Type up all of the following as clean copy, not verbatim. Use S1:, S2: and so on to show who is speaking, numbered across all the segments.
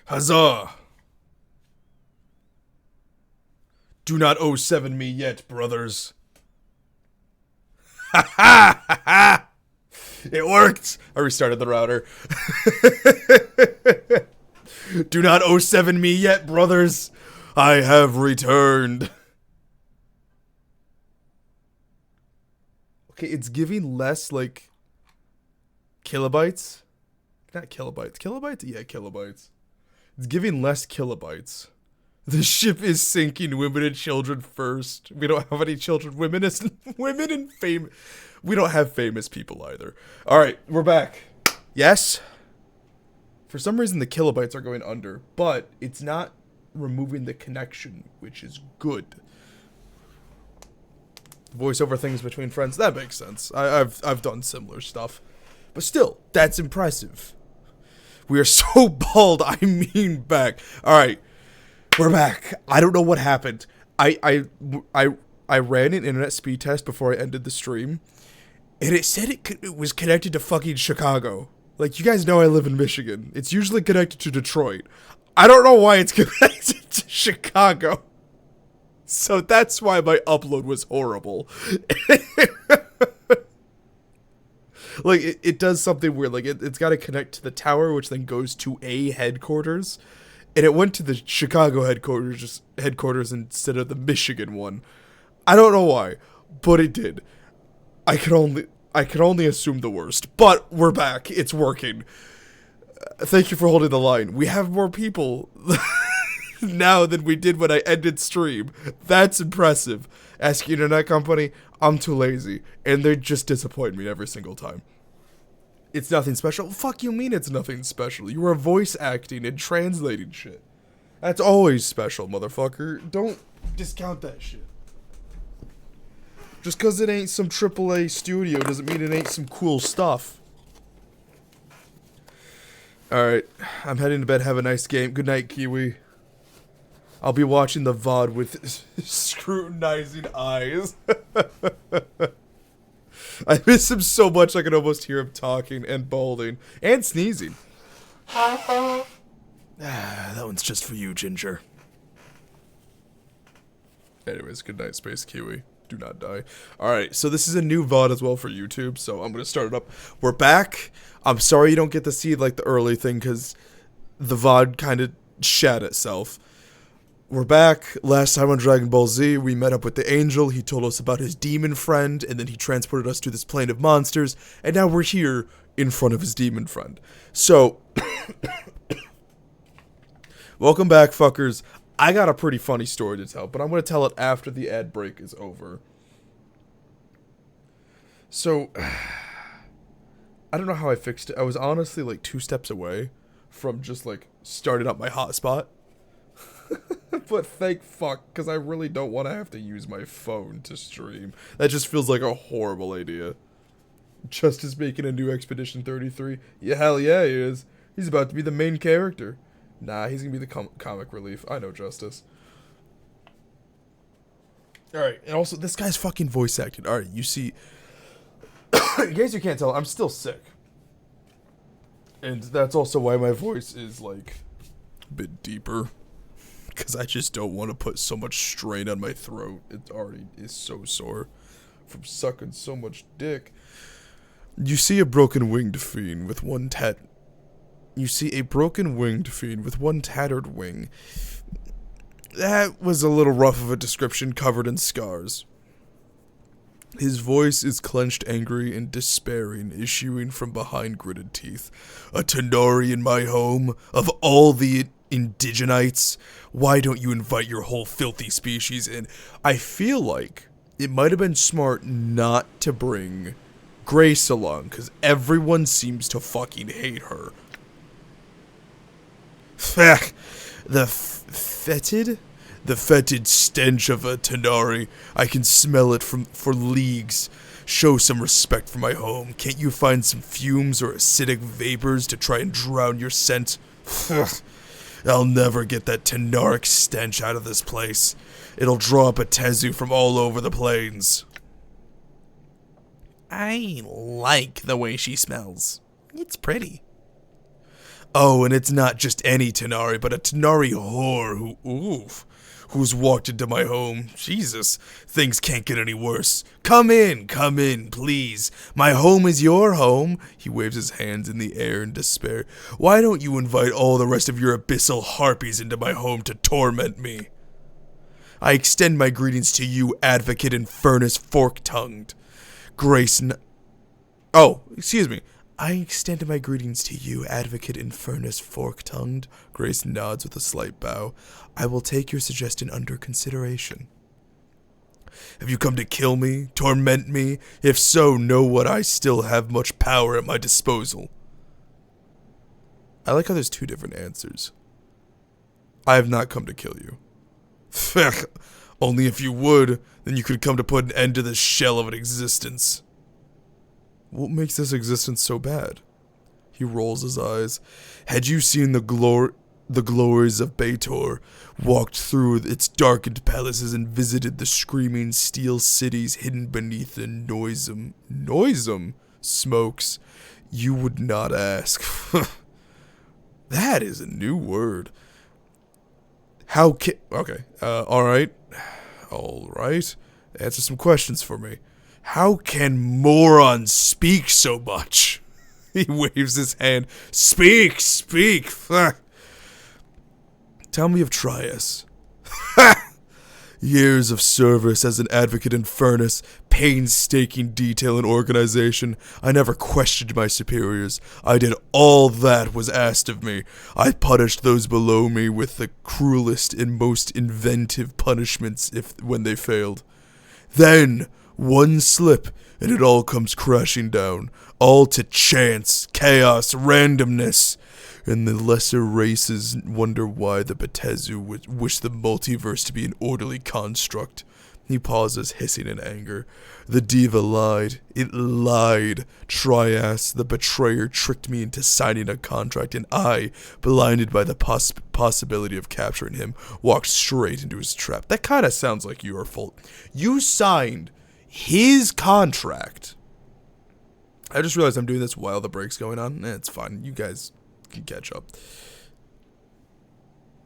S1: Huzzah! Do not 07 me yet, brothers. Ha ha ha ha! It worked! I restarted the router. Do not 07 me yet, brothers. I have returned. Okay, it's giving less, like, kilobytes. Not kilobytes. Kilobytes? Yeah, kilobytes. It's giving less kilobytes. The ship is sinking. Women and children first. We don't have any children. Women and fame. We don't have famous people either. All right, we're back. Yes. For some reason, the kilobytes are going under, but it's not removing the connection, which is good. Voiceover things between friends. That makes sense. I've done similar stuff, but still, that's impressive. We are so bald. I mean, back. All right. We're back. I don't know what happened. I ran an internet speed test before I ended the stream, and it said it was connected to fucking Chicago. Like, you guys know I live in Michigan. It's usually connected to Detroit. I don't know why it's connected to Chicago. So that's why my upload was horrible. Like, it does something weird. Like, it's got to connect to the tower, which then goes to a headquarters. And it went to the Chicago headquarters instead of the Michigan one. I don't know why, but it did. I could only assume the worst. But we're back. It's working. Thank you for holding the line. We have more people now than we did when I ended stream. That's impressive. Ask your internet company. I'm too lazy, and they just disappoint me every single time. It's nothing special. Fuck you mean it's nothing special? You are voice acting and translating shit. That's always special, motherfucker. Don't discount that shit. Just cause it ain't some AAA studio doesn't mean it ain't some cool stuff. Alright, I'm heading to bed. Have a nice game. Good night, Kiwi. I'll be watching the VOD with scrutinizing eyes. I miss him so much I can almost hear him talking and balding and sneezing. That one's just for you, Ginger. Anyways, good night, Space Kiwi. Do not die. Alright, so this is a new VOD as well for YouTube, so I'm going to start it up. We're back. I'm sorry you don't get to see like the early thing because the VOD kind of shat itself. We're back. Last time on Dragon Ball Z, we met up with the angel. He told us about his demon friend, and then he transported us to this plane of monsters, and now we're here in front of his demon friend. So, welcome back, fuckers. I got a pretty funny story to tell, but I'm going to tell it after the ad break is over. So, I don't know how I fixed it. I was honestly like 2 steps away from just like starting up my hotspot. But thank fuck, because I really don't want to have to use my phone to stream. That just feels like a horrible idea. Justice making a new Expedition 33? Yeah, hell yeah he is. He's about to be the main character. Nah, he's gonna be the comic relief. I know Justice. Alright, and also, this guy's fucking voice acting. Alright, you see... In case you can't tell, I'm still sick. And that's also why my voice is, like, a bit deeper. Because I just don't want to put so much strain on my throat. It already is so sore from sucking so much dick. You see a broken winged fiend with one tattered wing. That was a little rough of a description, covered in scars. His voice is clenched, angry, and despairing, issuing from behind gritted teeth. A Tanori in my home? Of all the indigenites? Why don't you invite your whole filthy species in? I feel like it might have been smart not to bring Grace along, because everyone seems to fucking hate her. The fetid stench of a Tanari. I can smell it for leagues. Show some respect for my home. Can't you find some fumes or acidic vapors to try and drown your scent? I'll never get that Tanaric stench out of this place. It'll draw up a Tezu from all over the plains. I like the way she smells. It's pretty. Oh, and it's not just any Tanari, but a Tanari whore who's walked into my home. Jesus, things can't get any worse. Come in, please. My home is your home. He waves his hands in the air in despair. Why don't you invite all the rest of your abyssal harpies into my home to torment me? I extend my greetings to you, Advocate Infernus Fork-Tongued. Excuse me. I extend my greetings to you, Advocate Infernus Fork-Tongued. Grace nods with a slight bow. I will take your suggestion under consideration. Have you come to kill me? Torment me? If so, know what I still have much power at my disposal. I like how there's two different answers. I have not come to kill you. Only if you would, then you could come to put an end to this shell of an existence. What makes this existence so bad? He rolls his eyes. Had you seen the glories of Baator, walked through its darkened palaces and visited the screaming steel cities hidden beneath the noisome smokes, you would not ask. That is a new word. Okay, alright. Answer some questions for me. How can morons speak so much? He waves his hand. Speak! Tell me of Trias. Years of service as an advocate in Furnace, painstaking detail and organization. I never questioned my superiors. I did all that was asked of me. I punished those below me with the cruelest and most inventive punishments when they failed. Then, one slip, and it all comes crashing down. All to chance, chaos, randomness. And the lesser races wonder why the Betezu wish the multiverse to be an orderly construct. He pauses, hissing in anger. The diva lied. It lied. Trias, the betrayer, tricked me into signing a contract, and I, blinded by the possibility of capturing him, walked straight into his trap. That kind of sounds like your fault. You signed his contract. I just realized I'm doing this while the break's going on. It's fine. You guys can catch up.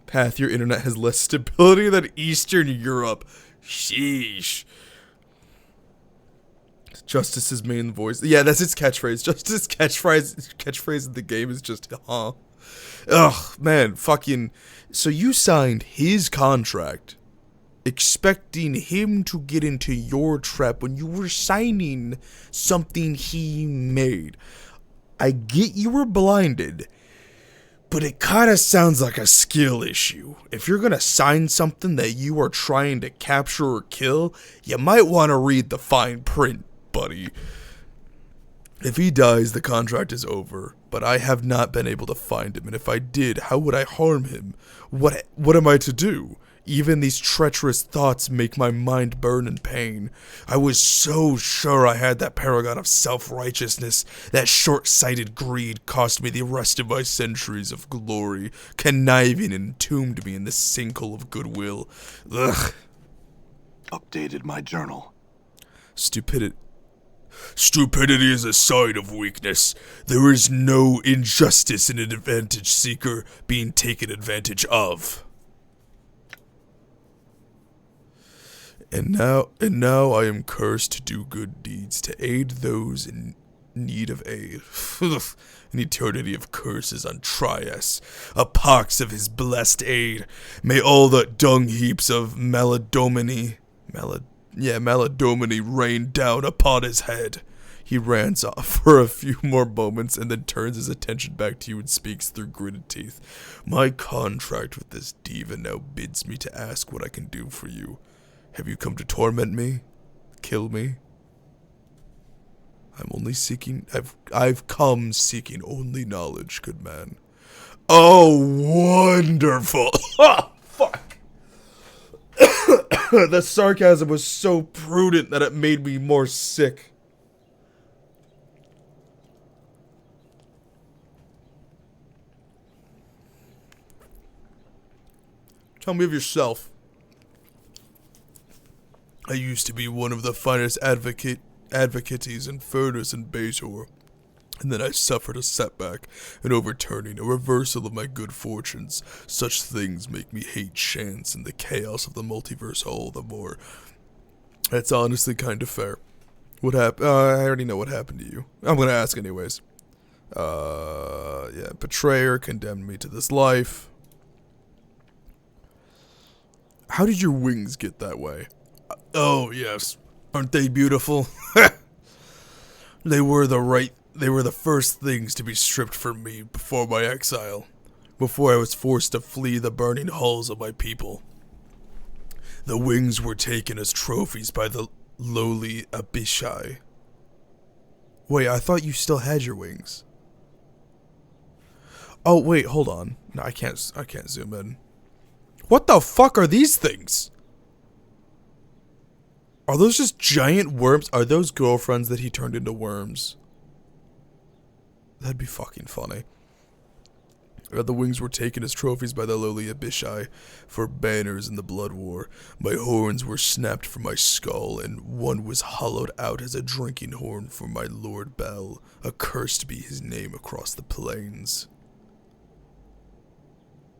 S1: Path, your internet has less stability than Eastern Europe. Sheesh. Justice's main voice. Yeah, that's its catchphrase. Justice's catchphrase in the game is just, huh. Ugh, man, fucking. So you signed his contract, expecting him to get into your trap when you were signing something he made. I get you were blinded, but it kind of sounds like a skill issue. If you're going to sign something that you are trying to capture or kill, you might want to read the fine print, buddy. If he dies, the contract is over, but I have not been able to find him, and if I did, how would I harm him? What am I to do? Even these treacherous thoughts make my mind burn in pain. I was so sure I had that paragon of self-righteousness. That short-sighted greed cost me the rest of my centuries of glory, conniving and entombed me in the sinkhole of goodwill. Ugh.
S2: Updated my journal.
S1: Stupidity is a sign of weakness. There is no injustice in an advantage seeker being taken advantage of. And now I am cursed to do good deeds, to aid those in need of aid. An eternity of curses on Trias, a pox of his blessed aid. May all the dung heaps of Maladomini rain down upon his head. He rants off for a few more moments and then turns his attention back to you and speaks through gritted teeth. My contract with this diva now bids me to ask what I can do for you. Have you come to torment me? Kill me? I've come seeking only knowledge, good man. Oh, wonderful! Oh, fuck! The sarcasm was so prudent that it made me more sick. Tell me of yourself. I used to be one of the finest advocates in Furnace and Baator. And then I suffered a setback, an overturning, a reversal of my good fortunes. Such things make me hate chance and the chaos of the multiverse all the more. That's honestly kind of fair. What happened? I already know what happened to you. I'm gonna ask anyways. Yeah, betrayer condemned me to this life. How did your wings get that way? Oh, yes. Aren't they beautiful? They were the first things to be stripped from me before my exile, before I was forced to flee the burning halls of my people. The wings were taken as trophies by the lowly Abishai. Wait, I thought you still had your wings. Oh, wait, hold on. No, I can't zoom in. What the fuck are these things? Are those just giant worms? Are those girlfriends that he turned into worms? That'd be fucking funny. The wings were taken as trophies by the lowly Abishai for banners in the blood war. My horns were snapped from my skull, and one was hollowed out as a drinking horn for my Lord Bel. Accursed be his name across the plains.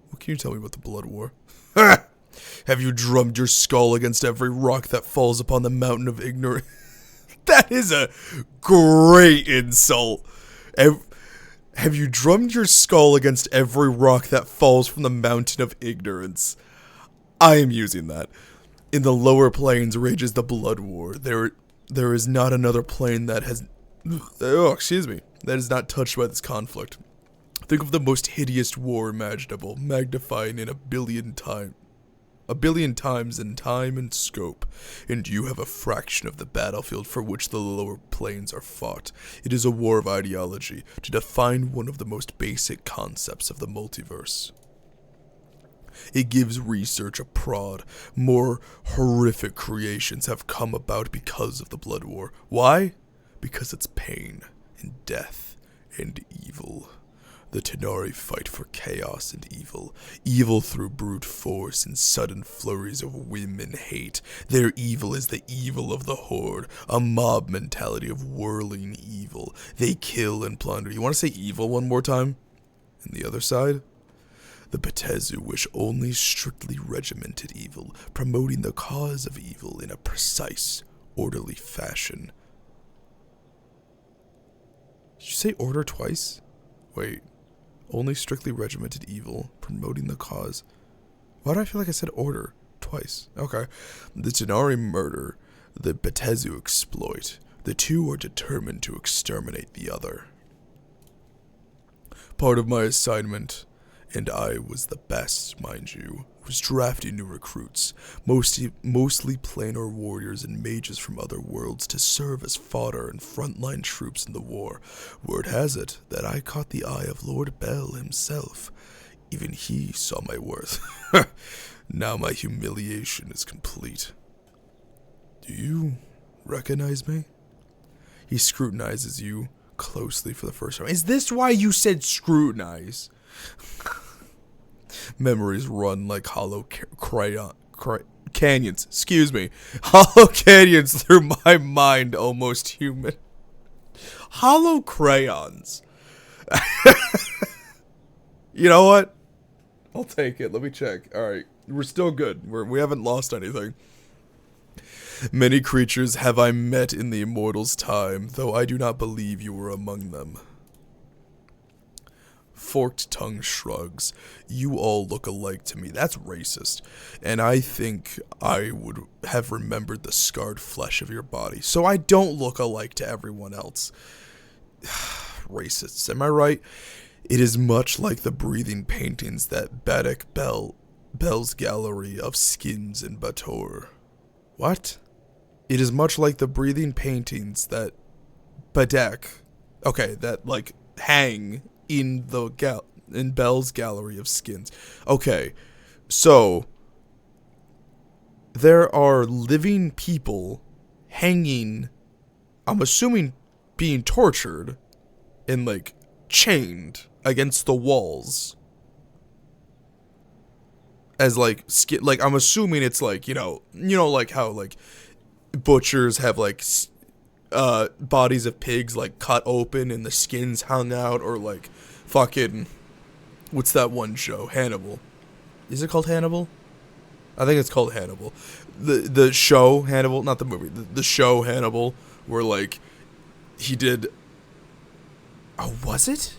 S1: What can you tell me about the blood war? Have you drummed your skull against every rock that falls upon the mountain of ignorance? That is a great insult. Have you drummed your skull against every rock that falls from the mountain of ignorance? I am using that. In the lower plains rages the blood war. There is not another plane that has... Oh, excuse me. That is not touched by this conflict. Think of the most hideous war imaginable, magnifying in a billion times in time and scope, and you have a fraction of the battlefield for which the lower planes are fought. It is a war of ideology, to define one of the most basic concepts of the multiverse. It gives research a prod. More horrific creations have come about because of the blood war. Why? Because it's pain, and death, and evil. The Tenari fight for chaos and evil. Evil through brute force and sudden flurries of whim and hate. Their evil is the evil of the Horde, a mob mentality of whirling evil. They kill and plunder. You want to say evil one more time? And the other side? The Betezu wish only strictly regimented evil, promoting the cause of evil in a precise, orderly fashion. Did you say order twice? Wait. Only strictly regimented evil, promoting the cause. Why do I feel like I said order twice? Okay. The Tenari murder, the Betezu exploit. The two are determined to exterminate the other. Part of my assignment, and I was the best, mind you, was drafting new recruits, mostly planar warriors and mages from other worlds to serve as fodder and frontline troops in the war. Word has it that I caught the eye of Lord Bel himself. Even he saw my worth. Now my humiliation is complete. Do you recognize me? He scrutinizes you closely for the first time. Is this why you said scrutinize? Memories run like hollow canyons. Excuse me. Hollow canyons through my mind, almost human. Hollow crayons. You know what? I'll take it. Let me check. Alright. We're still good. We haven't lost anything. Many creatures have I met in the immortals' time, though I do not believe you were among them. Forked tongue shrugs. You all look alike to me. That's racist. And I think I would have remembered the scarred flesh of your body. So I don't look alike to everyone else. Racists, am I right? It is much like the breathing paintings that Bel's gallery of skins in Bator. What? It is much like the breathing paintings that that like hang in Bel's gallery of skins. Okay, so there are living people hanging, I'm assuming being tortured and like chained against the walls as like skin. Like I'm assuming it's like, you know like how like butchers have like bodies of pigs like cut open and the skins hung out, or like fucking what's that one show? Hannibal. Is it called Hannibal? I think it's called Hannibal. The show Hannibal, not the movie. The show Hannibal, where like he did. Oh, was it?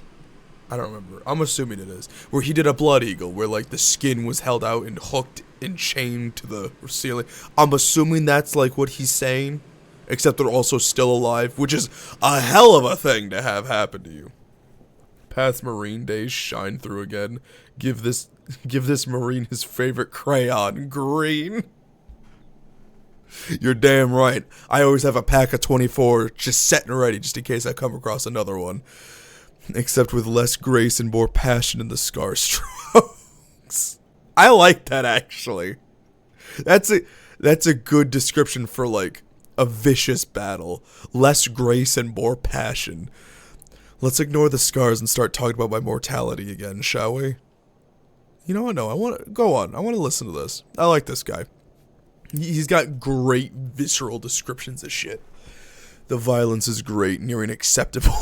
S1: I don't remember. I'm assuming it is. Where he did a blood eagle, where like the skin was held out and hooked and chained to the ceiling. I'm assuming that's like what he's saying, except they're also still alive, which is a hell of a thing to have happen to you. Past Marine days shine through again. Give this Marine his favorite crayon, green. You're damn right. I always have a pack of 24 just set and ready just in case I come across another one. Except with less grace and more passion in the scar strokes. I like that, actually. That's a good description for like a vicious battle. Less grace and more passion. Let's ignore the scars and start talking about my mortality again, shall we? You know what? No, I want to go on. I want to listen to this. I like this guy. He's got great visceral descriptions of shit. The violence is great, nearing acceptable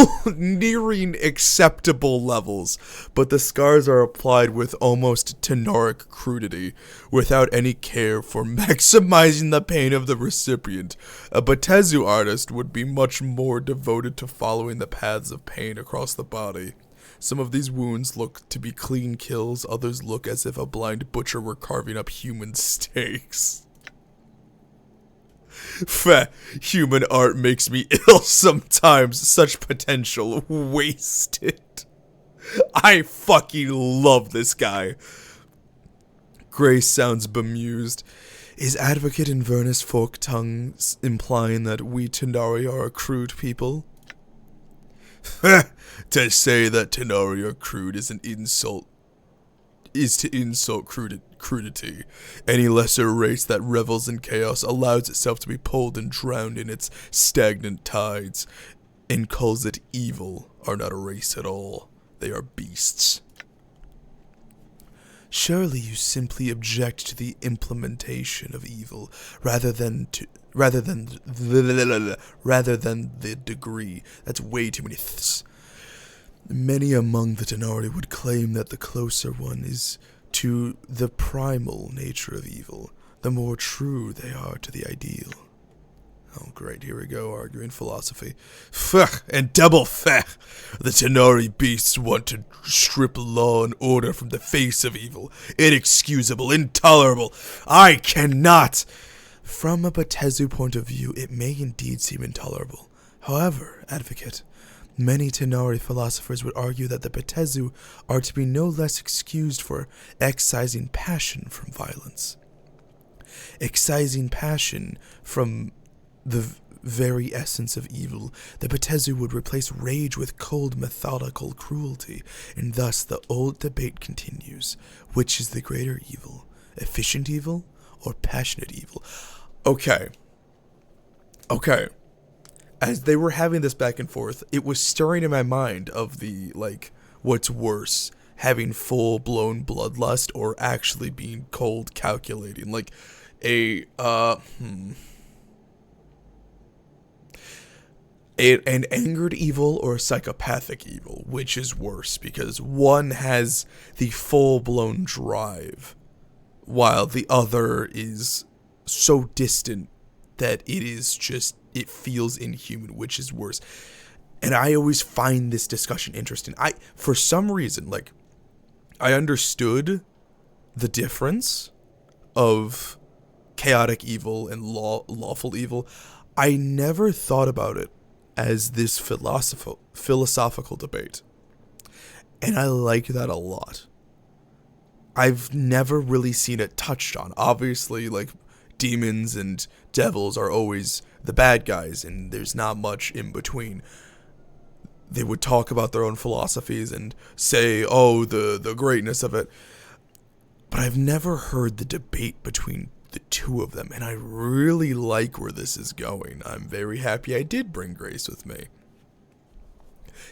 S1: levels, but the scars are applied with almost tenoric crudity, without any care for maximizing the pain of the recipient. A Batezu artist would be much more devoted to following the paths of pain across the body. Some of these wounds look to be clean kills, others look as if a blind butcher were carving up human steaks. Human art makes me ill sometimes. Such potential wasted. I fucking love this guy. Grace sounds bemused. Is Advocate Inverness folk tongues implying that we Tenari are a crude people? To say that Tenari are crude is an insult. Is to insult crudity. Any lesser race that revels in chaos allows itself to be pulled and drowned in its stagnant tides, and calls it evil, are not a race at all. They are beasts. Surely you simply object to the implementation of evil, rather than the degree. That's way too many ths. Many among the Tenari would claim that the closer one is to the primal nature of evil, the more true they are to the ideal. Oh great, here we go, arguing philosophy. Fuck, and double fuck! The Tenari beasts want to strip law and order from the face of evil. Inexcusable, intolerable. I cannot! From a Batezu point of view, it may indeed seem intolerable. However, Advocate, many Tenari philosophers would argue that the Batezu are to be no less excused for excising passion from violence. Excising passion from the very essence of evil, the Batezu would replace rage with cold, methodical cruelty, and thus the old debate continues. Which is the greater evil? Efficient evil or passionate evil? Okay. As they were having this back and forth, it was stirring in my mind of the, like, what's worse, having full-blown bloodlust or actually being cold calculating. Like, an angered evil or a psychopathic evil, which is worse, because one has the full-blown drive, while the other is so distant that it feels inhuman, which is worse. And I always find this discussion interesting. For some reason, like, I understood the difference of chaotic evil and lawful evil. I never thought about it as this philosophical debate. And I like that a lot. I've never really seen it touched on. Obviously, like, demons and devils are always the bad guys, and there's not much in between. They would talk about their own philosophies and say, oh, the greatness of it. But I've never heard the debate between the two of them, and I really like where this is going. I'm very happy I did bring Grace with me.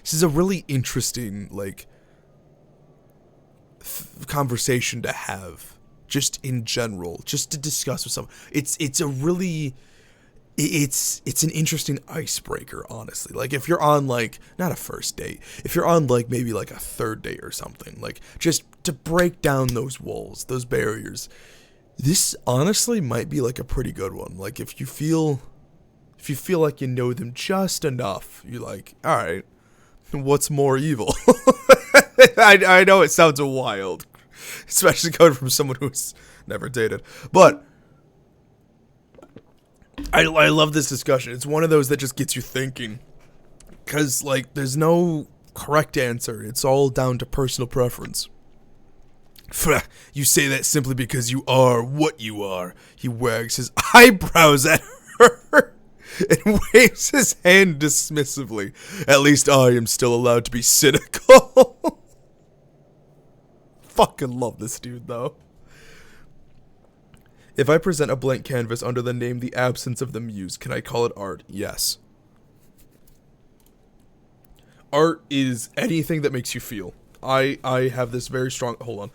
S1: This is a really interesting, like, conversation to have, just in general, just to discuss with someone. It's a really it's an interesting icebreaker, honestly. Like, if you're on, like, not a first date, if you're on, like, maybe like a third date or something, like, just to break down those walls, those barriers, this honestly might be like a pretty good one. Like, if you feel like you know them just enough, you're like, all right, what's more evil? I know it sounds wild, especially coming from someone who's never dated, but I love this discussion. It's one of those that just gets you thinking, because, like, there's no correct answer. It's all down to personal preference. You say that simply because you are what you are. He wags his eyebrows at her and waves his hand dismissively. At least I am still allowed to be cynical. Fucking love this dude, though. If I present a blank canvas under the name The Absence of the Muse, can I call it art? Yes. Art is anything that makes you feel. I have this very strong... Hold on.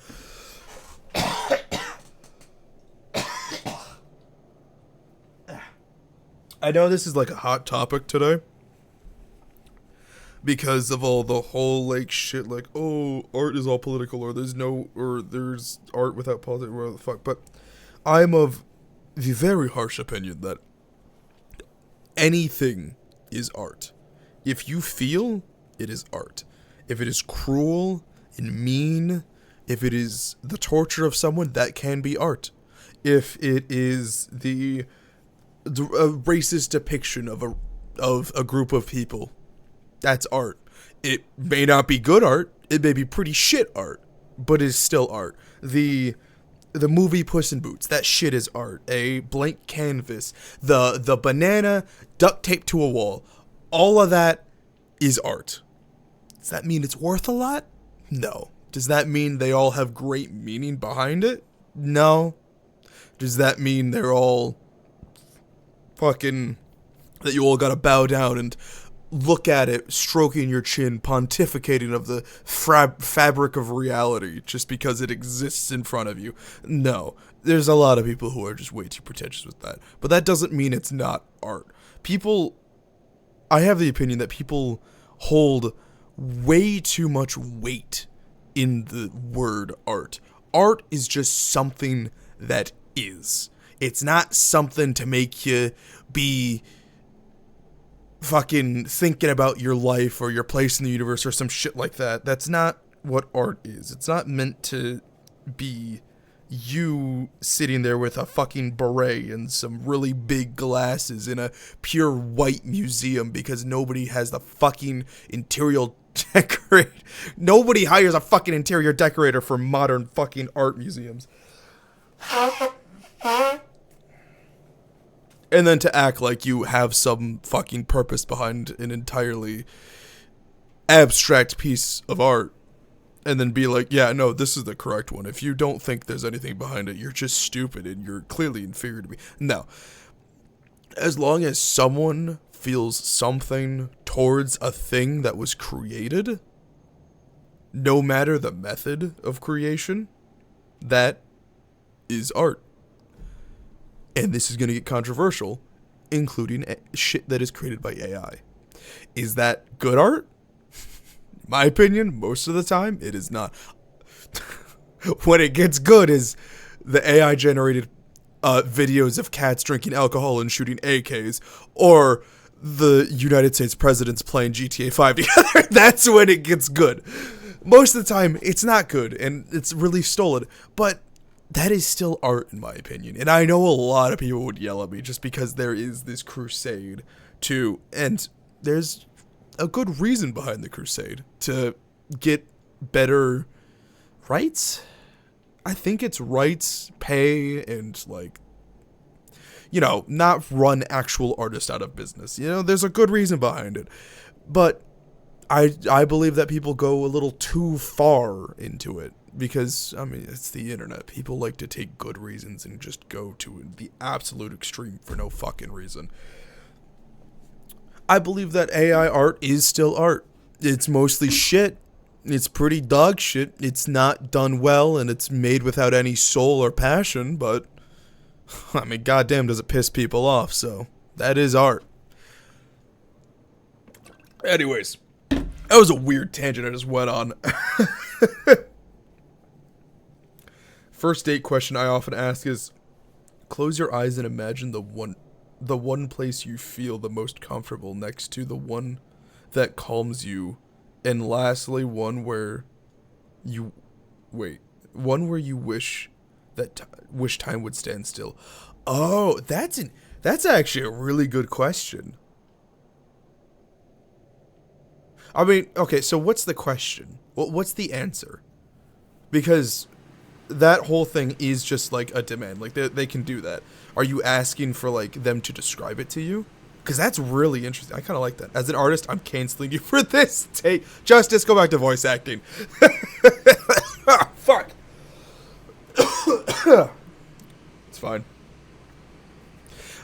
S1: I know this is like a hot topic today, because of all the whole, like, shit, like, oh, art is all political, or there's art without politics, whatever the fuck, but I'm of the very harsh opinion that anything is art. If you feel, it is art. If it is cruel and mean, if it is the torture of someone, that can be art. If it is a racist depiction of a group of people, that's art. It may not be good art, it may be pretty shit art, but it's still art. The movie Puss in Boots, that shit is art. A blank canvas, the banana duct taped to a wall, all of that is art. Does that mean it's worth a lot? No. Does that mean they all have great meaning behind it? No. Does that mean they're all fucking, that you all gotta bow down and look at it, stroking your chin, pontificating of the fabric of reality just because it exists in front of you? No. There's a lot of people who are just way too pretentious with that. But that doesn't mean it's not art. I have the opinion that people hold way too much weight in the word art. Art is just something that is. It's not something to make you be fucking thinking about your life or your place in the universe or some shit like that. That's not what art is. It's not meant to be you sitting there with a fucking beret and some really big glasses in a pure white museum because nobody has the fucking interior decorate. Nobody hires a fucking interior decorator for modern fucking art museums. And then to act like you have some fucking purpose behind an entirely abstract piece of art. And then be like, yeah, no, this is the correct one. If you don't think there's anything behind it, you're just stupid and you're clearly inferior to me. No. As long as someone feels something towards a thing that was created, no matter the method of creation, that is art. And this is going to get controversial, including shit that is created by AI. Is that good art? My opinion, most of the time, it is not. When it gets good is the AI generated videos of cats drinking alcohol and shooting AKs, or the United States presidents playing GTA 5 together. That's when it gets good. Most of the time, it's not good, and it's really stolen, but that is still art, in my opinion. And I know a lot of people would yell at me just because there is this crusade to, and there's a good reason behind the crusade, to get better rights. I think it's rights, pay, and, like, you know, not run actual artists out of business. You know, there's a good reason behind it. But I believe that people go a little too far into it because, I mean, it's the internet. People like to take good reasons and just go to the absolute extreme for no fucking reason. I believe that AI art is still art. It's mostly shit. It's pretty dog shit. It's not done well, and it's made without any soul or passion, but, I mean, goddamn, does it piss people off, so That is art. Anyways, that was a weird tangent I just went on. First date question I often ask is, close your eyes and imagine the one place you feel the most comfortable next to the one that calms you, and lastly you one where you wish time would stand still. Oh, that's actually a really good question. I mean, okay, so what's the question? What's the answer? Because that whole thing is just like a demand. Like they can do that. Are you asking for like them to describe it to you? Because that's really interesting. I kind of like that. As an artist, I'm canceling you for this take. Justice, go back to voice acting. Fuck. It's fine.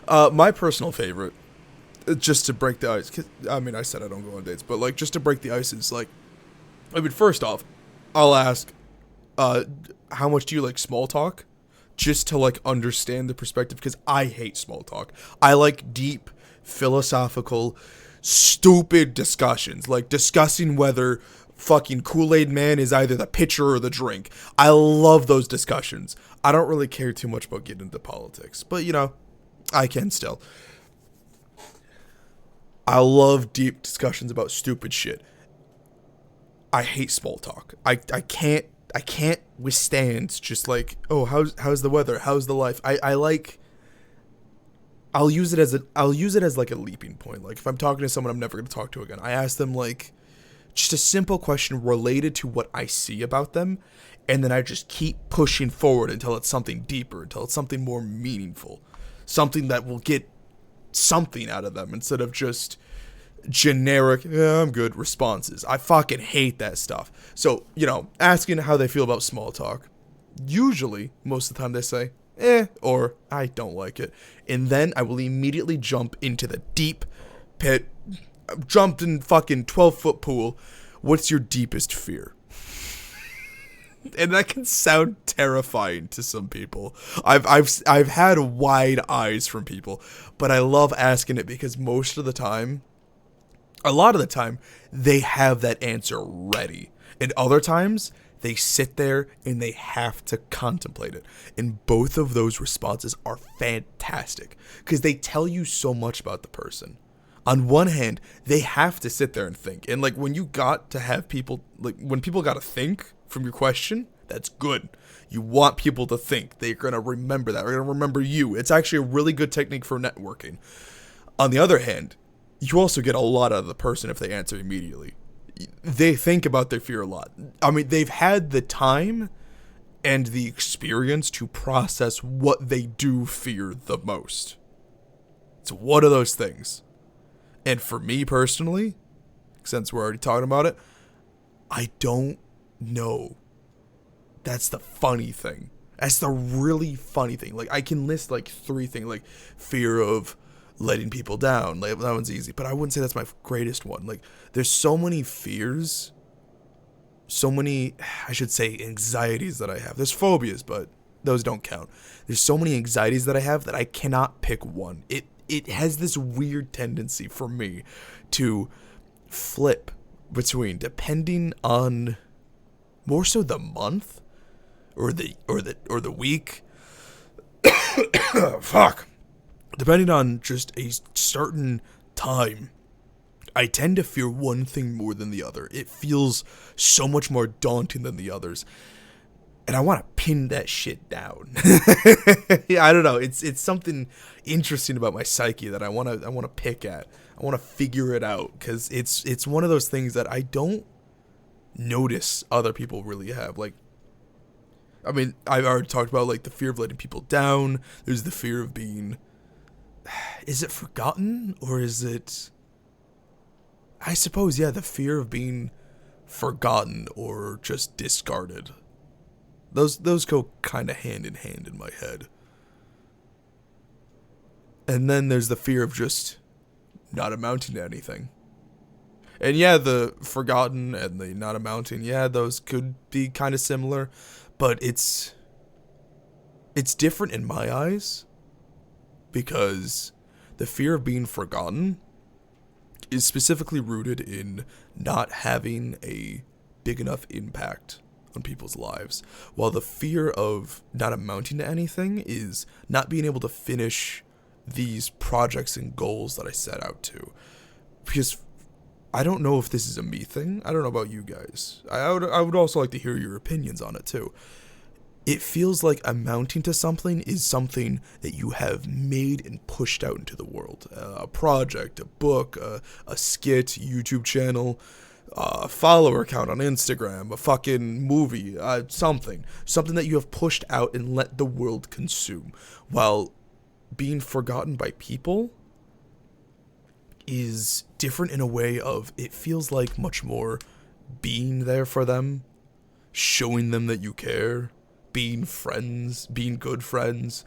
S1: My personal favorite, just to break the ice. 'Cause, I mean, I said I don't go on dates, but like just to break the ice is like, I mean, first off, I'll ask, how much do you like small talk? Just to like understand the perspective, because I hate small talk. I like deep, philosophical, stupid discussions, like discussing whether fucking Kool-Aid Man is either the pitcher or the drink. I love those discussions. I don't really care too much about getting into politics, but you know, I can still. I love deep discussions about stupid shit. I hate small talk. I can't withstand just like, oh, how's the weather? How's the life? I like, I'll use it as like a leaping point. Like if I'm talking to someone I'm never going to talk to again, I ask them like just a simple question related to what I see about them, and then I just keep pushing forward until it's something deeper, until it's something more meaningful, something that will get something out of them instead of just generic, yeah, I'm good responses. I fucking hate that stuff. So, you know, asking how they feel about small talk. Usually, most of the time they say, or I don't like it. And then I will immediately jump into the deep pit, jumped in fucking 12-foot pool. What's your deepest fear? And that can sound terrifying to some people. I've had wide eyes from people, but I love asking it because most of the time, a lot of the time, they have that answer ready. And other times, they sit there and they have to contemplate it. And both of those responses are fantastic because they tell you so much about the person. On one hand, they have to sit there and think. And like when you got to have people, like when people got to think from your question, that's good. You want people to think. They're going to remember that. They're going to remember you. It's actually a really good technique for networking. On the other hand, you also get a lot out of the person if they answer immediately. They think about their fear a lot. I mean, they've had the time and the experience to process what they do fear the most. It's one of those things. And for me personally, since we're already talking about it, I don't know. That's the funny thing. That's the really funny thing. Like, I can list like 3 things, like fear of letting people down. Like, that one's easy, but I wouldn't say that's my greatest one. Like, there's so many fears, so many, I should say, anxieties that I have. There's phobias, but those don't count. There's so many anxieties that I have that I cannot pick one. It has this weird tendency for me to flip between, depending on more so the month or the week. Fuck. Depending on just a certain time, I tend to fear one thing more than the other. It feels so much more daunting than the others. And I want to pin that shit down. Yeah, I don't know. It's something interesting about my psyche that I want to pick at. I want to figure it out because it's one of those things that I don't notice other people really have. Like, I mean, I've already talked about like the fear of letting people down. There's the fear of being, is it forgotten or is it, I suppose, yeah, the fear of being forgotten or just discarded. Those go kind of hand in hand in my head. And then there's the fear of just not amounting to anything. And yeah, the forgotten and the not amounting, yeah, those could be kind of similar, but it's different in my eyes because the fear of being forgotten is specifically rooted in not having a big enough impact on people's lives, while the fear of not amounting to anything is not being able to finish these projects and goals that I set out to. Because I don't know if this is a me thing. I don't know about you guys. I would also like to hear your opinions on it too. It feels like amounting to something is something that you have made and pushed out into the world. A project, a book, a skit, YouTube channel, a follower account on Instagram, a fucking movie, something that you have pushed out and let the world consume. While being forgotten by people is different in a way of, it feels like much more being there for them, showing them that you care, being friends, being good friends.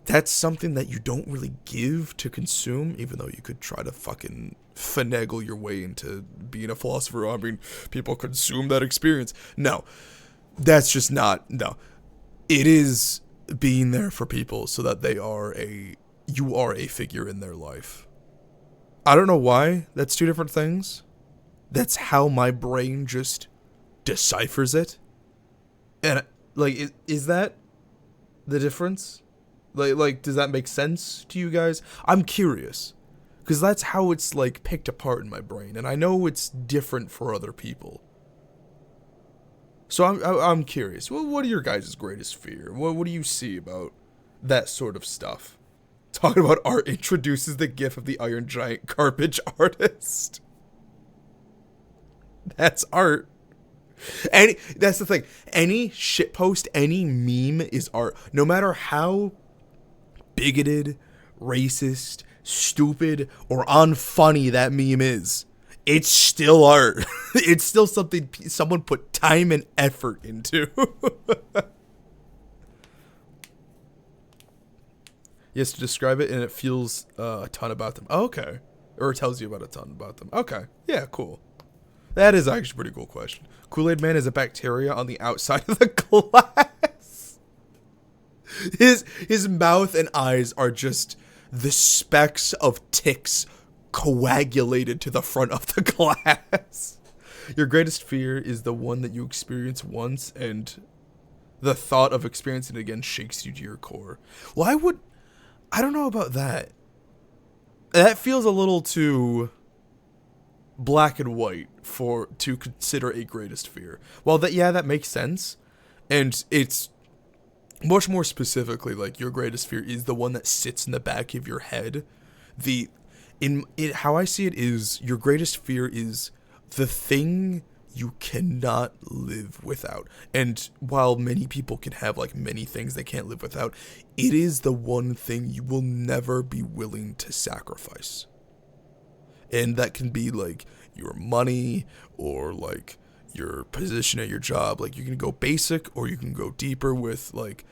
S1: That's something that you don't really give to consume, even though you could try to fucking finagle your way into being a philosopher. I mean, people consume that experience. No, that's just not, no. It is being there for people so that you are a figure in their life. I don't know why that's two different things. That's how my brain just deciphers it. And like, is that the difference? Like, does that make sense to you guys? I'm curious, because that's how it's like picked apart in my brain, and I know it's different for other people. So I'm curious. What are your guys' greatest fear? What do you see about that sort of stuff? Talking about art introduces the gif of the Iron Giant garbage artist. That's art. And that's the thing. Any shitpost, any meme is art. No matter how bigoted, racist, stupid, or unfunny that meme is, it's still art. It's still something someone put time and effort into. Yes, to describe it, and it feels a ton about them. Oh, okay. Or it tells you about a ton about them. Okay. Yeah, cool. That is actually a pretty cool question. Kool-Aid Man is a bacteria on the outside of the glass. His mouth and eyes are just the specks of ticks coagulated to the front of the glass. Your greatest fear is the one that you experience once, and the thought of experiencing it again shakes you to your core. Well, I don't know about that. That feels a little too black and white to consider a greatest fear. Well, that makes sense, and it's much more specifically like your greatest fear is the one that sits in the back of your head. How I see it is your greatest fear is the thing you cannot live without. And while many people can have like many things they can't live without, it is the one thing you will never be willing to sacrifice. And that can be like your money or like your position at your job. Like, you can go basic or you can go deeper with like,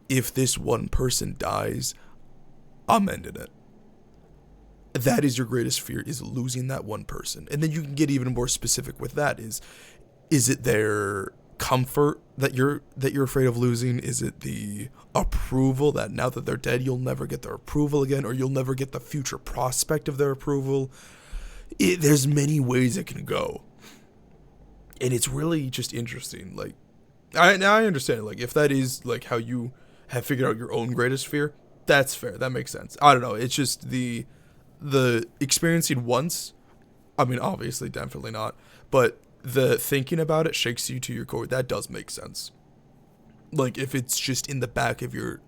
S1: if this one person dies, I'm ending it. That is your greatest fear, is losing that one person. And then you can get even more specific with that. Is it their comfort that you're afraid of losing? Is it the approval that now that they're dead, you'll never get their approval again, or you'll never get the future prospect of their approval? There's many ways it can go. And it's really just interesting. Like, I understand, like, if that is like how you have figured out your own greatest fear, that's fair. That makes sense. I don't know. It's just the experiencing once, I mean, obviously, definitely not, but the thinking about it shakes you to your core. That does make sense. Like, if it's just in the back of your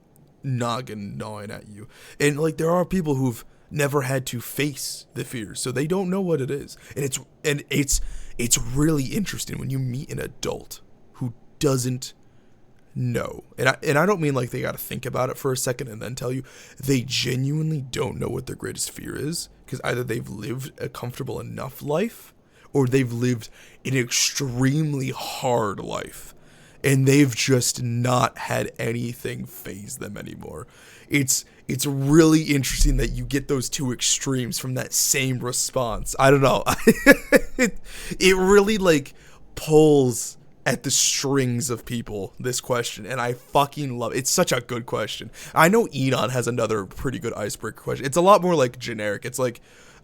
S1: noggin gnawing at you. And like, there are people who've never had to face the fear, so they don't know what it is. And it's really interesting when you meet an adult who doesn't know. And I don't mean like they got to think about it for a second and then tell you. They genuinely don't know what their greatest fear is, because either they've lived a comfortable enough life or they've lived an extremely hard life and they've just not had anything faze them anymore. It's really interesting that you get those two extremes from that same response. I don't know. It really like pulls at the strings of people, this question, and I fucking love it. It's such a good question. I know Enon has another pretty good icebreaker question. It's a lot more like generic. It's like,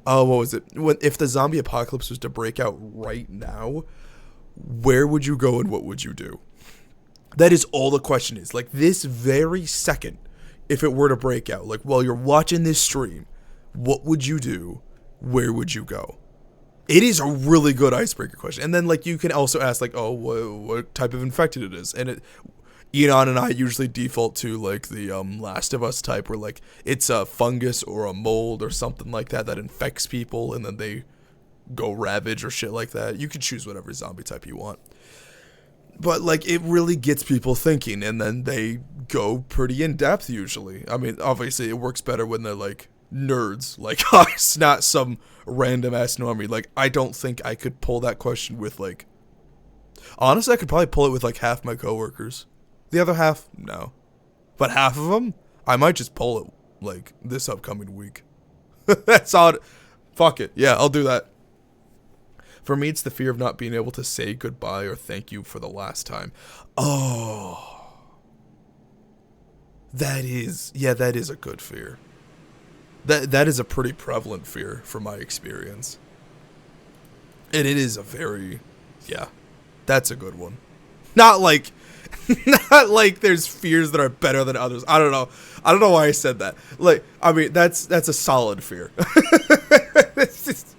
S1: oh, what was it? If the zombie apocalypse was to break out right now, where would you go and what would you do? That is all the question is. Like, this very second, if it were to break out, like, while you're watching this stream, what would you do? Where would you go? It is a really good icebreaker question. And then, like, you can also ask, like, oh, what type of infected it is. And Enon and I usually default to, like, the Last of Us type, where, like, it's a fungus or a mold or something like that that infects people, and then they go ravage or shit like that. You can choose whatever zombie type you want. But, like, it really gets people thinking, and then they go pretty in-depth, usually. I mean, obviously, it works better when they're, like, nerds like us, not some random-ass normie. Like, I don't think I could pull that question with, like... Honestly, I could probably pull it with, like, half my coworkers. The other half, no. But half of them, I might just pull it, like, this upcoming week. That's odd. Fuck it. Yeah, I'll do that. For me, it's the fear of not being able to say goodbye or thank you for the last time. Oh. That is a good fear. That is a pretty prevalent fear from my experience. And it is a very, that's a good one. Not like there's fears that are better than others. I don't know why I said that. Like, I mean, that's a solid fear. It's just,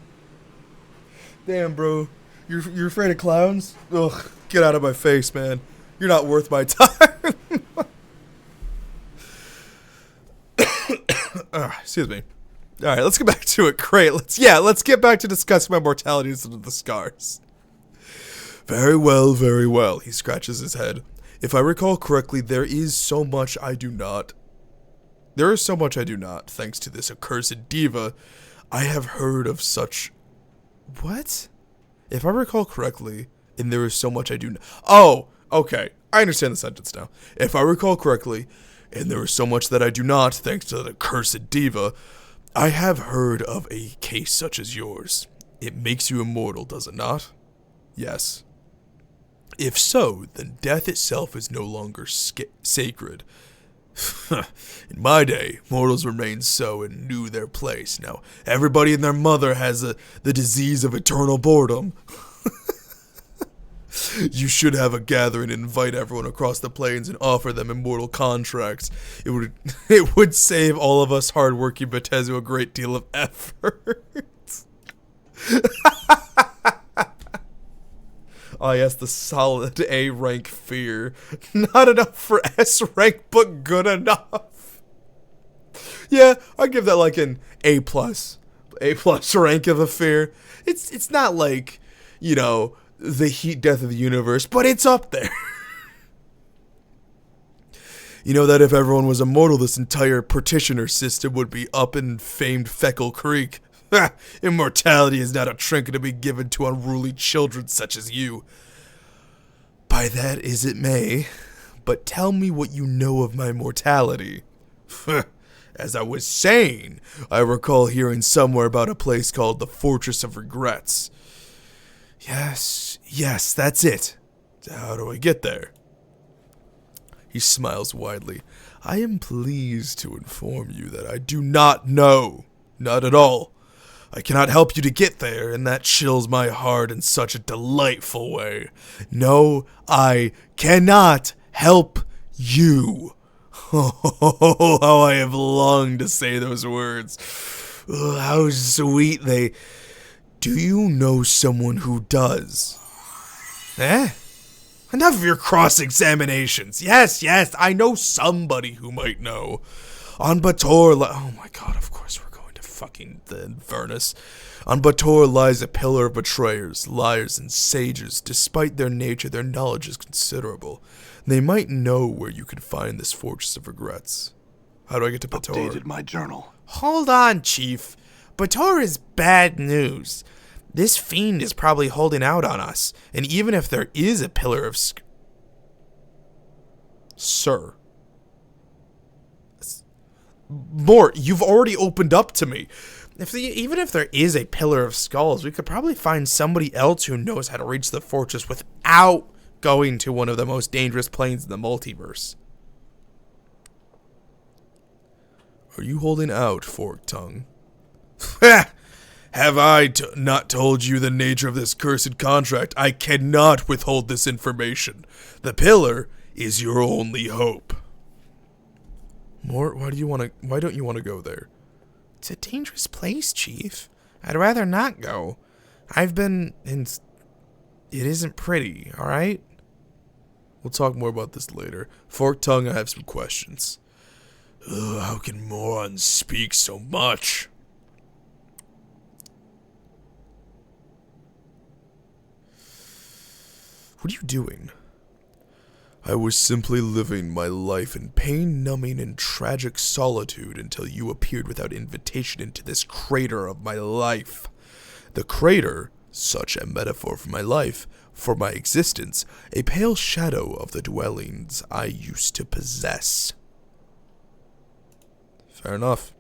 S1: damn, bro. You're afraid of clowns? Ugh, get out of my face, man. You're not worth my time. Excuse me. All right, let's get back to it. Great. Let's get back to discussing my mortality instead of the scars. Very well, very well. He scratches his head. If I recall correctly, there is so much I do not. There is so much I do not, thanks to this accursed diva. I have heard of such... What? If I recall correctly, and there is so much I do not... Oh, okay. I understand the sentence now. If I recall correctly, and there is so much that I do not, thanks to the cursed diva, I have heard of a case such as yours. It makes you immortal, does it not? Yes. If so, then death itself is no longer sacred. In my day, mortals remained so and knew their place. Now, everybody and their mother has the disease of eternal boredom. You should have a gathering and invite everyone across the plains and offer them immortal contracts. It would save all of us hardworking Bethesda a great deal of effort. Oh yes, the solid A rank fear. Not enough for S rank, but good enough. Yeah, I'd give that like an A+. A+ rank of a fear. It's not like, you know, the heat death of the universe, but it's up there. You know that if everyone was immortal, this entire partitioner system would be up in famed Feckle Creek. Immortality is not a trinket to be given to unruly children such as you. By that as it may, but tell me what you know of my mortality. As I was saying, I recall hearing somewhere about a place called the Fortress of Regrets. Yes, that's it. How do I get there? He smiles widely. I am pleased to inform you that I do not know. Not at all. I cannot help you to get there, and that chills my heart in such a delightful way. No, I cannot help you. Oh, how I have longed to say those words. Oh, how sweet they... Do you know someone who does? Enough of your cross-examinations. Yes, I know somebody who might know. On Bator... Oh my god, of course we're going to fucking the Inverness. On Bator lies a pillar of betrayers, liars, and sages. Despite their nature, their knowledge is considerable. They might know where you can find this Fortress of Regrets. How do I get to Bator?
S2: Updated my journal.
S1: Hold on, Chief. Bator is bad news. This fiend is probably holding out on us, and even if there is a pillar of Sir. Mort, you've already opened up to me. Even if there is a pillar of skulls, we could probably find somebody else who knows how to reach the fortress without going to one of the most dangerous planes in the multiverse. Are you holding out, Forked Tongue? Have I not told you the nature of this cursed contract? I cannot withhold this information. The pillar is your only hope. Mort, why don't you want to go there? It's a dangerous place, Chief. I'd rather not go. I've been in... It isn't pretty, alright? We'll talk more about this later. Forked Tongue, I have some questions. Ugh, how can morons speak so much? What are you doing? I was simply living my life in pain-numbing and tragic solitude until you appeared without invitation into this crater of my life. The crater, such a metaphor for my life, for my existence, a pale shadow of the dwellings I used to possess. Fair enough.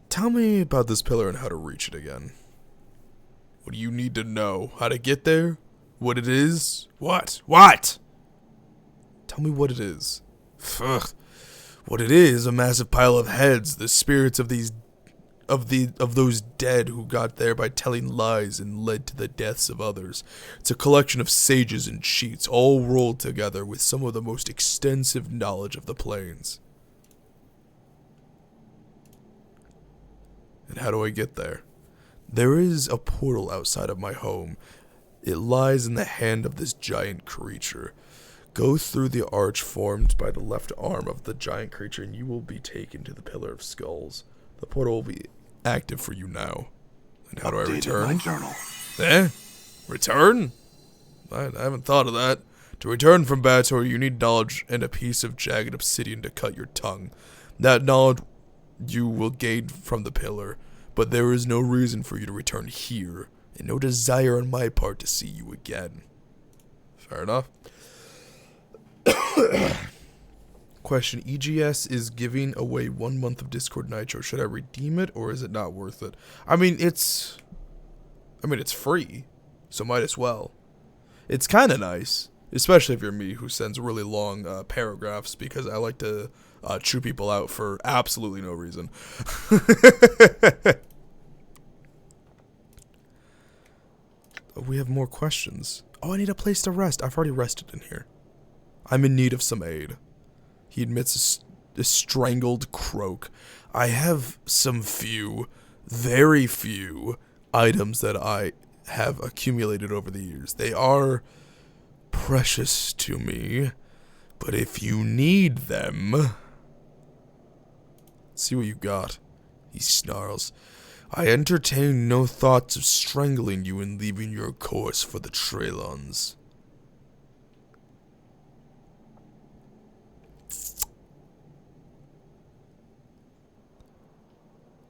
S1: Tell me about this pillar and how to reach it again. What do you need to know? How to get there? What it is? What? What? Tell me what it is. Ugh. What it is, a massive pile of heads, the spirits of those dead who got there by telling lies and led to the deaths of others. It's a collection of sages and cheats, all rolled together with some of the most extensive knowledge of the planes. And how do I get there? There is a portal outside of my home. It lies in the hand of this giant creature. Go through the arch formed by the left arm of the giant creature and you will be taken to the Pillar of Skulls. The portal will be active for you now. And how do I return?
S2: My journal.
S1: Return? I haven't thought of that. To return from Bator, you need knowledge and a piece of jagged obsidian to cut your tongue. That knowledge you will gain from the pillar. But there is no reason for you to return here, and no desire on my part to see you again. Fair enough. Question, EGS is giving away 1 month of Discord Nitro. Should I redeem it, or is it not worth it? I mean, it's free, so might as well. It's kind of nice, especially if you're me, who sends really long paragraphs, because I like to chew people out for absolutely no reason. We have more questions. Oh, I need a place to rest. I've already rested in here. I'm in need of some aid. He admits a strangled croak. I have some very few items that I have accumulated over the years. They are precious to me, but if you need them... See what you got. He snarls. I entertain no thoughts of strangling you and leaving your course for the Traylons.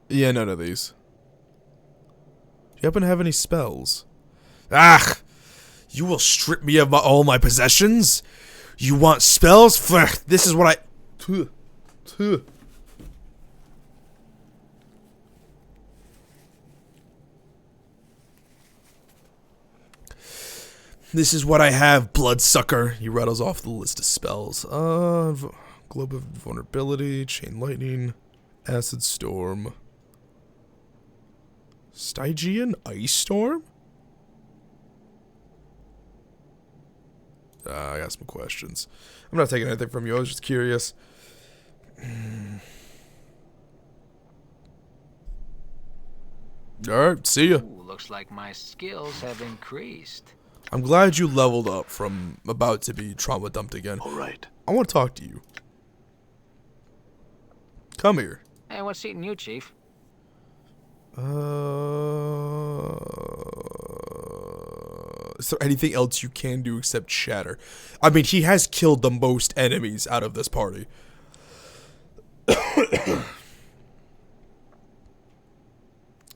S1: Yeah, none of these. Do you happen to have any spells? Ah! You will strip me of all my possessions? You want spells? Flech, this is what I... This is what I have, bloodsucker. He rattles off the list of spells. Globe of Vulnerability, Chain Lightning, Acid Storm, Stygian Ice Storm? I got some questions. I'm not taking anything from you, I was just curious. Alright, see ya.
S3: Ooh, looks like my skills have increased.
S1: I'm glad you leveled up from about to be trauma dumped again.
S2: All right.
S1: I want to talk to you. Come here.
S3: Hey, what's eating you, Chief?
S1: Is there anything else you can do except shatter? I mean, he has killed the most enemies out of this party.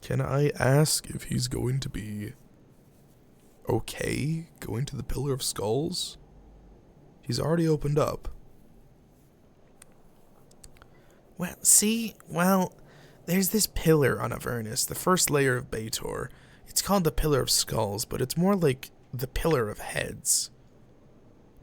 S1: Can I ask if he's going to be okay going to the Pillar of Skulls? He's already opened up. Well, there's this pillar on Avernus, the first layer of Bator. It's called the Pillar of Skulls, but it's more like the Pillar of Heads.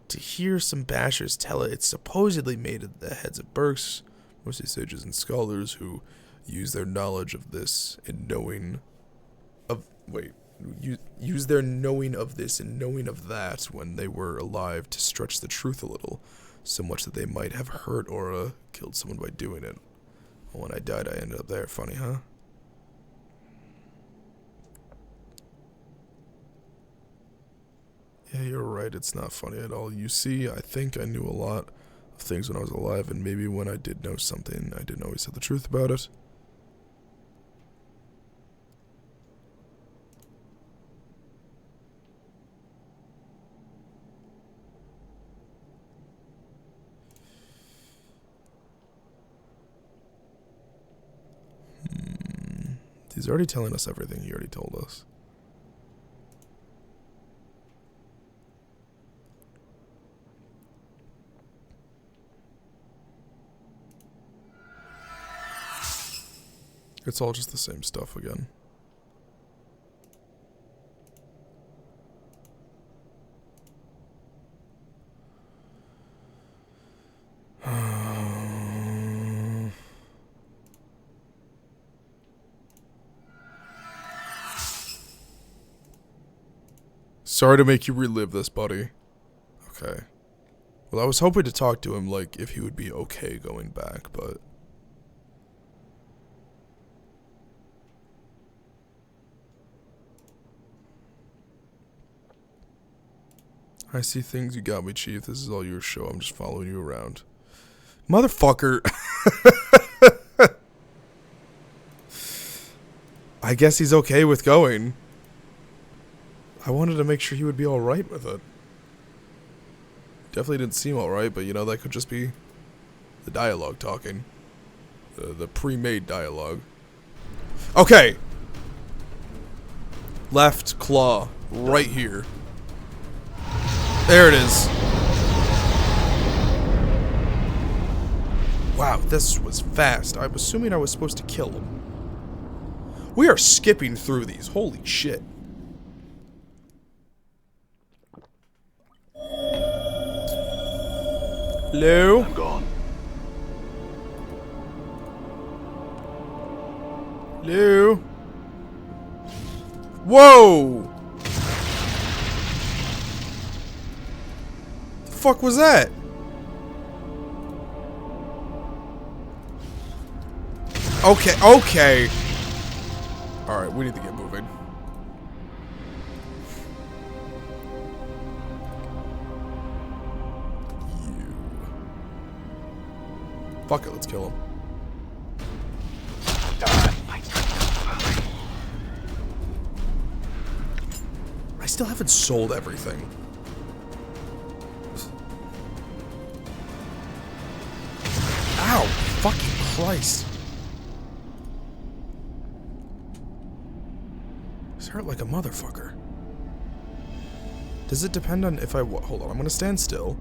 S1: To hear some bashers tell it, it's supposedly made of the heads of Burks, mostly sages and scholars who use their knowledge of this and knowing of use their knowing of this and knowing of that when they were alive to stretch the truth a little, so much that they might have hurt or killed someone by doing it. Well, when I died, I ended up there. Funny, huh? Yeah, you're right. It's not funny at all. You see, I think I knew a lot of things when I was alive, and maybe when I did know something, I didn't always tell the truth about it. He's already telling us everything he already told us. It's all just the same stuff again. Sorry to make you relive this, buddy. Okay. Well, I was hoping to talk to him, like, if he would be okay going back, but... I see things. You got me, Chief. This is all your show. I'm just following you around. Motherfucker! I guess he's okay with going. I wanted to make sure he would be alright with it. Definitely didn't seem alright, but you know, that could just be the dialogue talking. The pre-made dialogue. Okay! Left claw. Right here. There it is. Wow, this was fast. I'm assuming I was supposed to kill him. We are skipping through these. Holy shit. Hello?
S2: I'm gone.
S1: Hello? Whoa! The fuck was that? Okay, okay. Alright, we need to get moving. Fuck it, let's kill him. I still haven't sold everything. Ow! Fucking Christ. This hurt like a motherfucker. Does it depend on if I... Hold on, I'm gonna stand still.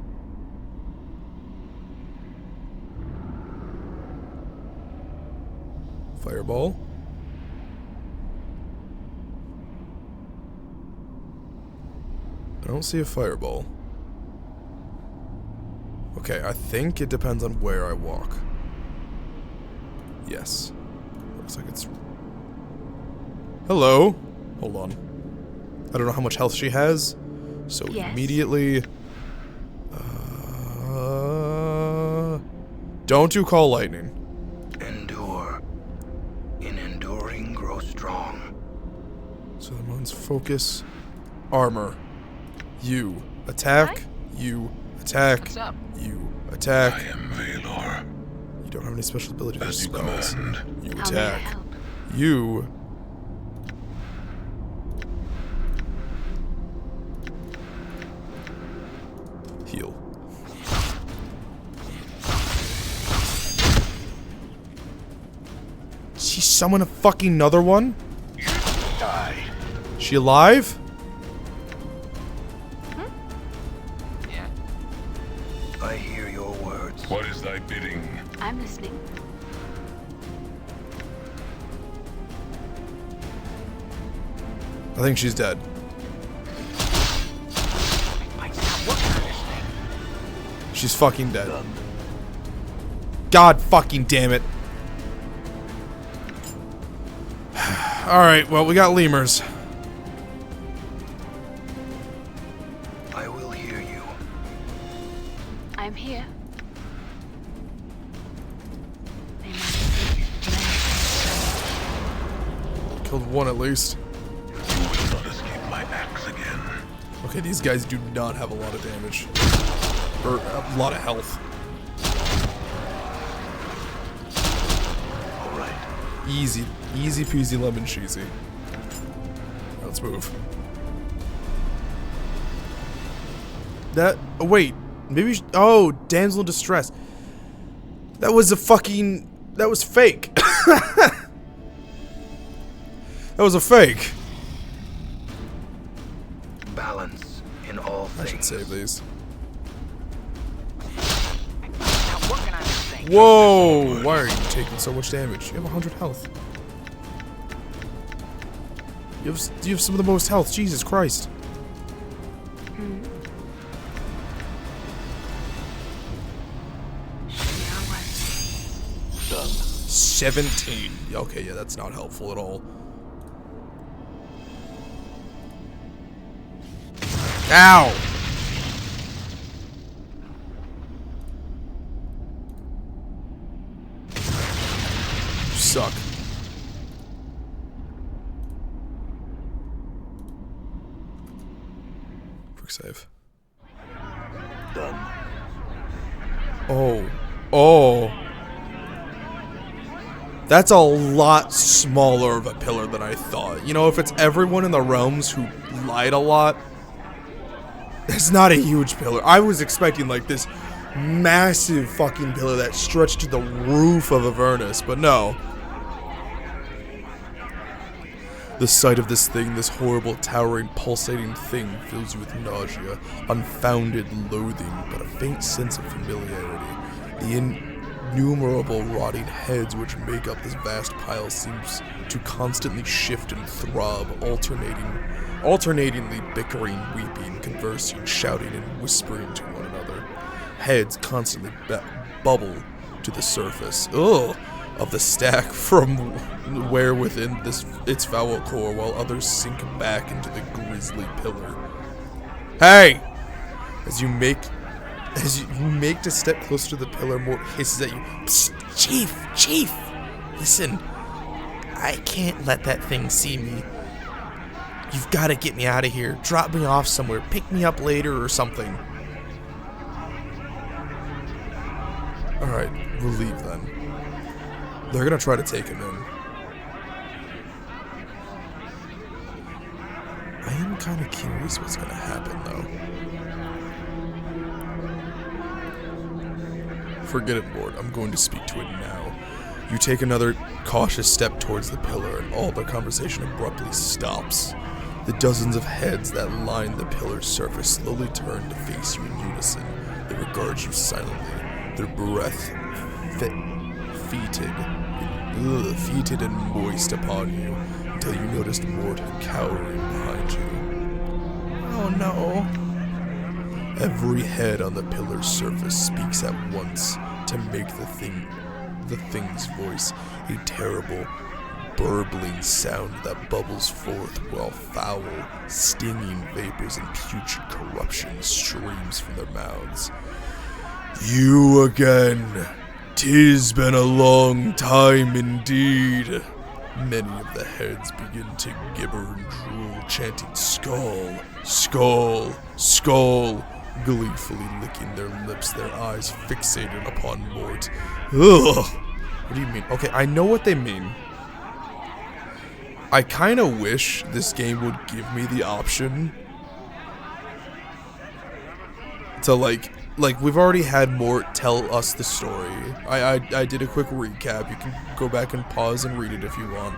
S1: Fireball. I don't see a fireball. Okay, I think it depends on where I walk. Yes. Looks like it's... Hello? Hold on. I don't know how much health she has, so
S4: Yes.
S1: immediately... Don't do call lightning.
S5: Endure. In enduring, grow strong.
S1: So the one's focus, armor. You attack.
S4: Hi.
S1: You attack.
S3: What's up?
S1: You attack.
S2: I am Valor.
S1: You don't have any special abilities or
S2: As you
S1: spells.
S2: command.
S1: You
S4: How may I
S1: attack.
S4: help?
S1: You. Heal. She summon a fucking another one?
S2: Die.
S1: She alive?
S3: Yeah.
S5: I hear your words.
S2: What is thy bidding?
S4: I'm listening.
S1: I think she's dead. She's fucking dead. God fucking damn it. Alright, well, we got lemurs.
S5: I will hear you.
S4: I'm here.
S1: Killed one at least.
S2: You will not escape my axe again.
S1: Okay, these guys do not have a lot of damage. Or a lot of health.
S2: Alright.
S1: Easy. Easy peasy lemon cheesy. Let's move. That. Oh, wait. Maybe. Oh, damsel in distress. That was a fucking. That was fake. That was a fake.
S5: Balance in all
S1: I should
S5: things.
S1: save these.
S3: Now working on this thing.
S1: Whoa! Why are you taking so much damage? You have 100 health. You have some of the most health. Jesus Christ.
S2: Done.
S1: 17. Okay, yeah, that's not helpful at all. Ow! You suck. Quick save.
S2: Done.
S1: Oh. Oh. That's a lot smaller of a pillar than I thought. You know, if it's everyone in the realms who lied a lot, it's not a huge pillar. I was expecting like this massive fucking pillar that stretched to the roof of Avernus, but no. The sight of this thing, this horrible, towering, pulsating thing, fills you with nausea, unfounded loathing, but a faint sense of familiarity. The innumerable rotting heads which make up this vast pile seems to constantly shift and throb, alternatingly bickering, weeping, conversing, shouting, and whispering to one another. Heads constantly bubble to the surface. Ugh! Of the stack from where within its foul core, while others sink back into the grisly pillar. Hey! As you make to step closer to the pillar, Mort hisses at you. Psst, Chief! Listen, I can't let that thing see me. You've got to get me out of here. Drop me off somewhere. Pick me up later or something. Alright, we'll leave then. They're gonna try to take him in. I am kind of curious what's gonna happen, though. Forget it, Mort. I'm going to speak to it now. You take another cautious step towards the pillar, and all their conversation abruptly stops. The dozens of heads that line the pillar's surface slowly turn to face you in unison. They regard you silently, their breath fetid and moist upon you, until you noticed Mort cowering behind you. Oh no. Every head on the pillar's surface speaks at once to make the thing's voice a terrible, burbling sound that bubbles forth while foul, stinging vapors and putrid corruption streams from their mouths. You again. 'Tis been a long time indeed. Many of the heads begin to gibber and drool, chanting skull, skull, skull, gleefully licking their lips, their eyes fixated upon Mort. Ugh! What do you mean? Okay, I know what they mean. I kind of wish this game would give me the option to like we've already had Mort tell us the story. I did a quick recap. You can go back and pause and read it if you want.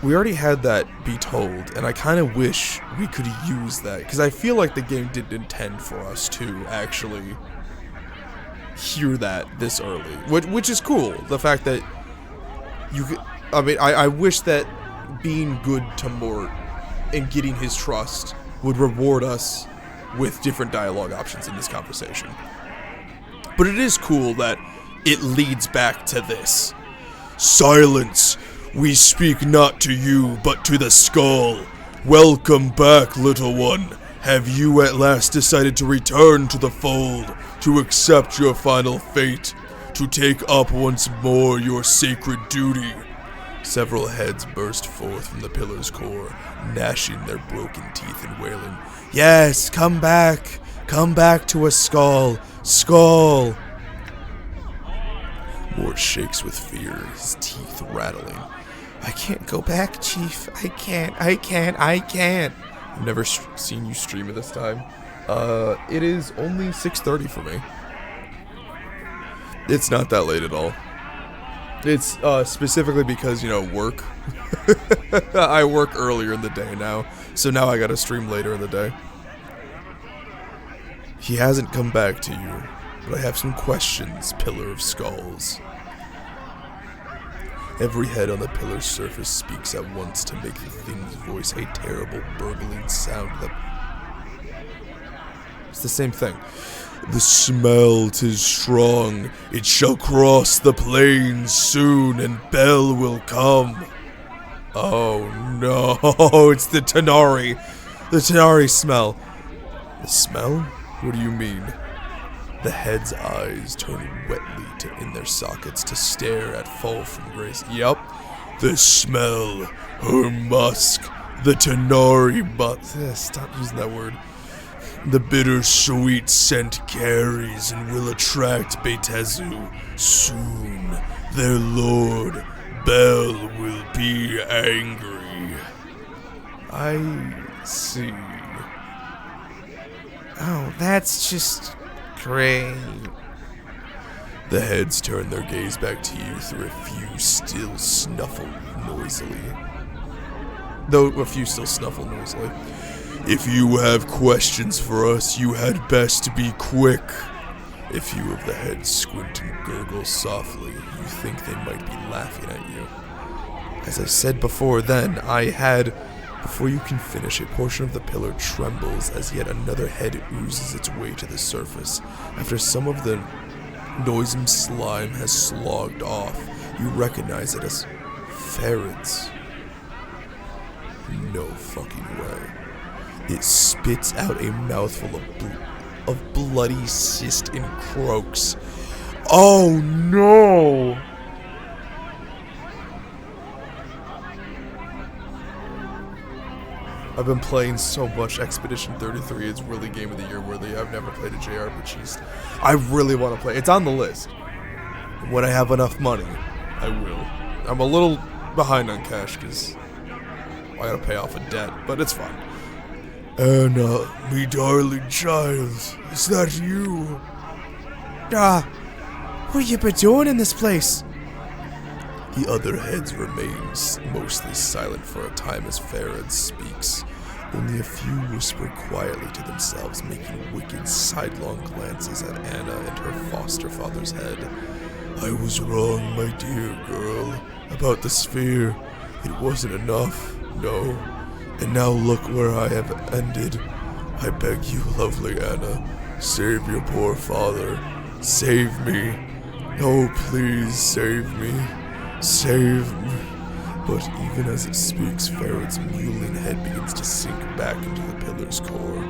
S1: We already had that be told, and I kind of wish we could use that, because I feel like the game didn't intend for us to actually hear that this early, which is cool. The fact that you could, I mean, I wish that being good to Mort and getting his trust would reward us with different dialogue options in this conversation. But it is cool that it leads back to this. Silence! We speak not to you, but to the skull. Welcome back, little one. Have you at last decided to return to the fold, to accept your final fate, to take up once more your sacred duty? Several heads burst forth from the pillar's core, gnashing their broken teeth and wailing, "Yes, come back to a skull, skull!" Mort shakes with fear, his teeth rattling. "I can't go back, Chief. I can't. I've never seen you stream at this time. It is only 6:30 for me. It's not that late at all. It's specifically because, work. I work earlier in the day now, so now I gotta stream later in the day. He hasn't come back to you, but I have some questions, Pillar of Skulls. Every head on the pillar's surface speaks at once to make the thing's voice a terrible burbling sound that... It's the same thing. The smell 'tis strong, it shall cross the plains soon, and Bel will come. Oh no, it's the Tanari. The Tanari smell. The smell? What do you mean? The head's eyes turn wetly in their sockets to stare at Fall from Grace. Yup. The smell, her musk, the Tanari stop using that word. The bittersweet scent carries and will attract Betezu. Soon, their lord, Bel, will be angry. I see. Oh, that's just great. The heads turn their gaze back to you through a few still snuffle noisily. If you have questions for us, you had best be quick. A few of the heads squint and gurgle softly. You think they might be laughing at you. As I said before before you can finish, a portion of the pillar trembles as yet another head oozes its way to the surface. After some of the noisome slime has slogged off, you recognize it as ferrets. No fucking way. It spits out a mouthful of bloody cyst and croaks. Oh no! I've been playing so much Expedition 33, it's really Game of the Year worthy. I've never played a JRPG. I really want to play. It's on the list. When I have enough money, I will. I'm a little behind on cash because I gotta pay off a debt, but it's fine. Anna, me darling child, is that you? What you been doing in this place? The other heads remain mostly silent for a time as Farad speaks. Only a few whisper quietly to themselves, making wicked sidelong glances at Anna and her foster father's head. I was wrong, my dear girl, about the sphere. It wasn't enough, no. And now look where I have ended. I beg you, lovely Anna, save your poor father. Save me. Oh, please save me. Save me. But even as it speaks, Farad's mewling head begins to sink back into the pillar's core.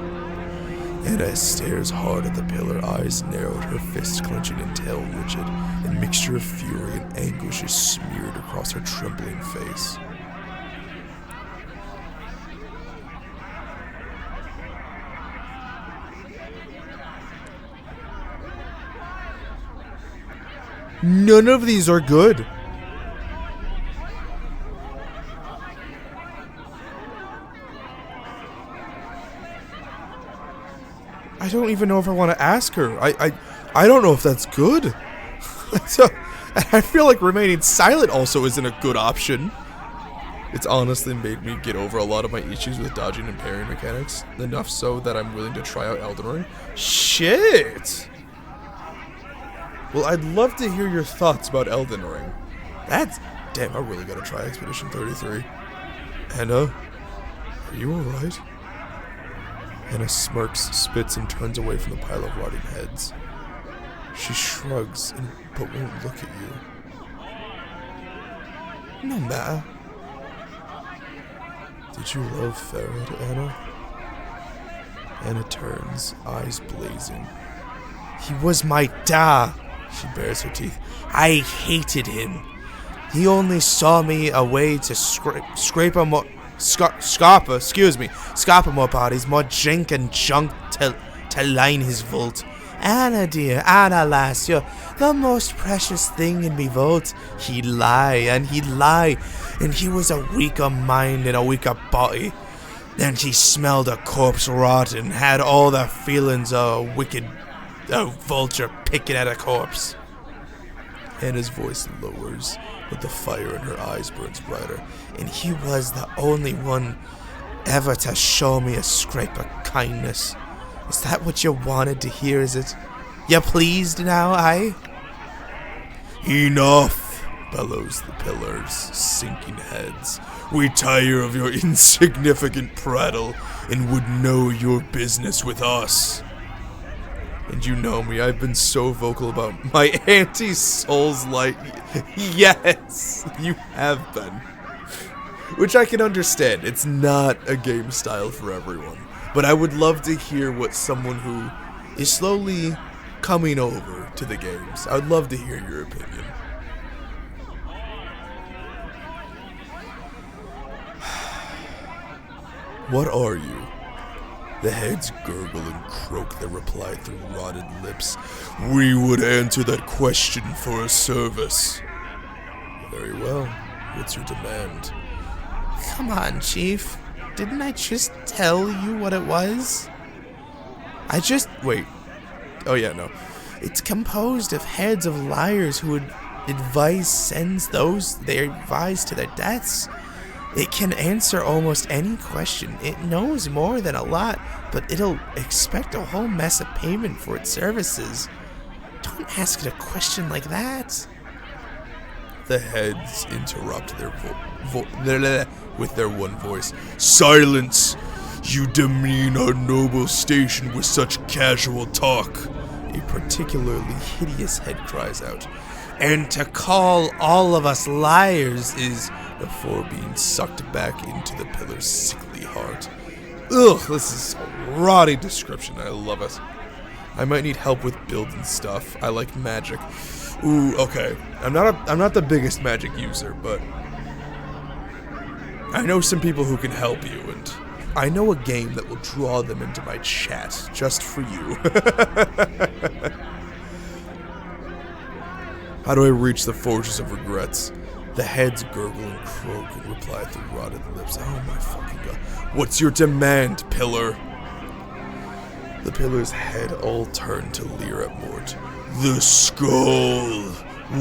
S1: Anna stares hard at the pillar, eyes narrowed, her fists clenching and tail rigid. A mixture of fury and anguish is smeared across her trembling face. None of these are good. I don't even know if I want to ask her. I don't know if that's good. I feel like remaining silent also isn't a good option. It's honestly made me get over a lot of my issues with dodging and parrying mechanics. Enough so that I'm willing to try out Elden Ring. Shit! Well, I'd love to hear your thoughts about Elden Ring. Damn, I really gotta try Expedition 33. Anna? Are you alright? Anna smirks, spits, and turns away from the pile of rotting heads. She shrugs, but won't look at you. No matter. Did you love Farad, Anna? Anna turns, eyes blazing. He was my dad. She bares her teeth. I hated him. He only saw me a way to scrape him up, scarp him up out his more drink and junk to line his vault. Anna dear, Anna lass, you're the most precious thing in me vault. He'd lie, and he was a weaker mind and a weaker body. Then she smelled a corpse rotten, had all the feelings of a wicked vulture picking at a corpse. Anna's voice lowers, but the fire in her eyes burns brighter. And he was the only one ever to show me a scrape of kindness. Is that what you wanted to hear, is it? You pleased now, aye? Enough, bellows the pillars, sinking heads. We tire of your insignificant prattle and would know your business with us. And you know me, I've been so vocal about my anti-Souls light. Yes, you have been. Which I can understand. It's not a game style for everyone. But I would love to hear what someone who is slowly coming over to the games, I would love to hear your opinion. What are you? The heads gurgle and croak their reply through rotted lips. We would answer that question for a service. Very well. What's your demand? Come on, Chief. Didn't I just tell you what it was? Wait. Oh yeah, no. It's composed of heads of liars who would sends those they advise to their deaths. It can answer almost any question. It knows more than a lot, but it'll expect a whole mess of payment for its services. Don't ask it a question like that. The heads interrupt with their one voice. Silence! You demean our noble station with such casual talk. A particularly hideous head cries out. And to call all of us liars is... before being sucked back into the pillar's sickly heart. Ugh, this is a rotty description. I love it. I might need help with building stuff. I like magic. Ooh, okay. I'm not the biggest magic user, but I know some people who can help you, and I know a game that will draw them into my chat just for you. How do I reach the Fortress of Regrets? The heads gurgle and croak and reply through rotted lips. Oh my fucking god. What's your demand, Pillar? The Pillar's head all turned to leer at Mort. The skull!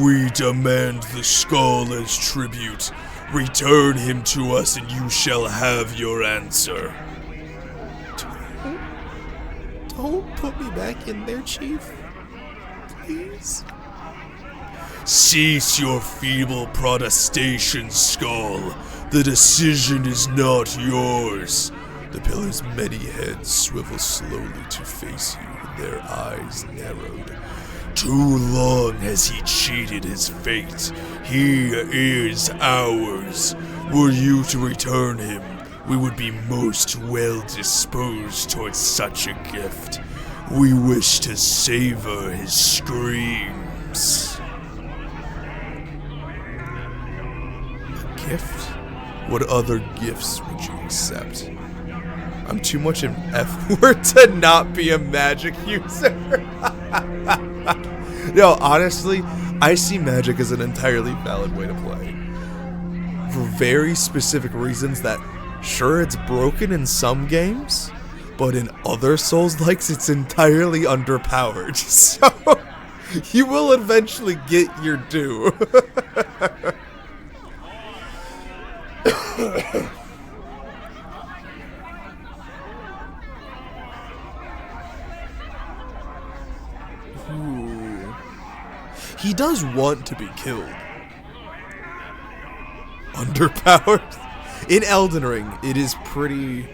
S1: We demand the skull as tribute. Return him to us and you shall have your answer. Don't put me back in there, Chief. Please? Cease your feeble protestation, Skull. The decision is not yours. The Pillar's many heads swivel slowly to face you, their eyes narrowed. Too long has he cheated his fate. He is ours. Were you to return him, we would be most well disposed towards such a gift. We wish to savor his screams. Gift? What other gifts would you accept? I'm too much an F word to not be a magic user. No, honestly, I see magic as an entirely valid way to play. For very specific reasons that, sure, it's broken in some games, but in other Souls-likes, it's entirely underpowered. So, you will eventually get your due. Ooh. He does want to be killed. Underpowered? In Elden Ring, it is pretty...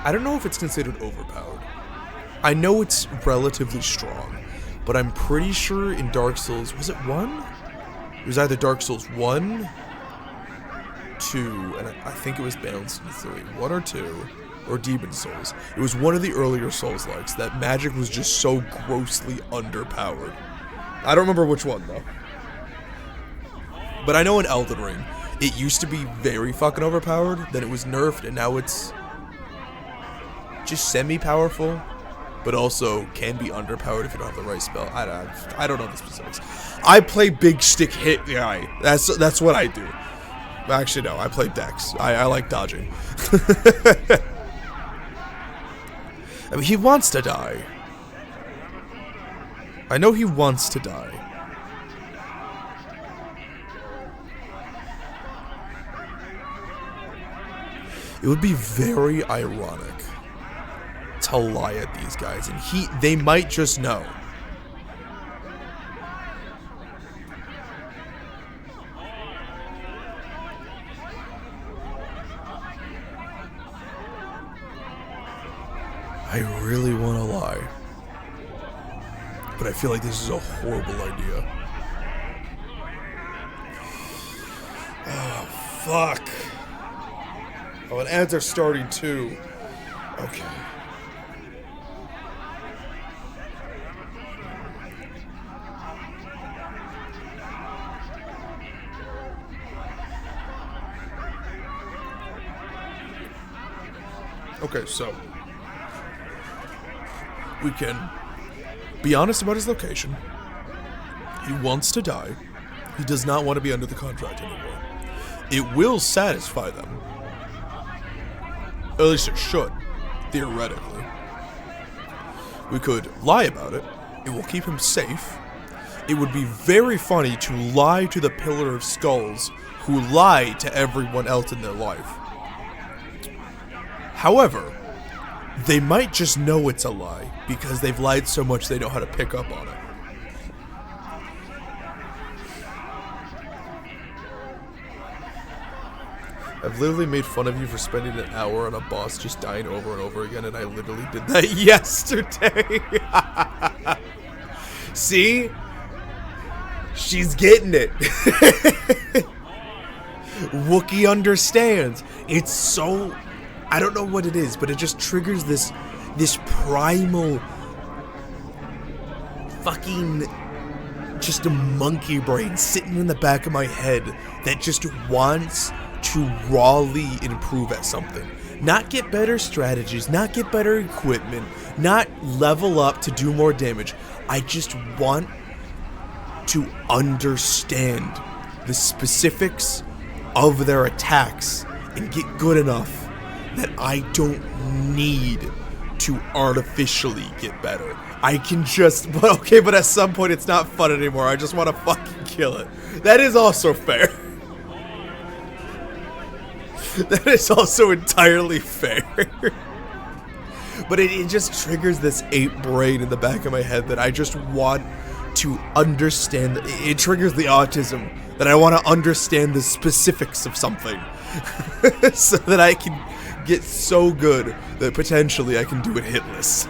S1: I don't know if it's considered overpowered. I know it's relatively strong, but I'm pretty sure in Dark Souls... Was it 1? It was either Dark Souls 1, 2, and I think it was balanced in 3. 1 or 2, or Demon Souls. It was one of the earlier Souls-likes that magic was just so grossly underpowered. I don't remember which one, though. But I know in Elden Ring, it used to be very fucking overpowered, then it was nerfed, and now it's just semi-powerful, but also can be underpowered if you don't have the right spell. I don't know the specifics. I play big stick hit guy. That's what I do. Actually, no, I play Dex. I like dodging. I mean, he wants to die. I know he wants to die. It would be very ironic to lie at these guys, and they might just know. I really want to lie, but I feel like this is a horrible idea. Oh, fuck. Oh, and ads are starting too. Okay. Okay, so we can be honest about his location. He wants to die. He does not want to be under the contract anymore. It will satisfy them. At least it should, theoretically. We could lie about it. It will keep him safe. It would be very funny to lie to the Pillar of Skulls, who lie to everyone else in their life. However, they might just know it's a lie, because they've lied so much they know how to pick up on it. I've literally made fun of you for spending an hour on a boss just dying over and over again, and I literally did that yesterday. See? She's getting it. Wookiee understands. It's so... I don't know what it is, but it just triggers this primal fucking just a monkey brain sitting in the back of my head that just wants to rawly improve at something. Not get better strategies, not get better equipment, not level up to do more damage. I just want to understand the specifics of their attacks and get good enough that I don't need to artificially get better. I can just, but at some point it's not fun anymore. I just want to fucking kill it. That is also fair. That is also entirely fair. But it just triggers this ape brain in the back of my head that I just want to understand. It triggers the autism that I want to understand the specifics of something. So that I can get so good that potentially I can do it hitless.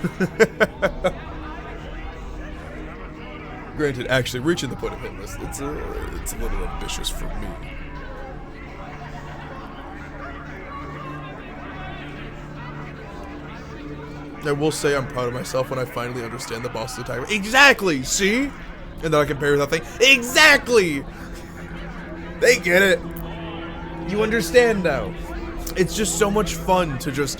S1: Granted, actually reaching the point of hitless, it's a little ambitious for me. I will say I'm proud of myself when I finally understand the boss's attack. Exactly, see? And then I can parry that thing. Exactly! They get it. You understand now. It's just so much fun to just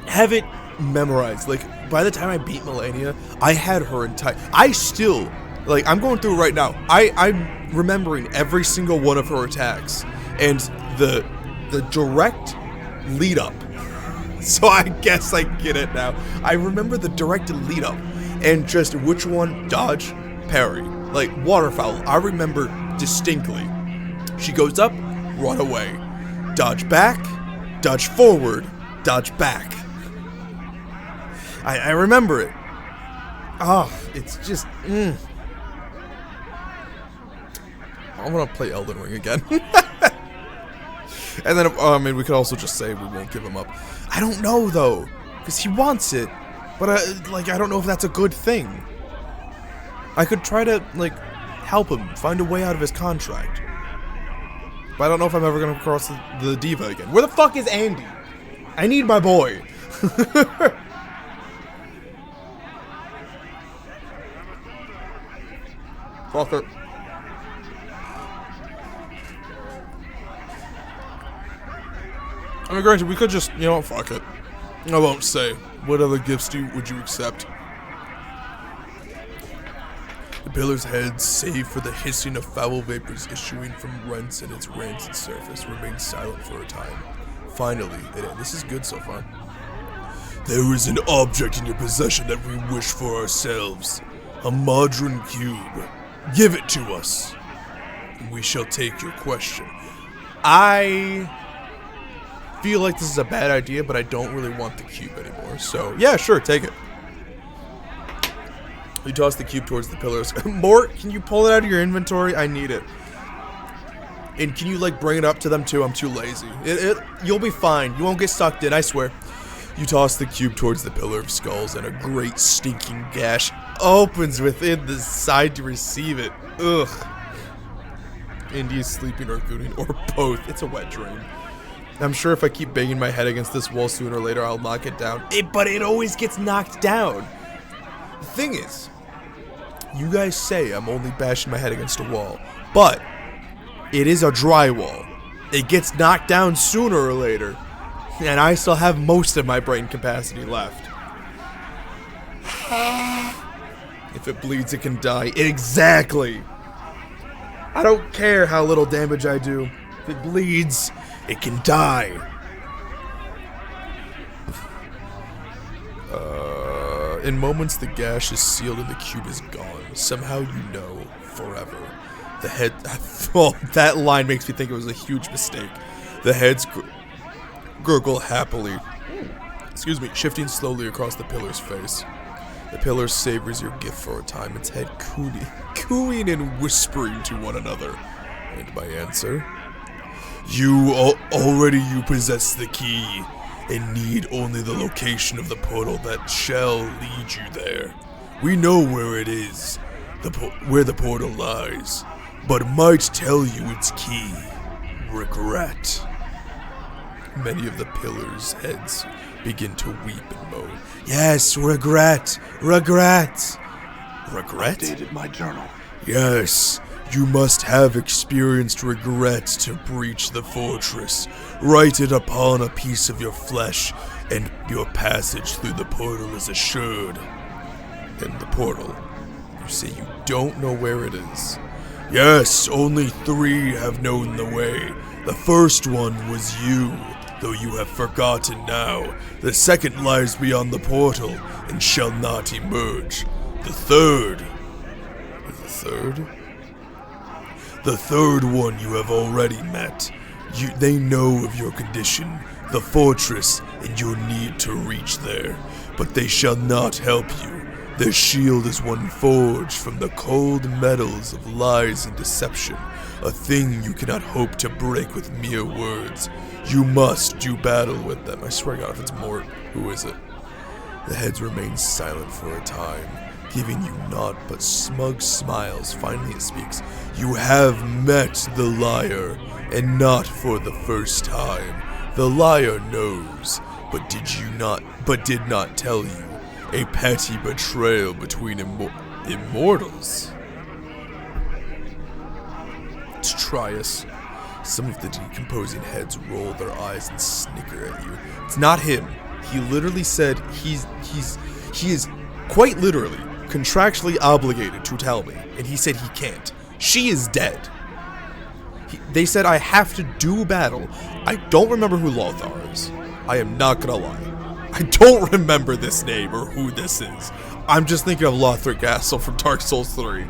S1: have it memorized. Like, by the time I beat Melania, I had her entire... I still... Like, I'm going through it right now. I'm remembering every single one of her attacks. And the direct lead up. So I guess I get it now. I remember the direct lead up. And just which one, dodge, parry. Like, waterfowl, I remember distinctly. She goes up, run away. Dodge back, dodge forward, dodge back. I remember it. Oh, it's just... I want to play Elden Ring again. And then, I mean, we could also just say we won't give him up. I don't know, though, because he wants it. But, I don't know if that's a good thing. I could try to, help him find a way out of his contract. But I don't know if I'm ever going to cross the diva again. Where the fuck is Andy? I need my boy. Fuck it. I mean, granted, we could just, fuck it. I won't say. What other gifts would you accept? The pillar's head, save for the hissing of foul vapors issuing from rents in its rancid surface, remained silent for a time. Finally, this is good so far. There is an object in your possession that we wish for ourselves. A modern cube. Give it to us. And we shall take your question. I feel like this is a bad idea, but I don't really want the cube anymore. So, yeah, sure, take it. You toss the cube towards the pillars. Mort, can you pull it out of your inventory? I need it. And can you, bring it up to them, too? I'm too lazy. You'll be fine. You won't get sucked in, I swear. You toss the cube towards the Pillar of Skulls, and a great stinking gash opens within the side to receive it. Ugh. Indy is sleeping or gooning, or both. It's a wet dream. I'm sure if I keep banging my head against this wall sooner or later, I'll knock it down. But it always gets knocked down. The thing is, you guys say I'm only bashing my head against a wall, but it is a drywall. It gets knocked down sooner or later, and I still have most of my brain capacity left. If it bleeds, it can die. Exactly. I don't care how little damage I do. If it bleeds, it can die. In moments, the gash is sealed and the cube is gone. Somehow you know, forever. The head... Oh, that line makes me think it was a huge mistake. The heads gurgle happily. Excuse me, shifting slowly across the pillar's face. The pillar savors your gift for a time, its head cooing and whispering to one another. And my answer? You possess the key, and need only the location of the portal that shall lead you there. We know where it is, where the portal lies, but might tell you its key. Regret. Many of the pillars' heads begin to weep and moan. Yes, regret! Regret! Regret?
S2: Updated my journal.
S1: Yes, you must have experienced regret to breach the fortress. Write it upon a piece of your flesh, and your passage through the portal is assured. And the portal, you say you don't know where it is. Yes, only 3 have known the way. The first one was you, though you have forgotten now. The second lies beyond the portal, and shall not emerge. The third... The third? The third one you have already met. They know of your condition, the fortress, and your need to reach there. But they shall not help you. Their shield is one forged from the cold metals of lies and deception, a thing you cannot hope to break with mere words. You must do battle with them. I swear to God, if it's Mort, who is it? The heads remain silent for a time, giving you naught but smug smiles. Finally it speaks. You have met the liar, and not for the first time. The liar knows, but did not tell you. A petty betrayal between immortals. Let's try us. Some of the decomposing heads roll their eyes and snicker at you. It's not him. He literally said he is quite literally contractually obligated to tell me, and he said he can't. She is dead. They said I have to do battle. I don't remember who Lothar is. I am not gonna lie. I don't remember this name or who this is. I'm just thinking of Lothar Gassel from Dark Souls 3.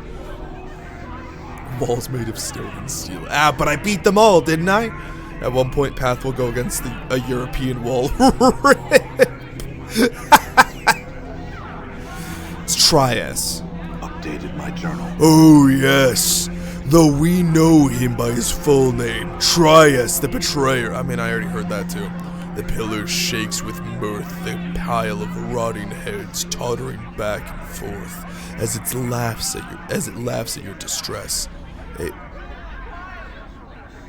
S1: Walls made of stone and steel. But I beat them all, didn't I? At one point, Path will go against a European wall. Let's try us.
S2: Updated my journal.
S1: Oh yes, though we know him by his full name, Trias the Betrayer. I mean, I already heard that too. The pillar shakes with mirth, the pile of rotting heads tottering back and forth as it laughs at your distress.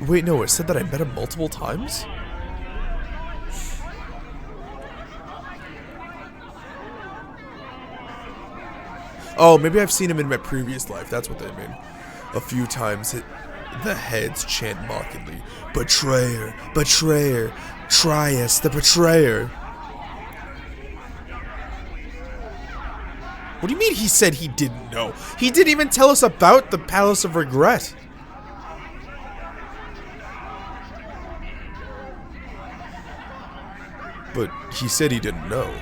S1: Wait, no, it said that I met him multiple times? Oh, maybe I've seen him in my previous life. That's what they mean. A few times, the heads chant mockingly, "Betrayer, betrayer, Trias the Betrayer." What do you mean he said he didn't know? He didn't even tell us about the Palace of Regret. But he said he didn't know.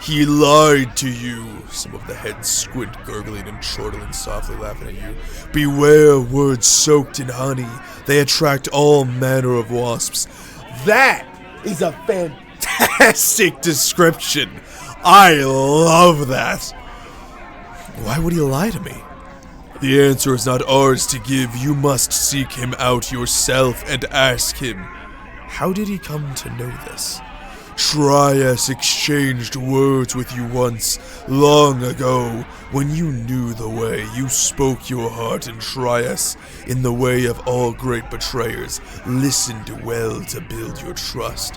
S1: He lied to you. Some of the heads squint, gurgling and chortling, softly laughing at you. Beware words soaked in honey. They attract all manner of wasps. That is a fantastic description. I love that. Why would he lie to me? The answer is not ours to give. You must seek him out yourself and ask him. How did he come to know this? Trias exchanged words with you once, long ago, when you knew the way. You spoke your heart in Trias, in the way of all great betrayers, listened well to build your trust.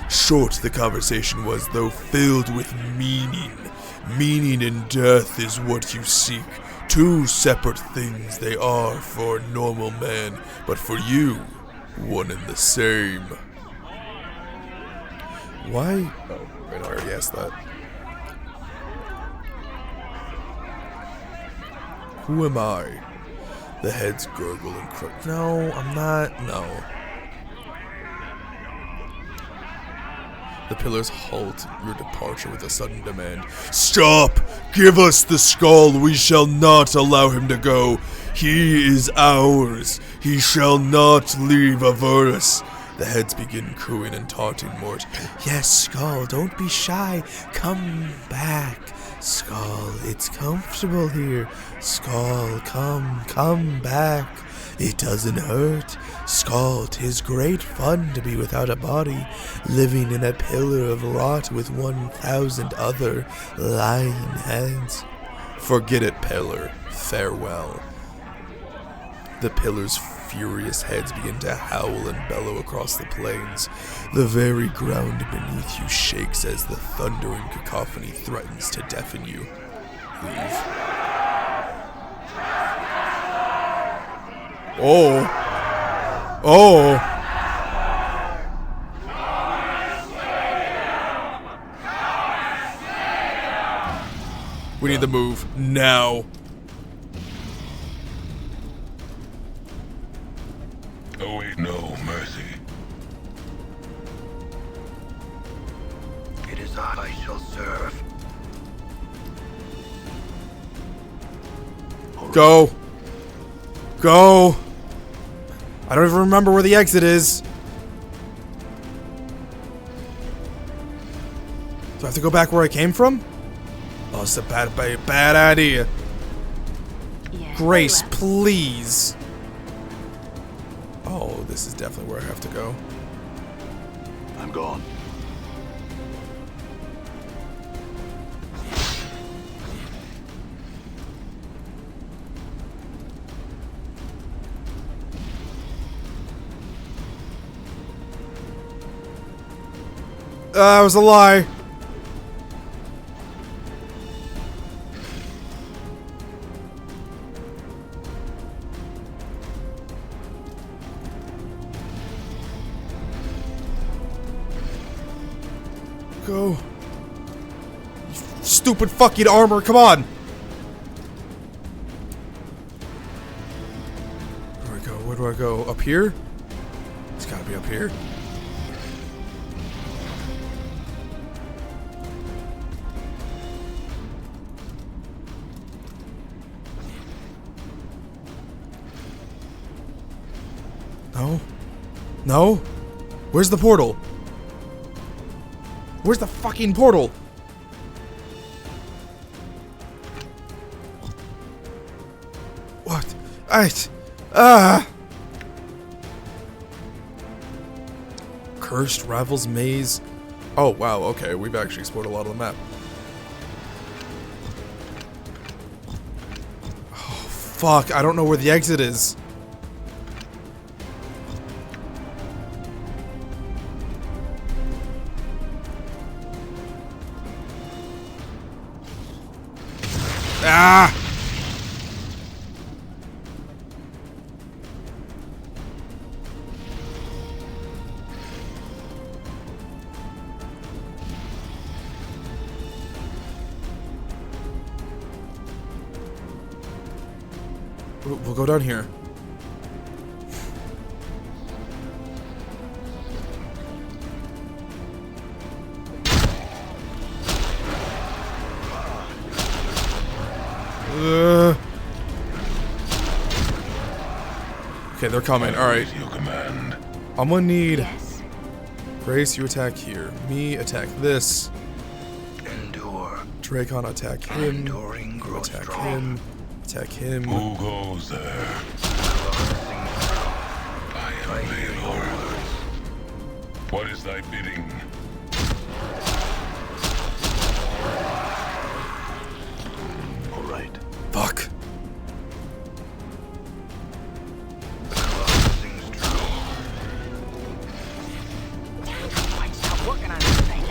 S1: Short the conversation was, though filled with meaning. Meaning and death is what you seek. Two separate things they are for a normal man, but for you, one and the same. Why? Oh, wait, I already asked that. Who am I? The heads gurgle and croak. No, I'm not. No. The pillars halt your departure with a sudden demand. Stop! Give us the skull! We shall not allow him to go. He is ours. He shall not leave Avernus. The heads begin cooing and taunting Mort. Yes, Skull, don't be shy. Come back. Skull, it's comfortable here. Skull, come back. It doesn't hurt. Skull, 'tis great fun to be without a body, living in a pillar of rot with 1,000 other lying heads. Forget it, pillar. Farewell. The pillar's furious heads begin to howl and bellow across the plains. The very ground beneath you shakes as the thundering cacophony threatens to deafen you. Leave. Oh. Oh. We need the move now.
S2: Oh wait, no mercy.
S5: It is I shall serve.
S1: Go. Go. I don't even remember where the exit is. Do I have to go back where I came from? Oh, it's a bad idea.
S4: Yeah,
S1: Grace,
S4: left.
S1: please. Oh, this is definitely where I have to go.
S2: I'm gone.
S1: It was a lie. Go. You stupid fucking armor, come on! Where do I go? Where do I go? Up here? It's gotta be up here. No? No? Where's the portal? Where's the fucking portal? What? Ah! Cursed Ravel's Maze. Oh, wow, okay. We've actually explored a lot of the map. Oh, fuck. I don't know where the exit is. Ah! We'll go down here. Okay, they're coming. All right.
S2: Your command.
S1: I'm gonna need
S4: Yes.
S1: Grace. You attack here. Me attack this.
S5: Endure.
S1: Dracon attack him.
S5: Enduring
S1: You
S5: grow
S1: attack
S5: strong.
S1: him. Attack him.
S2: Who goes there? I am Baylor. What is thy bidding? All right.
S1: Fuck.
S3: Might stop working on this thing.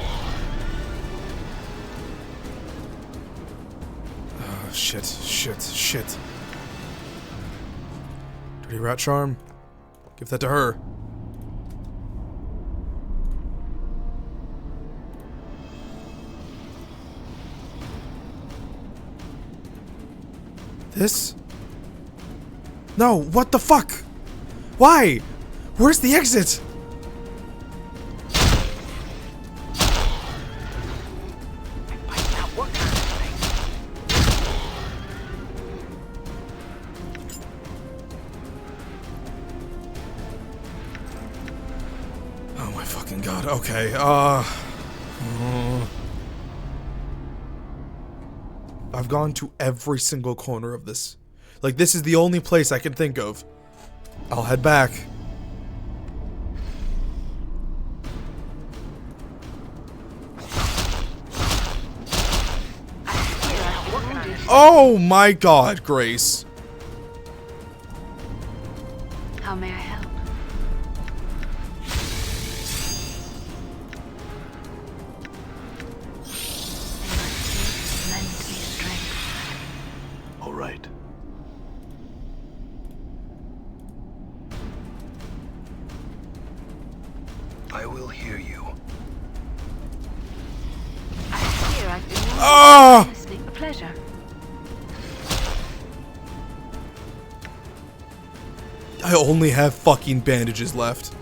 S1: Oh, shit. Shit. Shit. Dirty Rat Charm. Give that to her. This? No, what the fuck? Why? Where's the exit?
S3: Might stop working on this thing.
S1: Oh my fucking god. Okay, I've gone to every single corner of this. Like, this is the only place I can think of. I'll head back. Oh my god, Grace.
S4: How may I help? Lend me strength.
S2: All right.
S5: I will hear you.
S4: Here I've been
S1: Ah!
S4: listening. A pleasure.
S1: I only have fucking bandages left.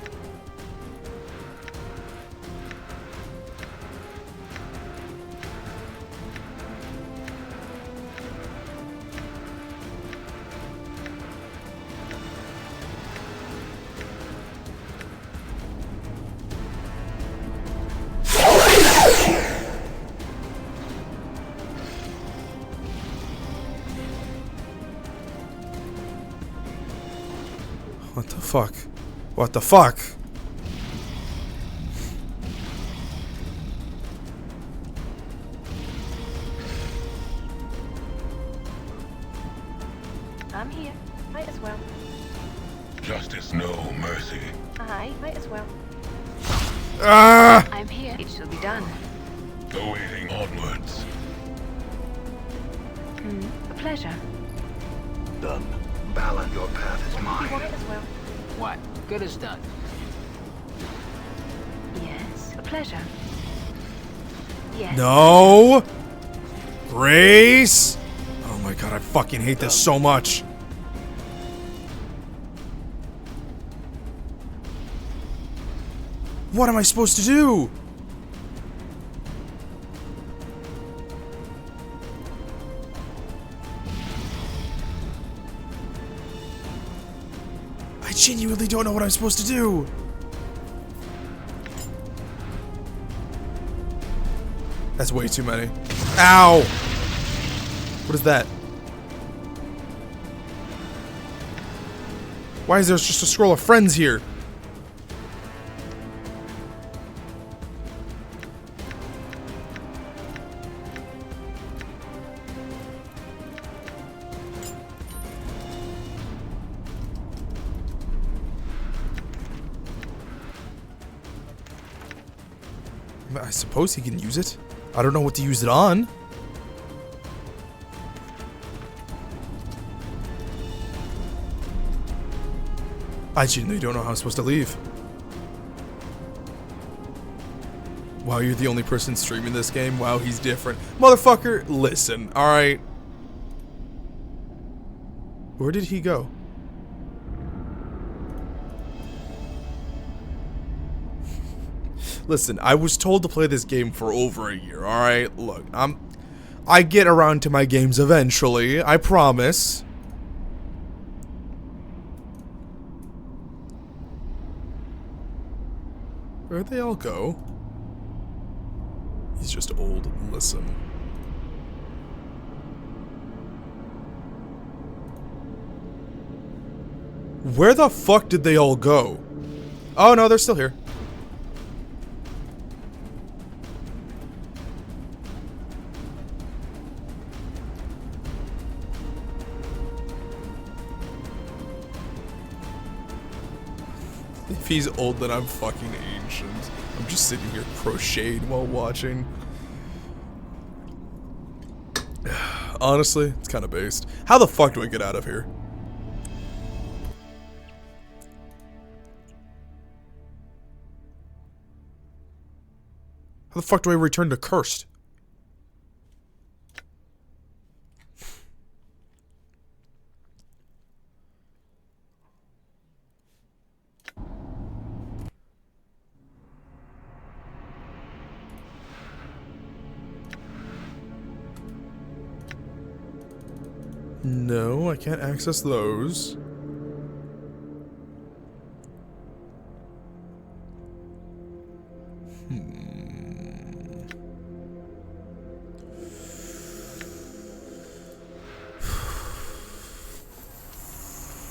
S1: What the fuck? What the fuck?
S6: I'm here. Might as well.
S2: Justice, no mercy.
S6: Aye, might as well.
S1: Ah!
S4: I'm here. It shall be done.
S2: Awaiting onwards.
S4: A pleasure.
S2: Done.
S5: Balin, your path is
S6: You
S5: mine.
S6: might as well.
S3: What? Good as done.
S4: Yes. A pleasure. Yes.
S1: No! Grace! Oh my god, I fucking hate this so much. What am I supposed to do? I genuinely don't know what I'm supposed to do. That's way too many. Ow! What is that? Why is there just a scroll of friends here? I suppose he can use it. I don't know what to use it on. I genuinely don't know how I'm supposed to leave. Wow, you're the only person streaming this game? Wow, he's different. Motherfucker, listen, alright? Where did he go? Listen, I was told to play this game for over a year, alright? Look, I get around to my games eventually, I promise. Where'd they all go? He's just old. Listen. Where the fuck did they all go? Oh no, they're still here. If he's old, then I'm fucking ancient. I'm just sitting here crocheting while watching. Honestly, it's kind of based. How the fuck do I get out of here? How the fuck do I return to Cursed? No, I can't access those.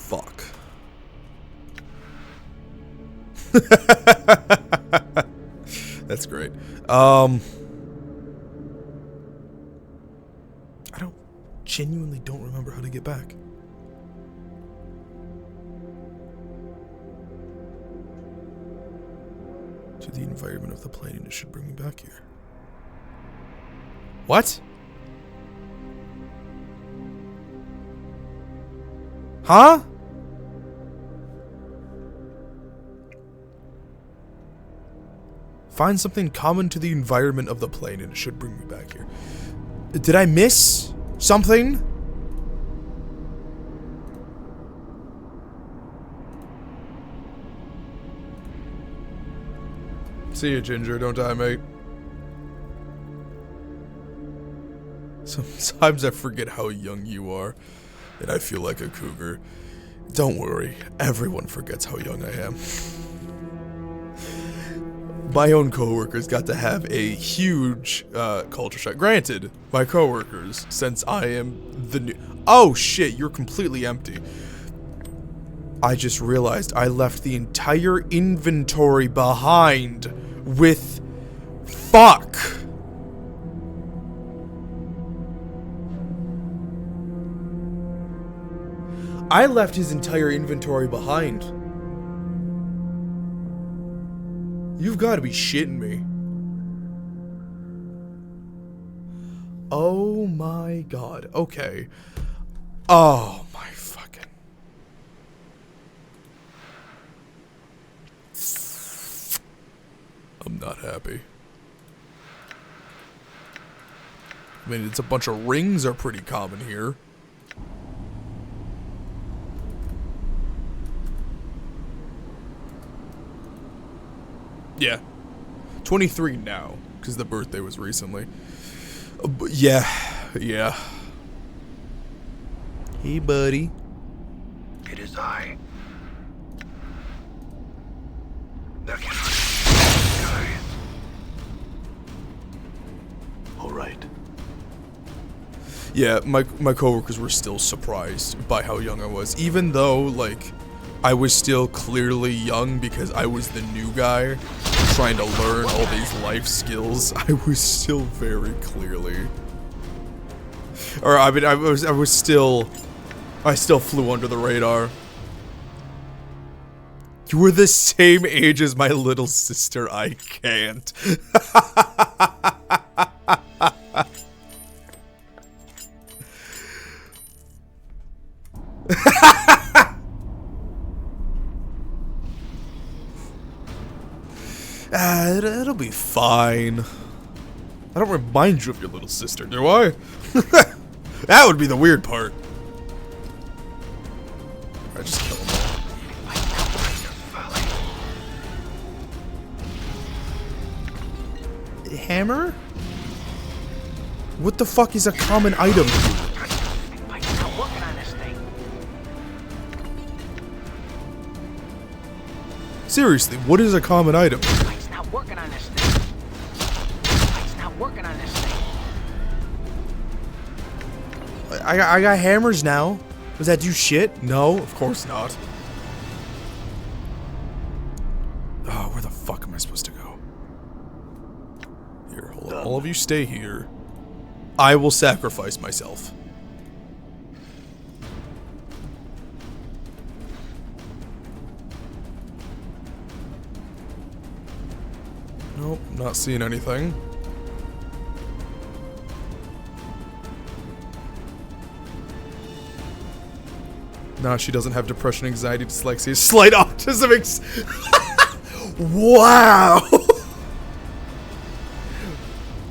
S1: Fuck. That's great. Genuinely don't remember how to get back. To the environment of the plane, and it should bring me back here. What? Huh? Find something common to the environment of the plane, and it should bring me back here. Did I miss something? See you, Ginger. Don't die, mate. Sometimes I forget how young you are, and I feel like a cougar. Don't worry, everyone forgets how young I am. My own coworkers got to have a huge culture shock. Granted, my coworkers, since I am the new— oh shit, you're completely empty. I just realized I left the entire inventory behind with— fuck. I left his entire inventory behind. You've got to be shitting me. Oh my god. Okay. Oh my fucking... I'm not happy. I mean, it's a bunch of rings are pretty common here. Yeah. 23 now, because the birthday was recently. But yeah. Yeah. Hey, buddy.
S5: It is I. That cannot be, guys.
S7: All right.
S1: Yeah, my coworkers were still surprised by how young I was, even though, like, I was still clearly young because I was the new guy trying to learn all these life skills. I was still very clearly, or I mean, I still flew under the radar. You were the same age as my little sister. I can't. It'll be fine. I don't remind you of your little sister, do I? That would be the weird part. I just kill them all. Hammer? What the fuck is a common item?
S3: Mike's not working on this thing.
S1: Seriously, what is a common item?
S3: Mike's not working on this thing. Mike's not working on this thing.
S1: I got hammers now. Does that do shit? No, of course not. Oh, where the fuck am I supposed to go? Here, hold on. All of you stay here. I will sacrifice myself. Nope, not seeing anything. Nah, she doesn't have depression, anxiety, dyslexia, slight autism. Wow!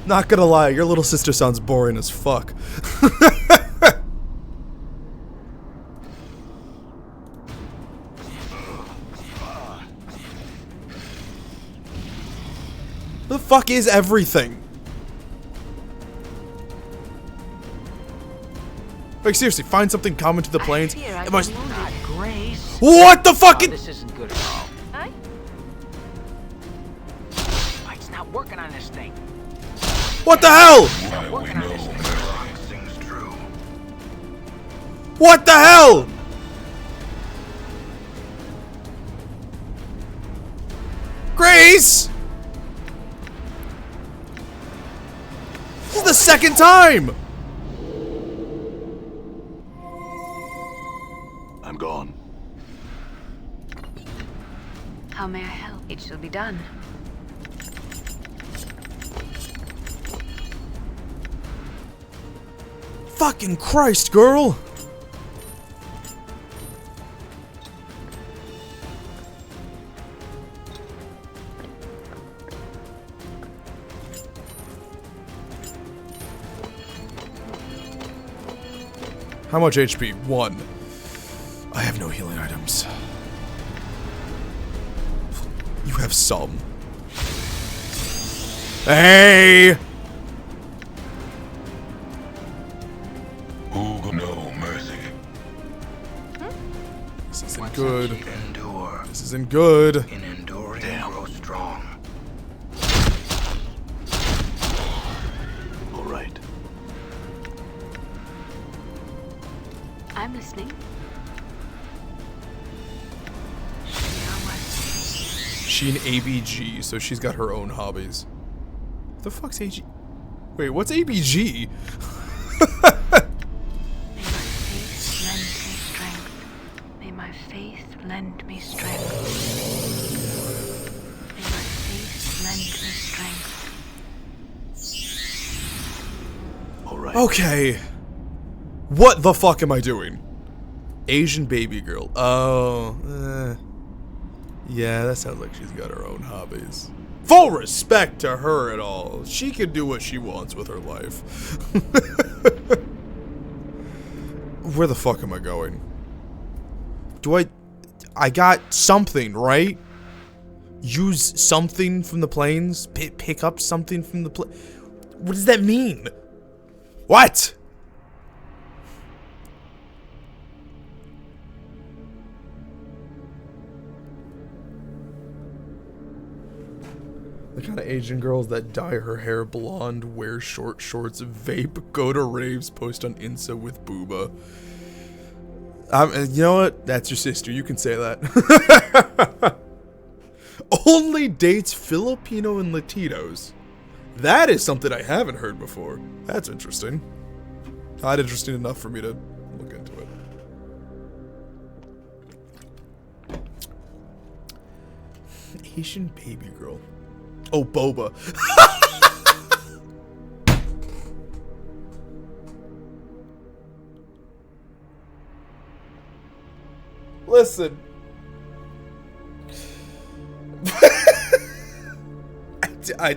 S1: Not gonna lie, your little sister sounds boring as fuck. The fuck is everything? Like, seriously, find something common to the planes.
S6: Here, I
S1: It must-
S6: can wound it.
S3: Grace.
S1: What the fuck?
S3: This isn't good at all.
S6: Aye?
S3: Mike's not working on this thing.
S1: What the hell?
S2: Why we
S3: Working on this
S2: know.
S3: thing.
S5: Things true.
S1: What the hell? Grace! This is the second time!
S7: I'm gone.
S4: How may I help? It shall be done.
S1: Fucking Christ, girl! How much HP? 1. I have no healing items. You have some. Hey!
S2: Who got no mercy?
S1: This isn't good.
S5: Endure.
S1: This isn't good.
S5: In enduring, grow strong.
S7: All right.
S4: I'm listening.
S1: She an ABG, so she's got her own hobbies. What the fuck's AG? Wait, what's ABG?
S4: May my faith lend me strength. May my faith lend me strength.
S7: All right.
S1: Okay. What the fuck am I doing? Asian baby girl. Oh. Yeah, that sounds like she's got her own hobbies. Full respect to her at all. She can do what she wants with her life. Where the fuck am I going? I got something, right? Use something from the planes? Pick up something from the What does that mean? What? The kind of Asian girls that dye her hair blonde, wear short shorts, vape, go to raves, post on Insta with booba. You know what? That's your sister. You can say that. Only dates Filipino and Latinos. That is something I haven't heard before. That's interesting. Not interesting enough for me to look into it. Asian baby girl. Oh, boba. Listen. I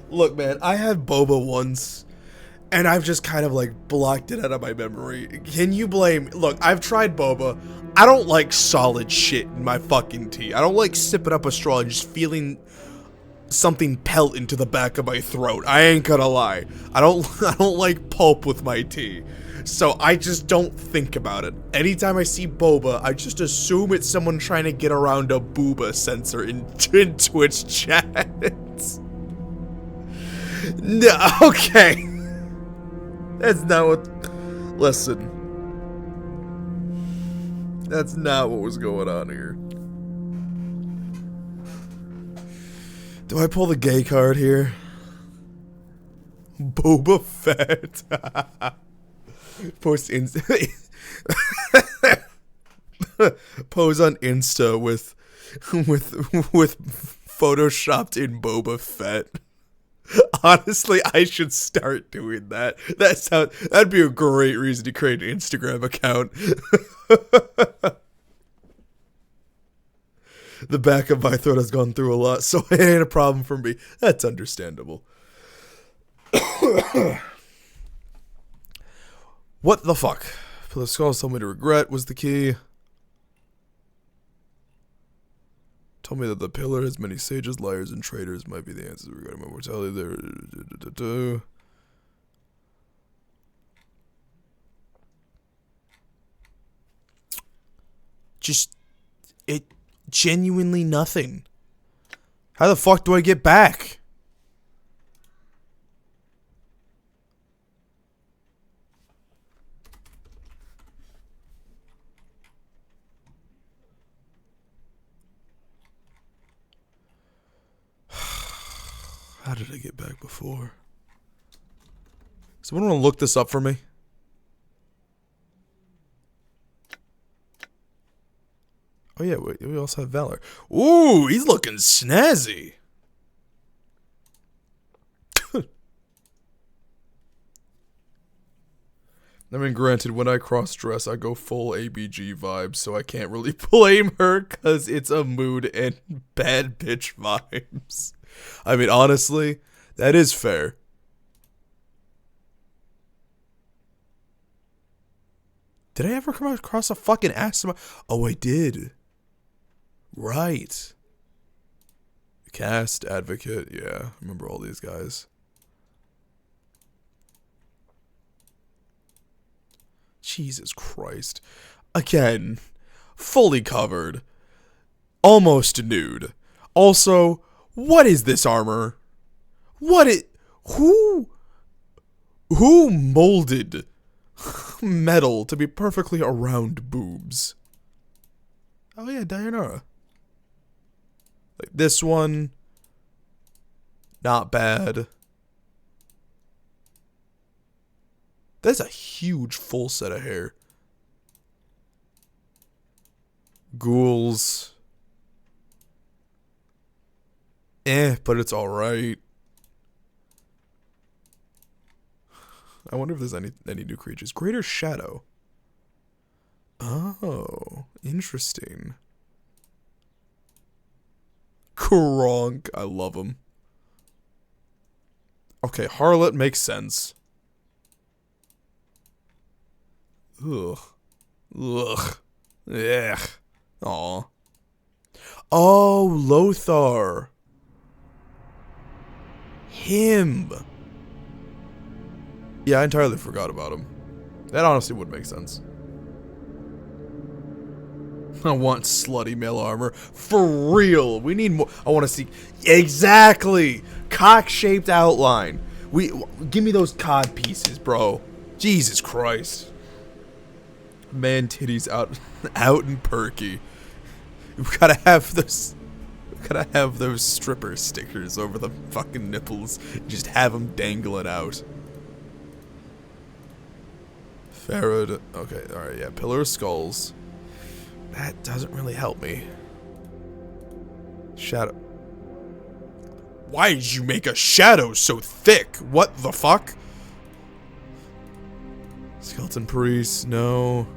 S1: look, man, I had boba once, and I've just kind of like blocked it out of my memory. Can you blame? Look, I've tried boba. I don't like solid shit in my fucking tea. I don't like sipping up a straw and just feeling something pelt into the back of my throat. I ain't gonna lie. I don't like pulp with my tea. So I just don't think about it. Anytime I see boba, I just assume it's someone trying to get around a booba censor in Twitch chats. No, okay. That's not what... Listen. That's not what was going on here. Do I pull the gay card here? Boba Fett. Post pose on Insta with photoshopped in Boba Fett. Honestly, I should start doing that. That'd be a great reason to create an Instagram account. The back of my throat has gone through a lot, so it ain't a problem for me. That's understandable. What the fuck? For the skull, told me to regret was the key. Told me that the pillar has many sages, liars, and traitors might be the answers regarding my mortality. There. Just, it genuinely nothing. How the fuck do I get back? How did I get back before? Someone want to look this up for me? Oh yeah, we also have Valor. Ooh, he's looking snazzy. I mean, granted, when I cross-dress, I go full ABG vibes, so I can't really blame her, because it's a mood and bad bitch vibes. I mean, honestly, that is fair. Did I ever come across a fucking Asima? Oh, I did. Right. Cast, Advocate, yeah. I remember all these guys. Jesus Christ. Again, fully covered. Almost nude. Also, what is this armor? Who molded metal to be perfectly around boobs? Oh yeah, Dayanara. Like this one, not bad. That's a huge full set of hair. Ghouls. But it's alright. I wonder if there's any new creatures. Greater Shadow. Oh, interesting. Kronk. I love him. Okay, Harlot makes sense. Ugh. Ugh. Ugh. Aw. Oh, Lothar. Him. Yeah, I entirely forgot about him. That honestly would make sense. I want slutty male armor. For real. We need more. I want to see. Exactly. Cock-shaped outline. Give me those cod pieces, bro. Jesus Christ. Man titties out out and perky. We've gotta have those stripper stickers over the fucking nipples. Just have them dangling out. Pharaoh. Okay, alright, yeah. Pillar of Skulls. That doesn't really help me. Shadow. Why did you make a shadow so thick? What the fuck? Skeleton Priest, no.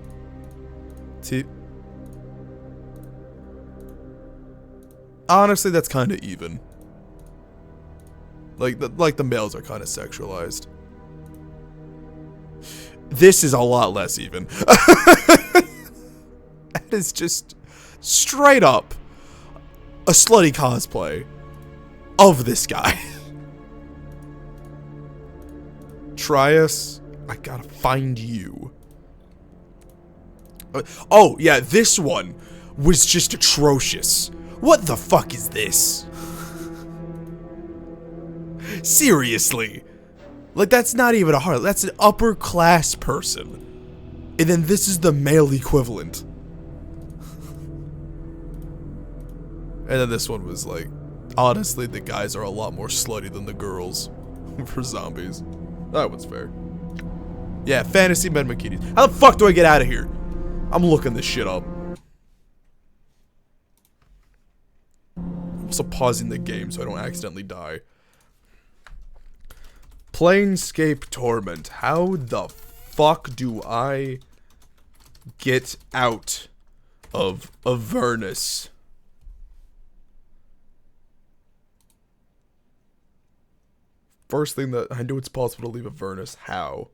S1: Honestly, that's kind of even. Like the males are kind of sexualized. This is a lot less even. That is just straight up a slutty cosplay of this guy. Trias, I gotta find you. Oh, yeah, this one was just atrocious. What the fuck is this? Seriously. Like, that's not even a harlot. That's an upper class person. And then this is the male equivalent. And then this one was like, honestly, the guys are a lot more slutty than the girls for zombies. That one's fair. Yeah, fantasy men bikinis. How the fuck do I get out of here? I'm looking this shit up. I'm also pausing the game so I don't accidentally die. Planescape Torment. How the fuck do I get out of Avernus? First thing that I know it's possible to leave Avernus. How?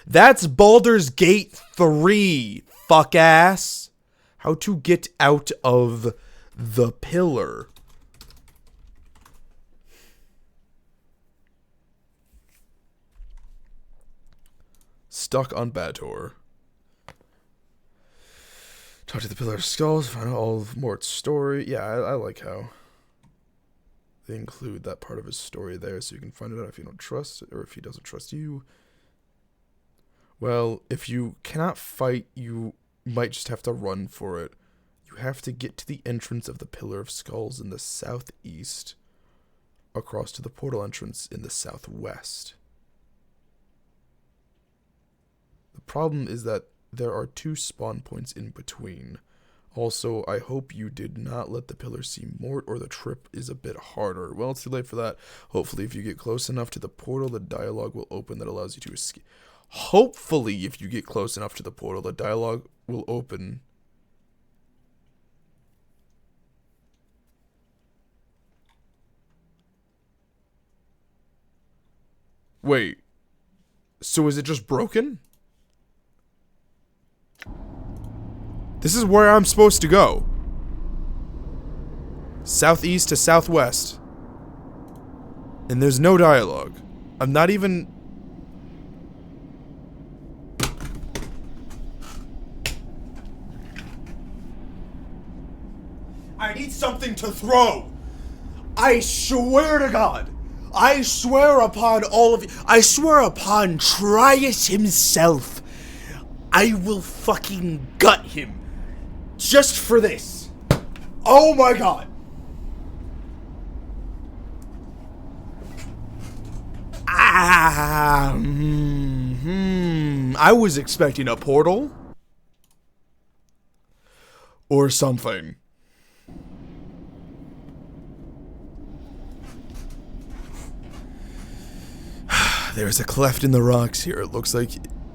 S1: That's Baldur's Gate 3, fuck ass. How to get out of the pillar. Stuck on Bator. Talk to the Pillar of Skulls, find out all of Mort's story. Yeah, I like how they include that part of his story there so you can find it out if you don't trust it or if he doesn't trust you. Well, if you cannot fight, you might just have to run for it. You have to get to the entrance of the Pillar of Skulls in the southeast, across to the portal entrance in the southwest. The problem is that there are 2 spawn points in between. Also, I hope you did not let the pillar see Mort or the trip is a bit harder. Well, it's too late for that. Hopefully, if you get close enough to the portal, the dialogue will open that allows you to escape. Hopefully, if you get close enough to the portal, the dialogue will open. Wait. So is it just broken? This is where I'm supposed to go. Southeast to southwest. And there's no dialogue. I'm not even... I need something to throw. I swear to God. I swear upon all of you. I swear upon Trias himself. I will fucking gut him. Just for this. Oh my God. I was expecting a portal. Or something. There's a cleft in the rocks here. It looks like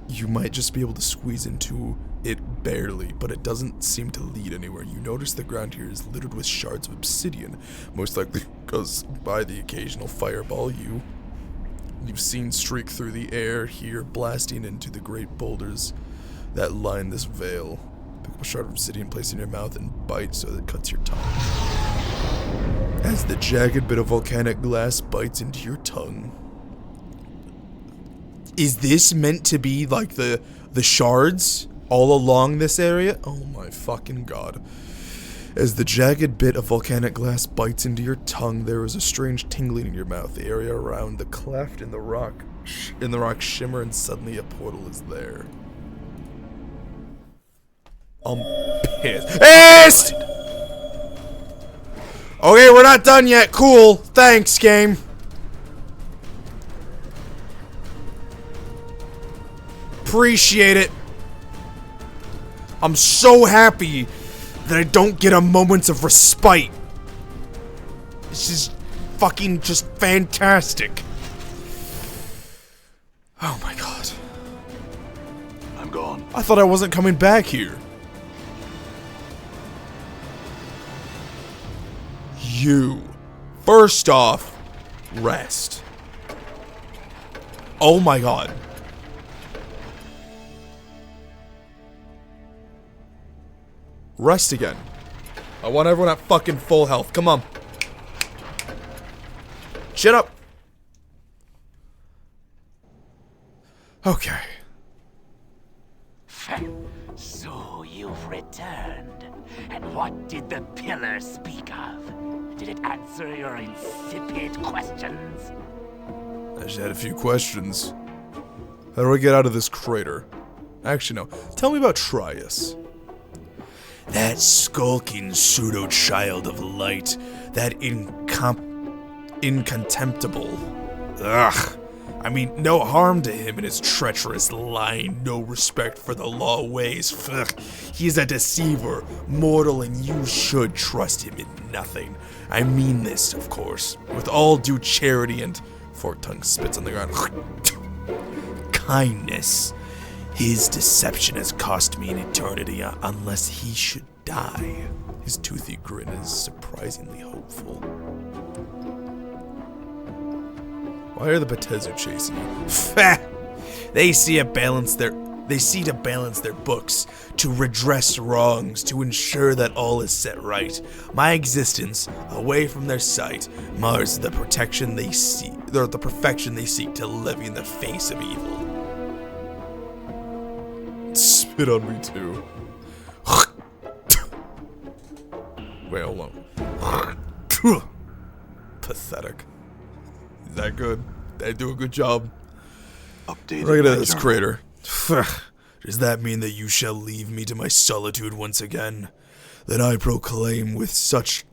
S1: you might just be able to squeeze into it barely, but it doesn't seem to lead anywhere. You notice the ground here is littered with shards of obsidian, most likely because by the occasional fireball you've seen streak through the air here, blasting into the great boulders that line this vale. Pick up a shard of obsidian, place it in your mouth, and bite so that it cuts your tongue. As the jagged bit of volcanic glass bites into your tongue. Is this meant to be like the shards all along this area? Oh my fucking God. As the jagged bit of volcanic glass bites into your tongue, there is a strange tingling in your mouth. The area around the cleft in the rock shimmer, and suddenly a portal is there. I'm pissed. Okay, we're not done yet. Cool. Thanks, game. Appreciate it. I'm so happy that I don't get a moment of respite. This is fucking just fantastic. Oh my god.
S7: I'm gone.
S1: I thought I wasn't coming back here. You. First off, rest. Oh my god. Rest again. I want everyone at fucking full health. Come on. Shut up. Okay.
S3: So you've returned. And what did the pillar speak of? Did it answer your insipid questions?
S1: I just had a few questions. How do I get out of this crater? Actually, no. Tell me about Trius. That skulking pseudo-child of light. That incontemptible. Ugh. I mean, no harm to him in his treacherous lying, no respect for the law ways. Ugh. He's a deceiver, mortal, and you should trust him in nothing. I mean this, of course, with all due charity and... Forked tongue spits on the ground. Kindness. His deception has cost me an eternity unless he should die. His toothy grin is surprisingly hopeful. Why are the Betezu chasing you? They see to balance their books, to redress wrongs, to ensure that all is set right. My existence, away from their sight, mars the protection they seek, or the perfection they seek to levy in the face of evil. Spit on me too. Wait, hold on. Pathetic. Is that good? Did I do a good job?
S7: Updated
S1: Look at
S7: my
S1: this
S7: journal.
S1: crater. Does that mean that you shall leave me to my solitude once again? Then I proclaim with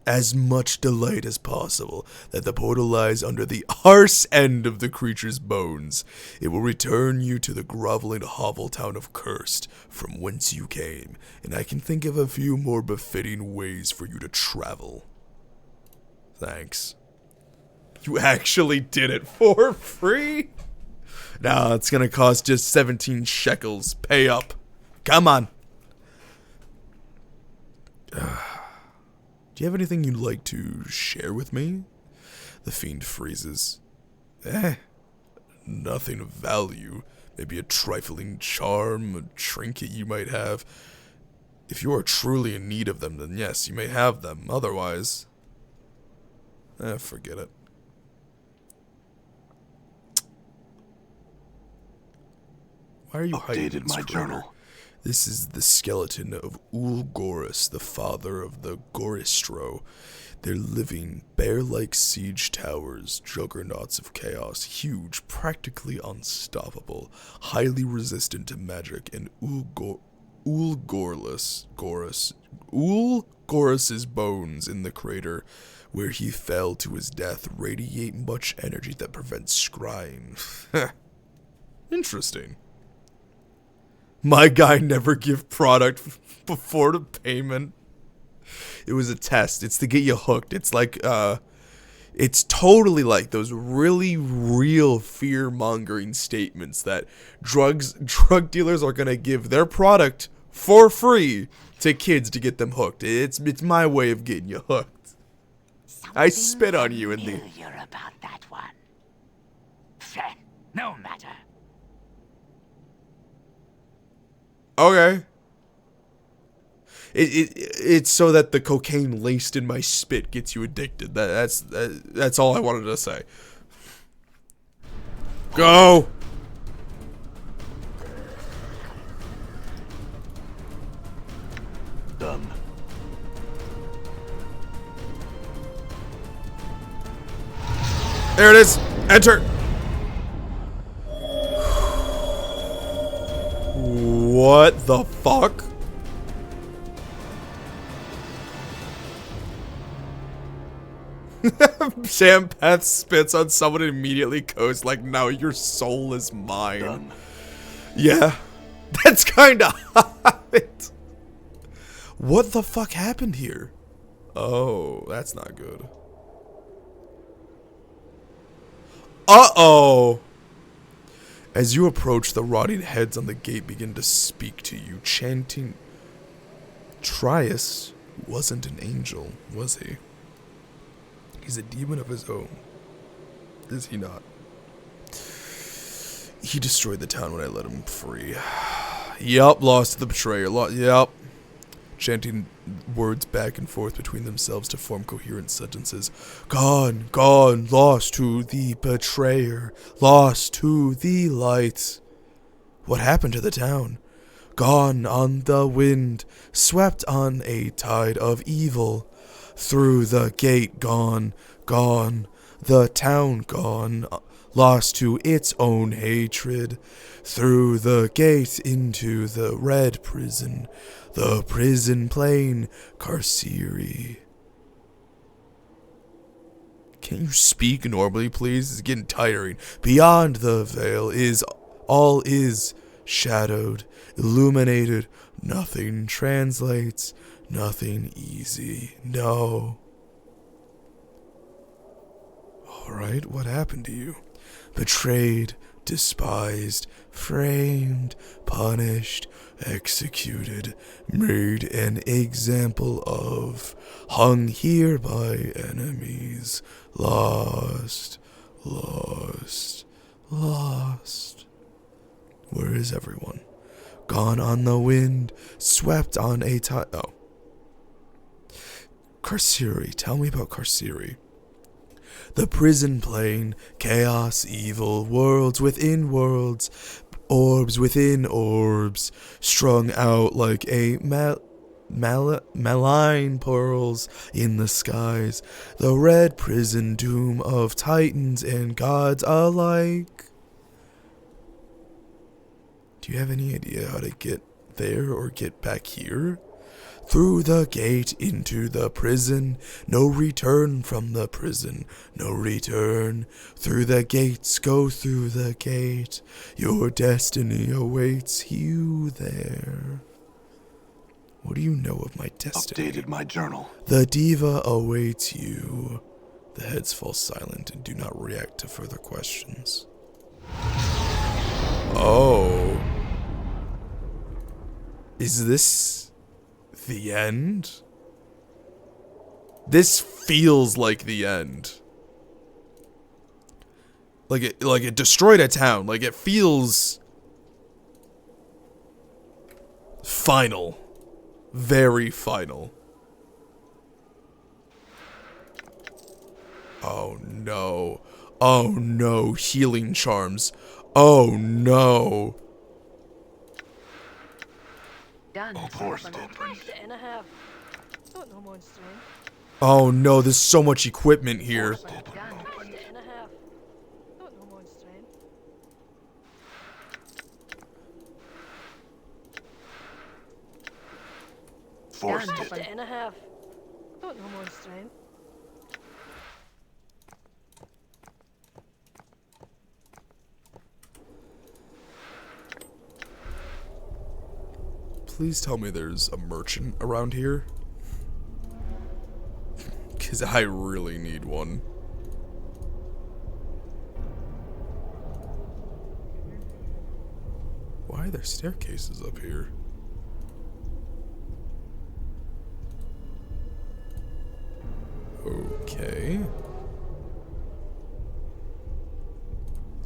S1: as much delight as possible that the portal lies under the arse end of the creature's bones. It will return you to the groveling hovel town of Cursed, from whence you came, and I can think of a few more befitting ways for you to travel. Thanks. You actually did it for free? Nah, it's gonna cost just 17 shekels. Pay up. Come on. Do you have anything you'd like to share with me? The fiend freezes. Nothing of value. Maybe a trifling charm, a trinket you might have. If you are truly in need of them, then yes, you may have them. Otherwise, forget it. Why are you hiding
S7: Updated
S1: this
S7: my
S1: crater?
S7: journal.
S1: This is the skeleton of Ulgoris, the father of the Goristro. They're living, bear-like siege towers, juggernauts of chaos, huge, practically unstoppable, highly resistant to magic, and Ulgoris's bones in the crater where he fell to his death radiate much energy that prevents scrying. Interesting. My guy never give product before the payment. It was a test. It's to get you hooked. It's like, it's totally like those really real fear-mongering statements that drug dealers are gonna give their product for free to kids to get them hooked. It's my way of getting you hooked. I spit on you in the...
S3: Familiar about that one. No matter.
S1: Okay. It's so that the cocaine laced in my spit gets you addicted. That's all I wanted to say. Go.
S7: Done.
S1: There it is. Enter. What the fuck? Shampeth spits on someone and immediately goes like, "Now your soul is mine."
S7: Done.
S1: Yeah, that's kind of it. What the fuck happened here? Oh, that's not good. Uh-oh. As you approach, the rotting heads on the gate begin to speak to you, chanting. Trius wasn't an angel, was he? He's a demon of his own. Is he not? He destroyed the town when I let him free. Yup, lost to the betrayer. Yup. Chanting words back and forth between themselves to form coherent sentences. Gone, gone, lost to the betrayer, lost to the light. What happened to the town? Gone on the wind, swept on a tide of evil. Through the gate gone, gone, the town gone, lost to its own hatred. Through the gate into the red prison, the prison plain, Carceri. Can you speak normally, please? It's getting tiring. Beyond the veil is all is shadowed, illuminated. Nothing translates, nothing easy. No. Alright, what happened to you? Betrayed, despised, framed, punished, executed, made an example of, hung here by enemies, lost, lost, lost. Where is everyone? Gone on the wind, swept on a tide. Oh. Carceri, tell me about Carceri. The prison plain, chaos, evil, worlds within worlds, orbs within orbs, strung out like a malign pearls in the skies, the red prison doom of titans and gods alike. Do you have any idea how to get there or get back here? Through the gate into the prison, no return from the prison, no return. Through the gates, go through the gate, your destiny awaits you there. What do you know of my destiny?
S7: Updated my journal.
S1: The diva awaits you. The heads fall silent and do not react to further questions. Oh. Is this the end? This feels like the end. Like it destroyed a town. Like it feels final. Very final. Oh no. Oh no, healing charms. Oh no.
S4: Done.
S7: Forced it.
S6: The inner half. Don't know monster.
S1: Oh no, there's so much equipment here.
S4: Done.
S6: The inner half. Don't know monster.
S7: Forced it.
S6: The inner half. Don't know monster.
S1: Please tell me there's a merchant around here. Because I really need one. Why are there staircases up here? Okay.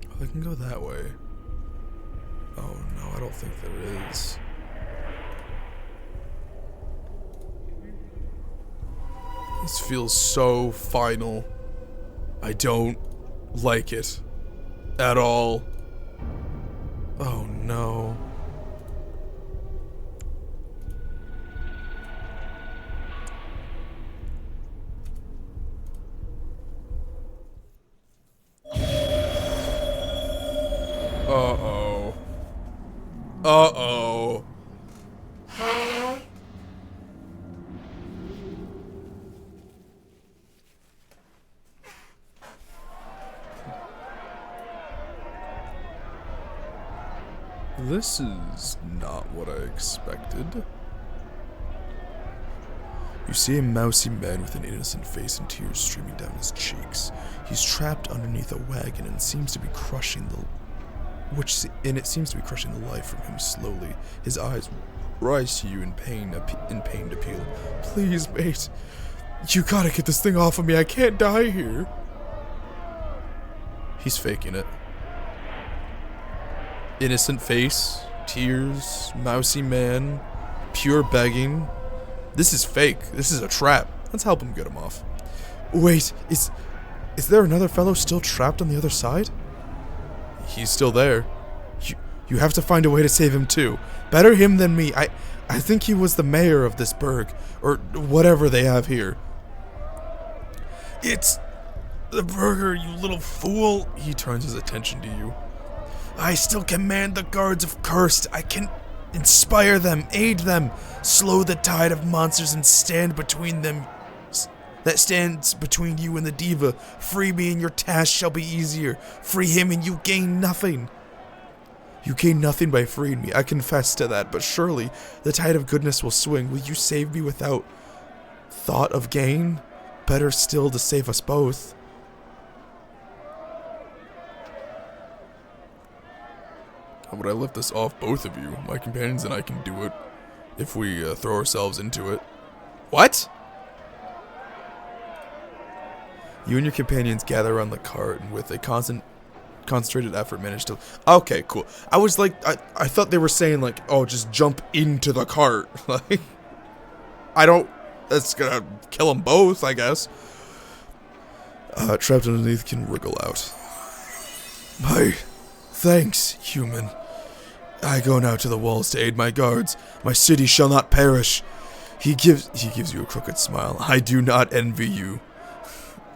S1: Oh, I can go that way. Oh no, I don't think there is. This feels so final. I don't like it at all. Oh no. Uh-oh. Uh-oh. This is not what I expected. You see a mousy man with an innocent face and tears streaming down his cheeks. He's trapped underneath a wagon and seems to be crushing the life from him slowly. His eyes rise to you in pained appeal. Please, mate. You gotta get this thing off of me. I can't die here. He's faking it. Innocent face, tears, mousy man, pure begging. This is fake. This is a trap. Let's help him get him off. Wait, is there another fellow still trapped on the other side? He's still there. You have to find a way to save him too. Better him than me. I think he was the mayor of this burg, or whatever they have here. It's the burger, you little fool. He turns his attention to you. I still command the guards of Cursed. I can inspire them, aid them, slow the tide of monsters and stand between them. That stands between you and the diva. Free me and your task shall be easier. Free him and you gain nothing. You gain nothing by freeing me, I confess to that, but surely the tide of goodness will swing. Will you save me without thought of gain? Better still to save us both. How would I lift this off both of you? My companions and I can do it if we throw ourselves into it. What? You and your companions gather around the cart and with a concentrated effort manage to... Okay, cool. I was like, I thought they were saying like, oh, just jump into the cart. Like, I don't... That's gonna kill them both, I guess. Trapped underneath can wriggle out. My thanks, human. I go now to the walls to aid my guards. My city shall not perish. He gives you a crooked smile. I do not envy you.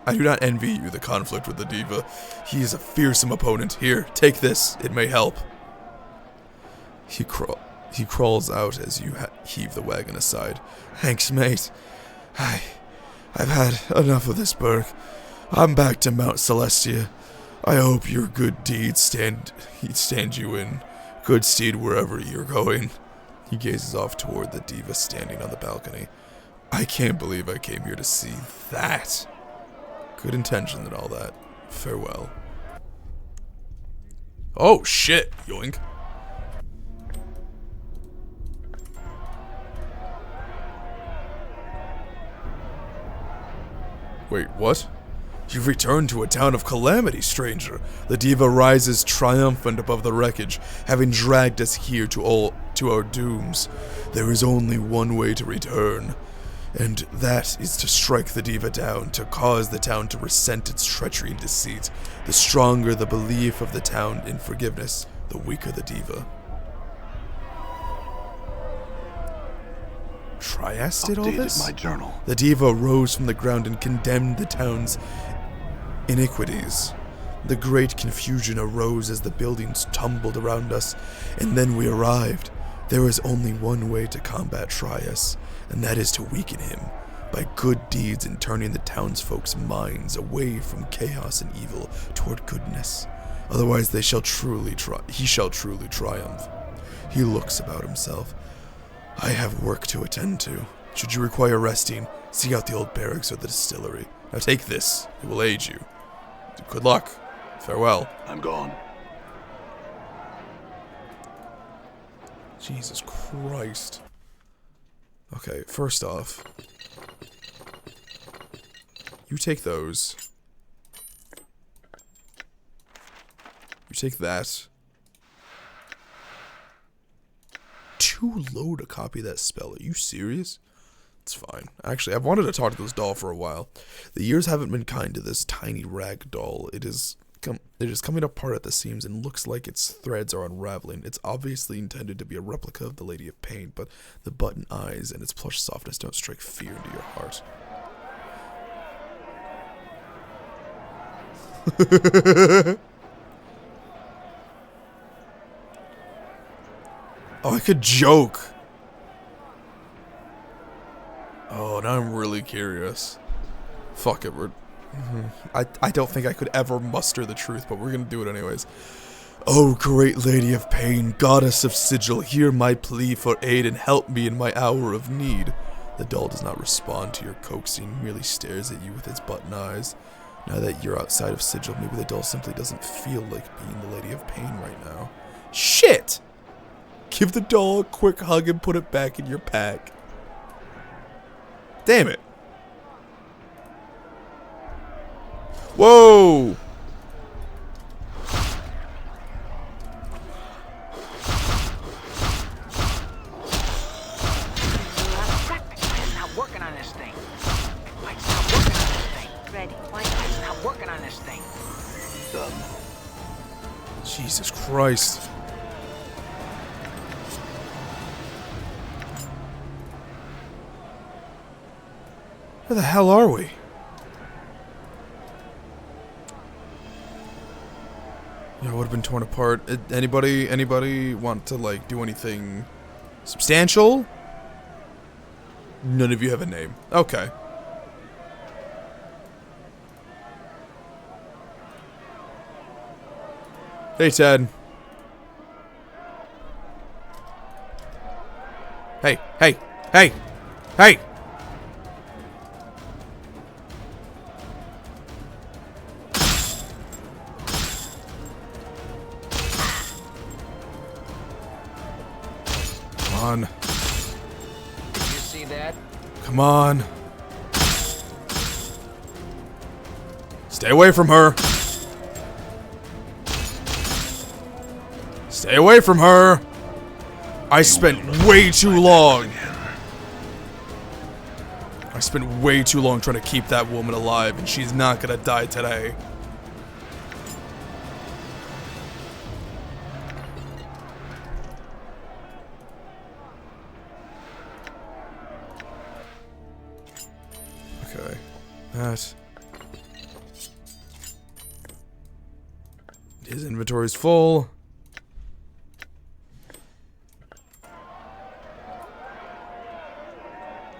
S1: I do not envy you the conflict with the diva. He is a fearsome opponent. Here, take this. It may help. He crawls out as you heave the wagon aside. Thanks, mate. I've had enough of this burg. I'm back to Mount Celestia. I hope your good deeds stand you in good stead wherever you're going. He gazes off toward the diva standing on the balcony. I can't believe I came here to see that. Good intention and all that. Farewell. Oh shit, yoink. Wait, what? You've returned to a town of calamity, stranger. The diva rises triumphant above the wreckage, having dragged us here to our dooms. There is only one way to return, and that is to strike the diva down, to cause the town to resent its treachery and deceit. The stronger the belief of the town in forgiveness, the weaker the diva. Trias did all this?
S7: My journal.
S1: The diva rose from the ground and condemned the town's iniquities. The great confusion arose as the buildings tumbled around us, and then we arrived. There is only one way to combat Trias, and that is to weaken him by good deeds and turning the townsfolk's minds away from chaos and evil toward goodness. Otherwise he shall truly triumph. He looks about himself. I have work to attend to. Should you require resting, seek out the old barracks or the distillery. Now take this. It will aid you. Good luck. Farewell.
S7: I'm gone.
S1: Jesus Christ. Okay, first off, you take those. You take that. Too low to copy that spell. Are you serious? It's fine. Actually, I've wanted to talk to this doll for a while. The years haven't been kind to this tiny rag doll. It is coming apart at the seams and looks like its threads are unraveling. It's obviously intended to be a replica of the Lady of Pain, but the button eyes and its plush softness don't strike fear into your heart. Oh, I could joke. Oh, now I'm really curious. Fuck it, I don't think I could ever muster the truth, but we're gonna do it anyways. Oh, great lady of pain, goddess of sigil, hear my plea for aid and help me in my hour of need. The doll does not respond to your coaxing, merely stares at you with its button eyes. Now that you're outside of sigil, maybe the doll simply doesn't feel like being the lady of pain right now. Shit! Give the doll a quick hug and put it back in your pack. Damn it. Whoa!
S3: Working on this thing. Why stop working on this thing?
S4: Ready.
S3: Why stop working on this thing?
S1: Jesus Christ. Where the hell are we? Yeah, I would have been torn apart. Anybody want to, like, do anything substantial? None of you have a name. Okay. Hey, Ted. Hey, hey, hey, hey! Come on.
S3: Did you see that?
S1: Come on. Stay away from her. Stay away from her. I spent way too long. I spent way too long trying to keep that woman alive, and she's not gonna die today. Okay. That. His inventory's full.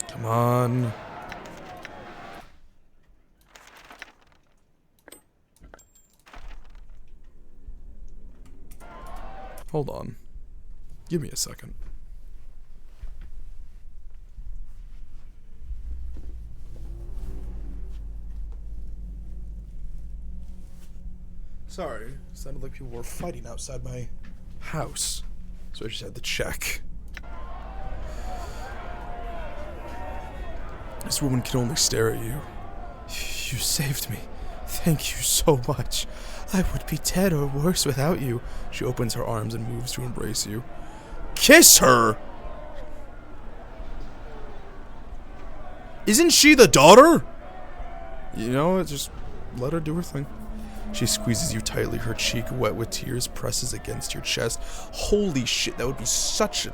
S1: Come on. Hold on. Give me a second. Sorry, sounded like people were fighting outside my house. So I just had to check. This woman can only stare at you. You saved me. Thank you so much. I would be dead or worse without you. She opens her arms and moves to embrace you. Kiss her! Isn't she the daughter? You know, just let her do her thing. She squeezes you tightly, her cheek wet with tears presses against your chest. Holy shit, that would be such a...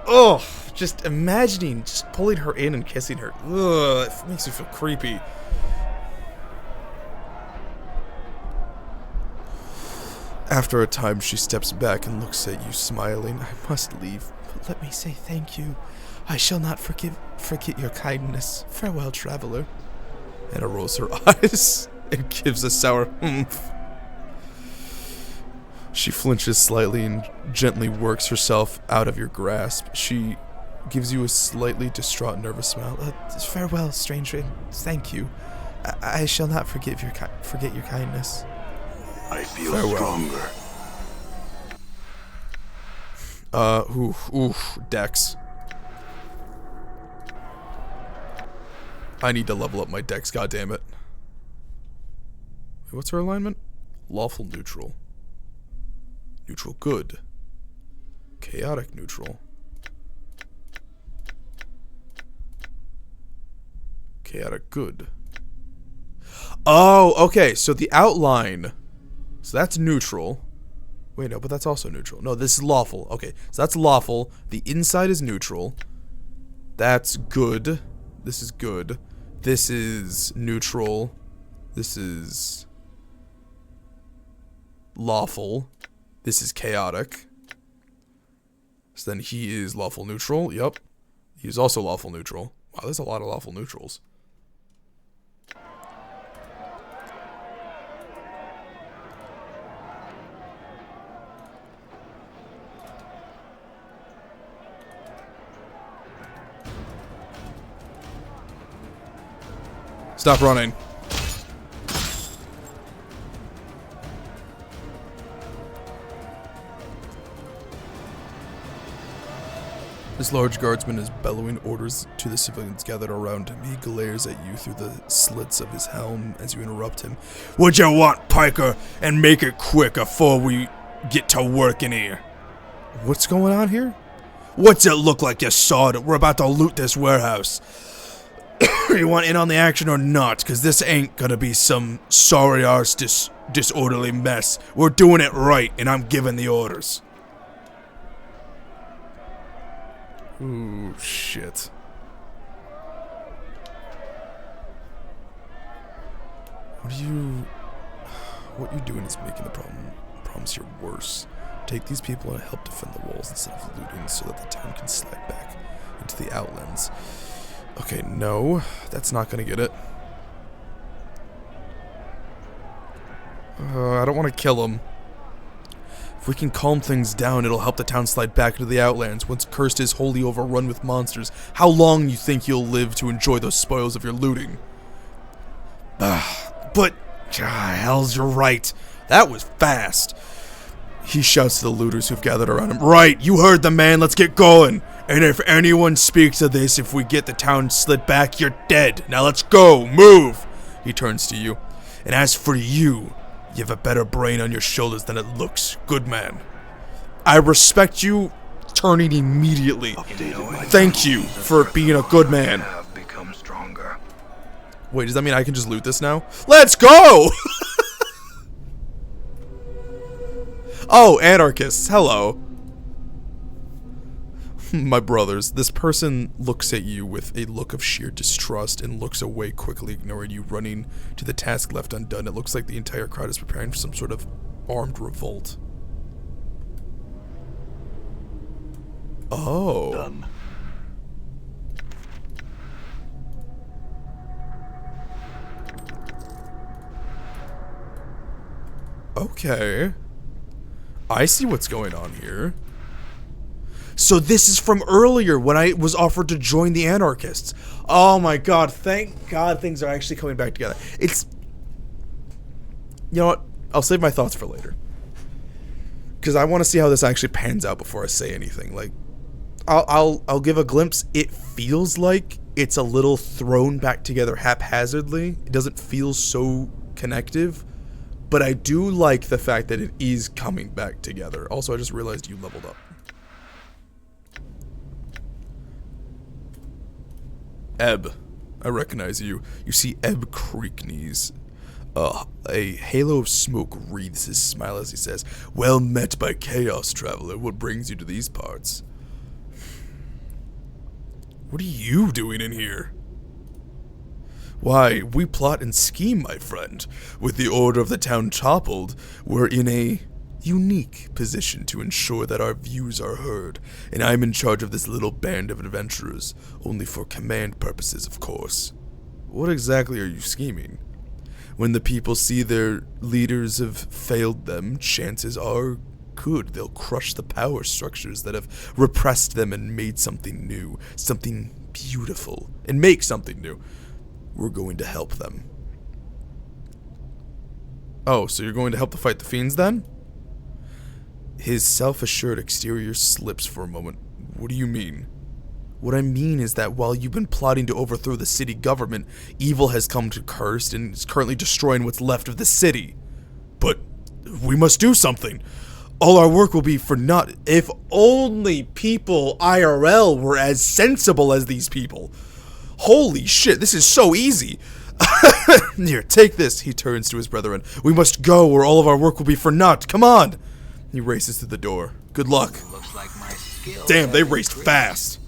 S1: Ugh, just imagining just pulling her in and kissing her. Ugh, it makes me feel creepy. After a time, she steps back and looks at you, smiling. I must leave, but let me say thank you. I shall not forget your kindness. Farewell, traveler. Anna rolls her eyes and gives a sour humph. She flinches slightly and gently works herself out of your grasp. She gives you a slightly distraught, nervous smile. Farewell, stranger. Thank you. I shall not forget your kindness.
S7: I feel
S1: Farewell.
S7: stronger.
S1: Dex. I need to level up my Dex, goddammit. What's her alignment? Lawful neutral. Neutral good. Chaotic neutral. Chaotic good. Oh, okay, so the outline. So that's neutral. Wait, no, but that's also neutral. No, this is lawful. Okay, so that's lawful. The inside is neutral. That's good. This is good. This is neutral. This is lawful. This is chaotic. So then he is lawful neutral. Yep. He's also lawful neutral. Wow, there's a lot of lawful neutrals. Stop running. This large guardsman is bellowing orders to the civilians gathered around him. He glares at you through the slits of his helm as you interrupt him. What you want, Piker? And make it quick before we get to work in here. What's going on here? What's it look like you saw it? We're about to loot this warehouse. You want in on the action or not? Because this ain't gonna be some sorry-arse disorderly mess. We're doing it right, and I'm giving the orders. Ooh, shit. What you're doing is making the problems here worse. Take these people and help defend the walls instead of looting so that the town can slide back into the outlands. Okay, no, that's not gonna get it. I don't want to kill him. If we can calm things down, it'll help the town slide back into the outlands. Once Cursed is wholly overrun with monsters, how long you think you'll live to enjoy those spoils of your looting? But, hells, you're right. That was fast. He shouts to the looters who've gathered around him. Right, you heard the man, let's get going. And if anyone speaks of this, if we get the town slid back, you're dead. Now let's go, move. He turns to you. And as for you, you have a better brain on your shoulders than it looks. Good man. I respect you turning immediately. Thank you for being a good man.
S5: Have become stronger.
S1: Wait, does that mean I can just loot this now? Let's go! Oh, anarchists, hello. My brothers, this person looks at you with a look of sheer distrust and looks away quickly, ignoring you, running to the task left undone. It looks like the entire crowd is preparing for some sort of armed revolt. Oh.
S7: Done.
S1: Okay. I see what's going on here. So this is from earlier when I was offered to join the anarchists. Oh my god, thank god things are actually coming back together. It's... You know what? I'll save my thoughts for later. Because I want to see how this actually pans out before I say anything. Like, I'll give a glimpse. It feels like it's a little thrown back together haphazardly. It doesn't feel so connective. But I do like the fact that it is coming back together. Also, I just realized you leveled up. Ebb. I recognize you. You see Ebb Creekneys. A halo of smoke wreathes his smile as he says, "Well met by Chaos, Traveler. What brings you to these parts?" What are you doing in here? Why, we plot and scheme, my friend. With the order of the town toppled, we're in a unique position to ensure that our views are heard, and I'm in charge of this little band of adventurers, only for command purposes, of course. What exactly are you scheming? When the people see their leaders have failed them, chances are good they'll crush the power structures that have repressed them and made something new, something beautiful, and make something new. We're going to help them. Oh, so you're going to help to fight the fiends then? His self-assured exterior slips for a moment. What do you mean? What I mean is that while you've been plotting to overthrow the city government, evil has come to Cursed and is currently destroying what's left of the city. But we must do something. All our work will be for naught. If only people IRL were as sensible as these people. Holy shit, this is so easy. Here, take this, he turns to his brethren. We must go or all of our work will be for naught. Come on. He races to the door. Good luck.
S5: Looks like my skill.
S1: Damn, they raced fast.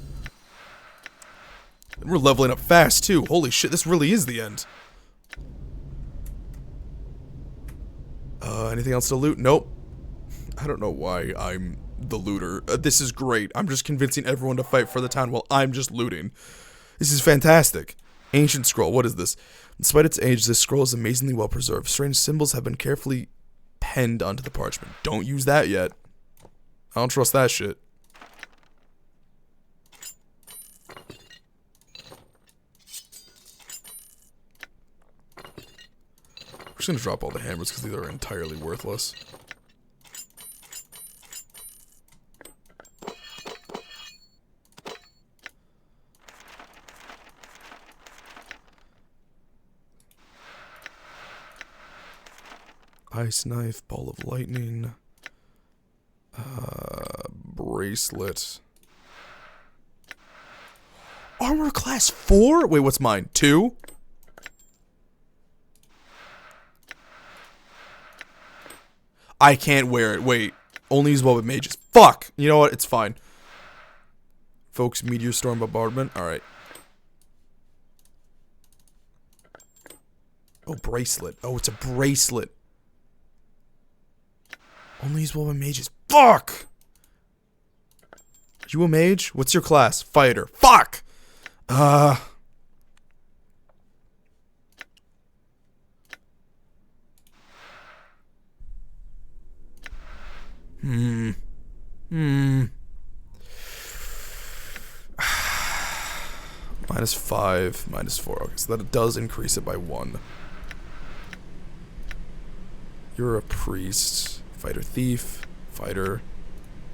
S1: And we're leveling up fast too. Holy shit, this really is the end. Anything else to loot? Nope. I don't know why I'm the looter. This is great. I'm just convincing everyone to fight for the town while I'm just looting. This is fantastic. Ancient scroll. What is this? Despite its age, this scroll is amazingly well preserved. Strange symbols have been carefully penned onto the parchment. Don't use that yet. I don't trust that shit. just gonna drop all the hammers because these are entirely worthless. Ice knife, ball of lightning, bracelet. Armor class 4? Wait, what's mine? 2? I can't wear it. Wait. Only use what with mages. Fuck! You know what? It's fine. Folks, meteor storm bombardment. Alright. Oh, bracelet. Oh, it's a bracelet. Only use what with mages. Fuck! Are you a mage? What's your class? Fighter. Fuck! -5, -4. Okay, so that does increase it by 1. You're a priest. Fighter thief. Fighter.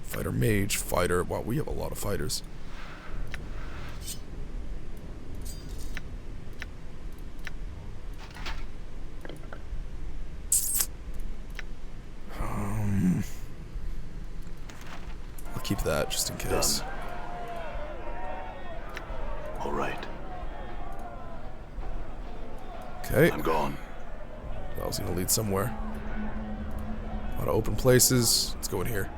S1: Fighter mage. Fighter. Wow, we have a lot of fighters. I'll keep that just in case.
S7: Done. All right.
S1: Okay.
S7: I'm gone.
S1: That was gonna lead somewhere. A lot of open places. Let's go in here.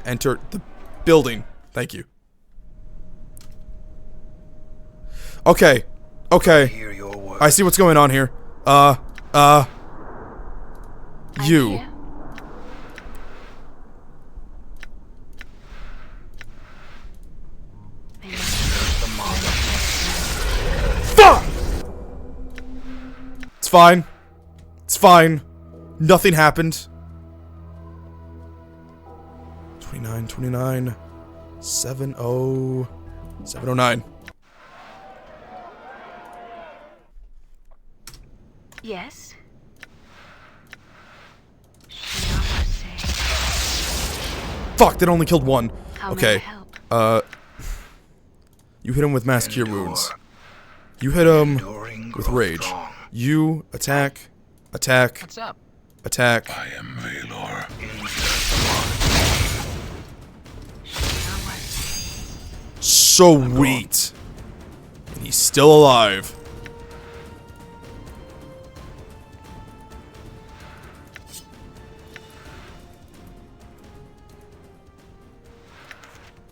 S1: Enter the building. Thank you. Okay. Okay.
S5: Hear your words.
S1: I see what's going on here. You.
S4: Here.
S1: Fuck! It's fine. It's fine. Nothing happened. 29, 29, 70, 709.
S4: Yes.
S1: Fuck, that only killed one.
S4: How may I
S1: Okay.
S4: help?
S1: You hit him with mass cure wounds. You hit him
S5: Enduring
S1: with
S5: grows
S1: rage.
S5: strong.
S1: You attack, attack,
S8: What's up?
S1: attack.
S2: I am Valor.
S1: Sweet. And he's still alive.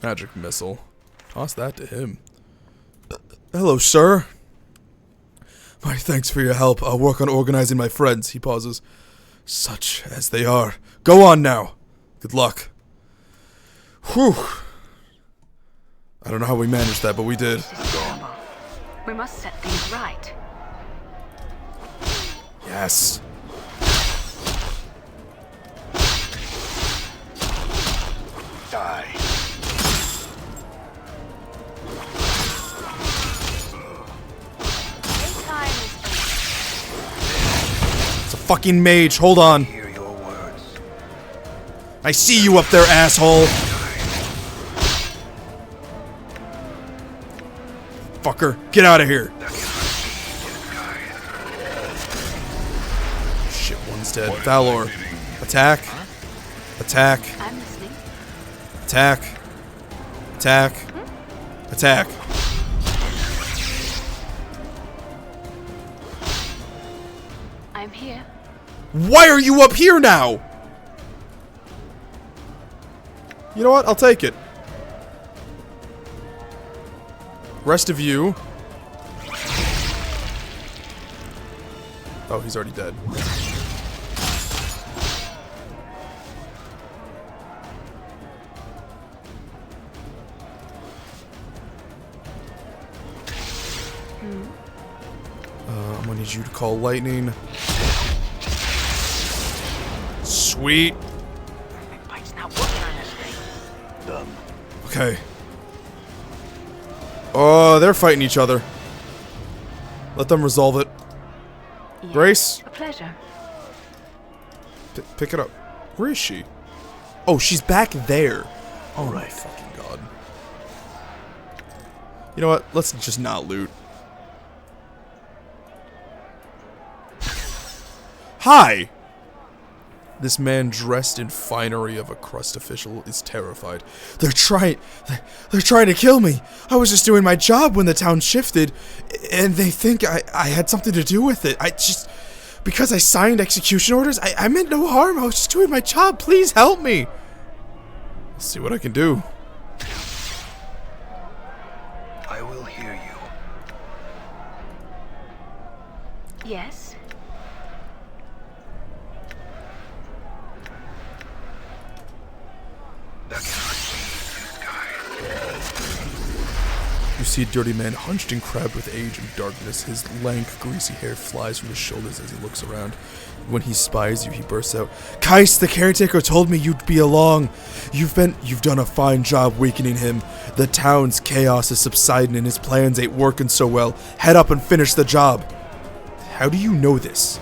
S1: Magic missile. Toss that to him. Hello, sir. My thanks for your help. I'll work on organizing my friends. He pauses. Such as they are. Go on now. Good luck. Whew. I don't know how we managed that, but we did.
S4: This is terrible. We must set things right.
S1: Yes.
S5: Die.
S4: Time is
S1: It's a fucking mage. Hold on.
S5: Hear your words.
S1: I see you up there, asshole. Fucker. Get out of here. Shit, one's dead.
S2: What is
S1: Valor.
S2: thy bidding?
S1: Attack. Attack.
S4: I'm listening.
S1: Attack. Attack. Attack.
S4: I'm here.
S1: Why are you up here now? You know what? I'll take it. Rest of you. Oh, he's already dead. I'm gonna need you to call lightning. Sweet.
S3: Bite's not working on this thing.
S7: Done.
S1: Okay. Oh, they're fighting each other. Let them resolve it.
S4: Yes,
S1: Grace?
S4: a pleasure.
S1: Pick it up. Where is she? Oh, she's back there. Oh my fucking god. You know what? Let's just not loot. Hi! This man dressed in finery of a crust official is terrified. They're trying to kill me. I was just doing my job when the town shifted, and they think I had something to do with it. Because I signed execution orders, I meant no harm. I was just doing my job. Please help me. Let's see what I can do.
S5: I will hear you.
S4: Yes?
S5: That cannot be, you guys.
S1: You see a dirty man hunched and crabbed with age and darkness. His lank, greasy hair flies from his shoulders as he looks around. When he spies you, he bursts out, "Kais, the caretaker told me you'd be along. You've done a fine job weakening him. The town's chaos is subsiding and his plans ain't working so well. Head up and finish the job." How do you know this?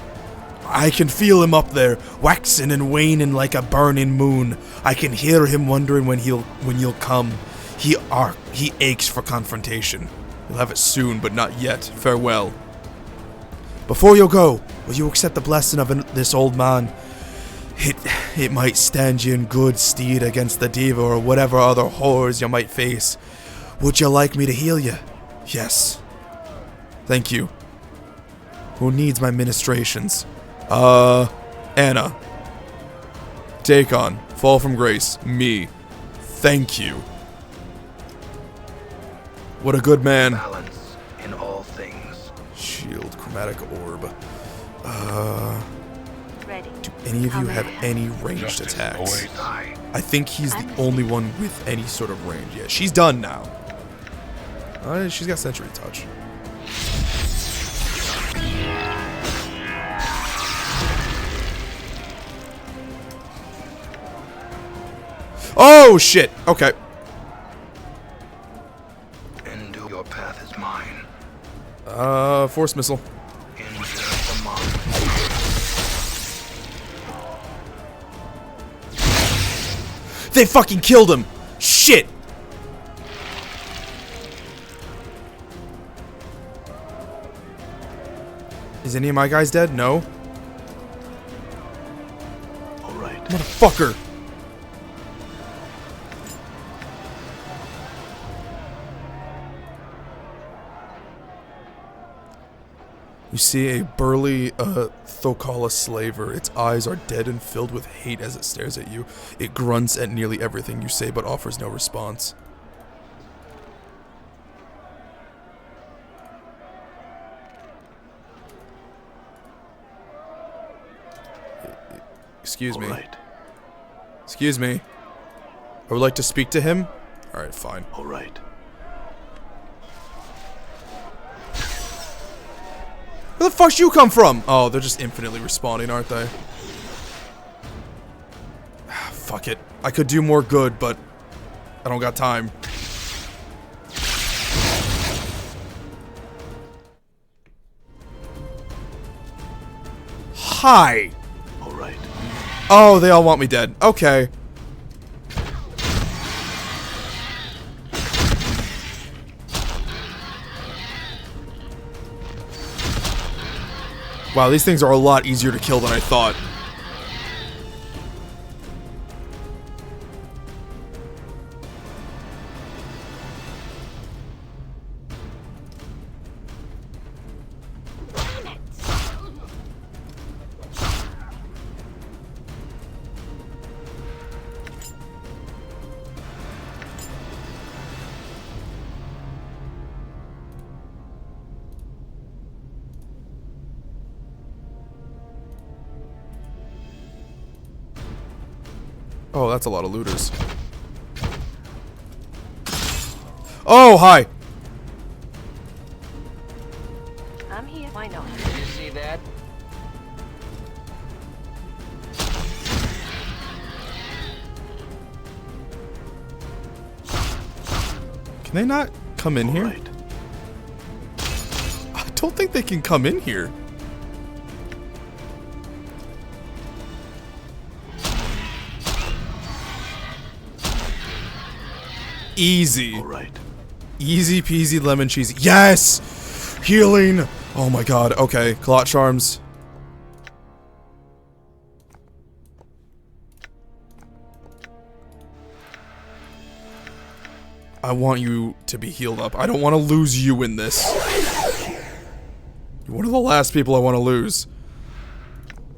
S1: I can feel him up there, waxing and waning like a burning moon. I can hear him wondering when you'll come. He aches for confrontation. You'll have it soon, but not yet. Farewell. Before you go, will you accept the blessing of this old man? It might stand you in good stead against the diva or whatever other horrors you might face. Would you like me to heal you? Yes. Thank you. Who needs my ministrations? Anna. Take on. Fall from grace. Me. Thank you. What a good man.
S5: Balance in all things.
S1: Shield, chromatic orb.
S4: Ready.
S1: Do any of you have any ranged
S2: Justice
S1: attacks?
S2: awaits.
S5: Die.
S1: I think he's the only one with any sort of range. Yeah, she's done now. She's got Sentry Touch. Oh, shit. Okay.
S5: Into your path is mine.
S1: Force missile.
S5: Into the mind.
S1: They fucking killed him. Shit. Is any of my guys dead? No.
S5: All right.
S1: Motherfucker. You see a burly Thokala slaver. Its eyes are dead and filled with hate as it stares at you. It grunts at nearly everything you say but offers no response. Excuse me.
S5: All right.
S1: Excuse me. I would like to speak to him. Alright, fine.
S5: All right.
S1: Where the fuck you come from? Oh, they're just infinitely respawning, aren't they? Fuck it. I could do more good, but I don't got time. Hi.
S5: All right.
S1: Oh, they all want me dead. Okay. Wow, these things are a lot easier to kill than I thought. Oh, that's a lot of looters. Oh, hi!
S6: I'm here. Why not?
S3: You see that?
S1: Can they not come in
S5: All
S1: here?
S5: right.
S1: I don't don't think they can come in here. Easy.
S7: All right.
S1: Easy peasy lemon cheesy. Yes! Healing! Oh my god. Okay, Clot Charms. I want you to be healed up. I don't want to lose you in this. You're one of the last people I want to lose.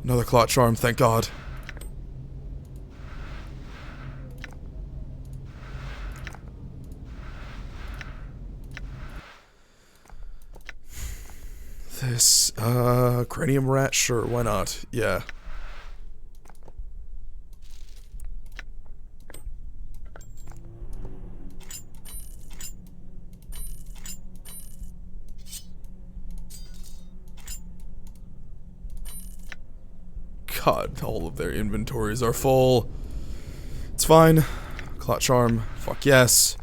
S1: Another Clot Charm, thank god. This, Cranium Rat? Sure, why not? Yeah. God, all of their inventories are full. It's fine. Clot Charm, fuck yes.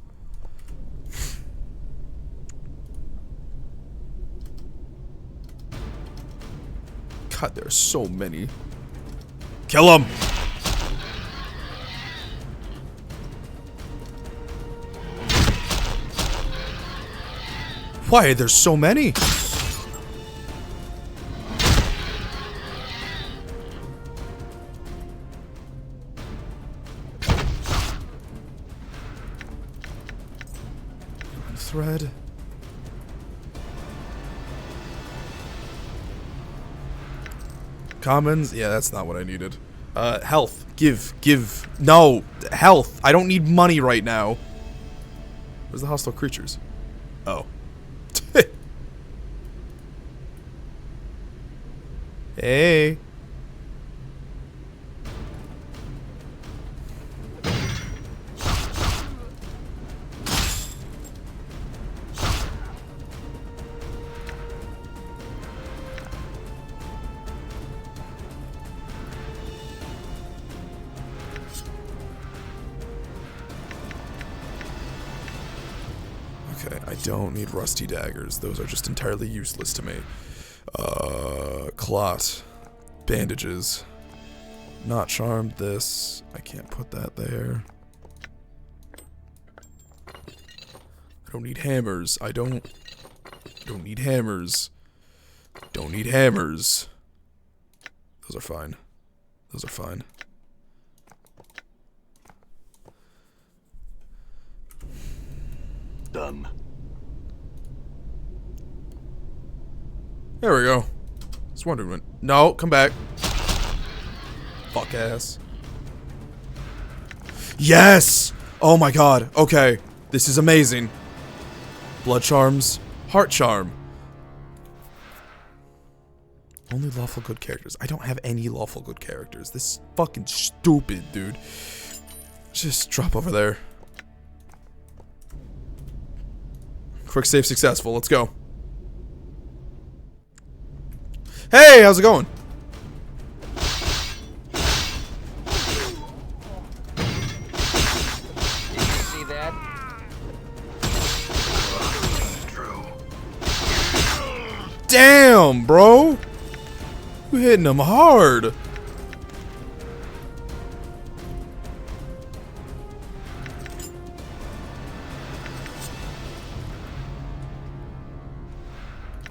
S1: God, there are so many. Kill him! Why? There's so many. Thread. Commons? Yeah, that's not what I needed. Health. Give. No! Health! I don't need money right now. Where's the hostile creatures? Oh. Hey. Okay, I don't need rusty daggers. Those are just entirely useless to me. Clot. Bandages. Not charmed this. I can't put that there. I don't need hammers. I don't need hammers. Don't need hammers. Those are fine. Those are fine.
S7: Done.
S1: There we go. Just wondering when. No, come back. Fuck ass. Yes! Oh my god. Okay. This is amazing. Blood charms. Heart charm. Only lawful good characters. I don't have any lawful good characters. This is fucking stupid, dude. Just drop over there. Quick save successful. Let's go. Hey, how's it going?
S8: Did you see that?
S5: True.
S1: Damn, bro. You hitting him hard.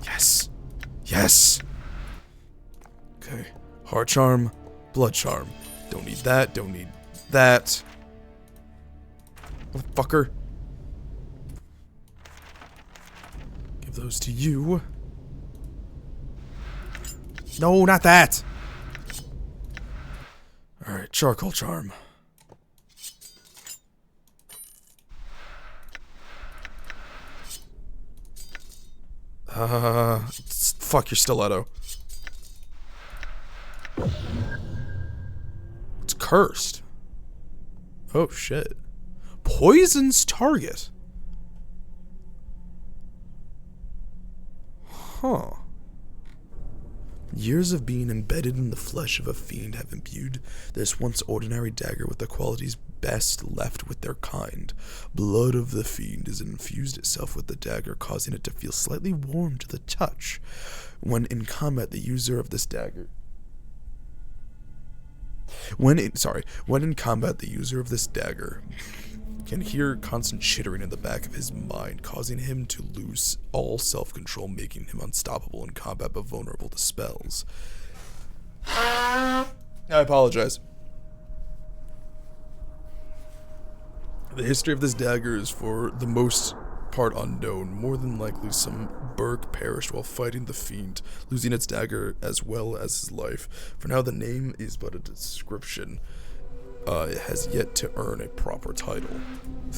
S1: Yes. Yes. Okay. Heart charm, blood charm. Don't need that, don't need that. Motherfucker. Give those to you. No, not that. Alright, charcoal charm. Fuck your stiletto. It's cursed. Oh shit. Poisons target. Huh. Years of being embedded in the flesh of a fiend have imbued this once ordinary dagger with the qualities best left with their kind. Blood of the fiend has infused itself with the dagger, causing it to feel slightly warm to the touch. When in combat, the user of this dagger... When in combat, the user of this dagger can hear constant chittering in the back of his mind, causing him to lose all self-control, making him unstoppable in combat but vulnerable to spells. I apologize. The history of this dagger is for the most part unknown. More than likely, some Burke perished while fighting the fiend, losing its dagger as well as his life. For now, the name is but a description. It has yet to earn a proper title.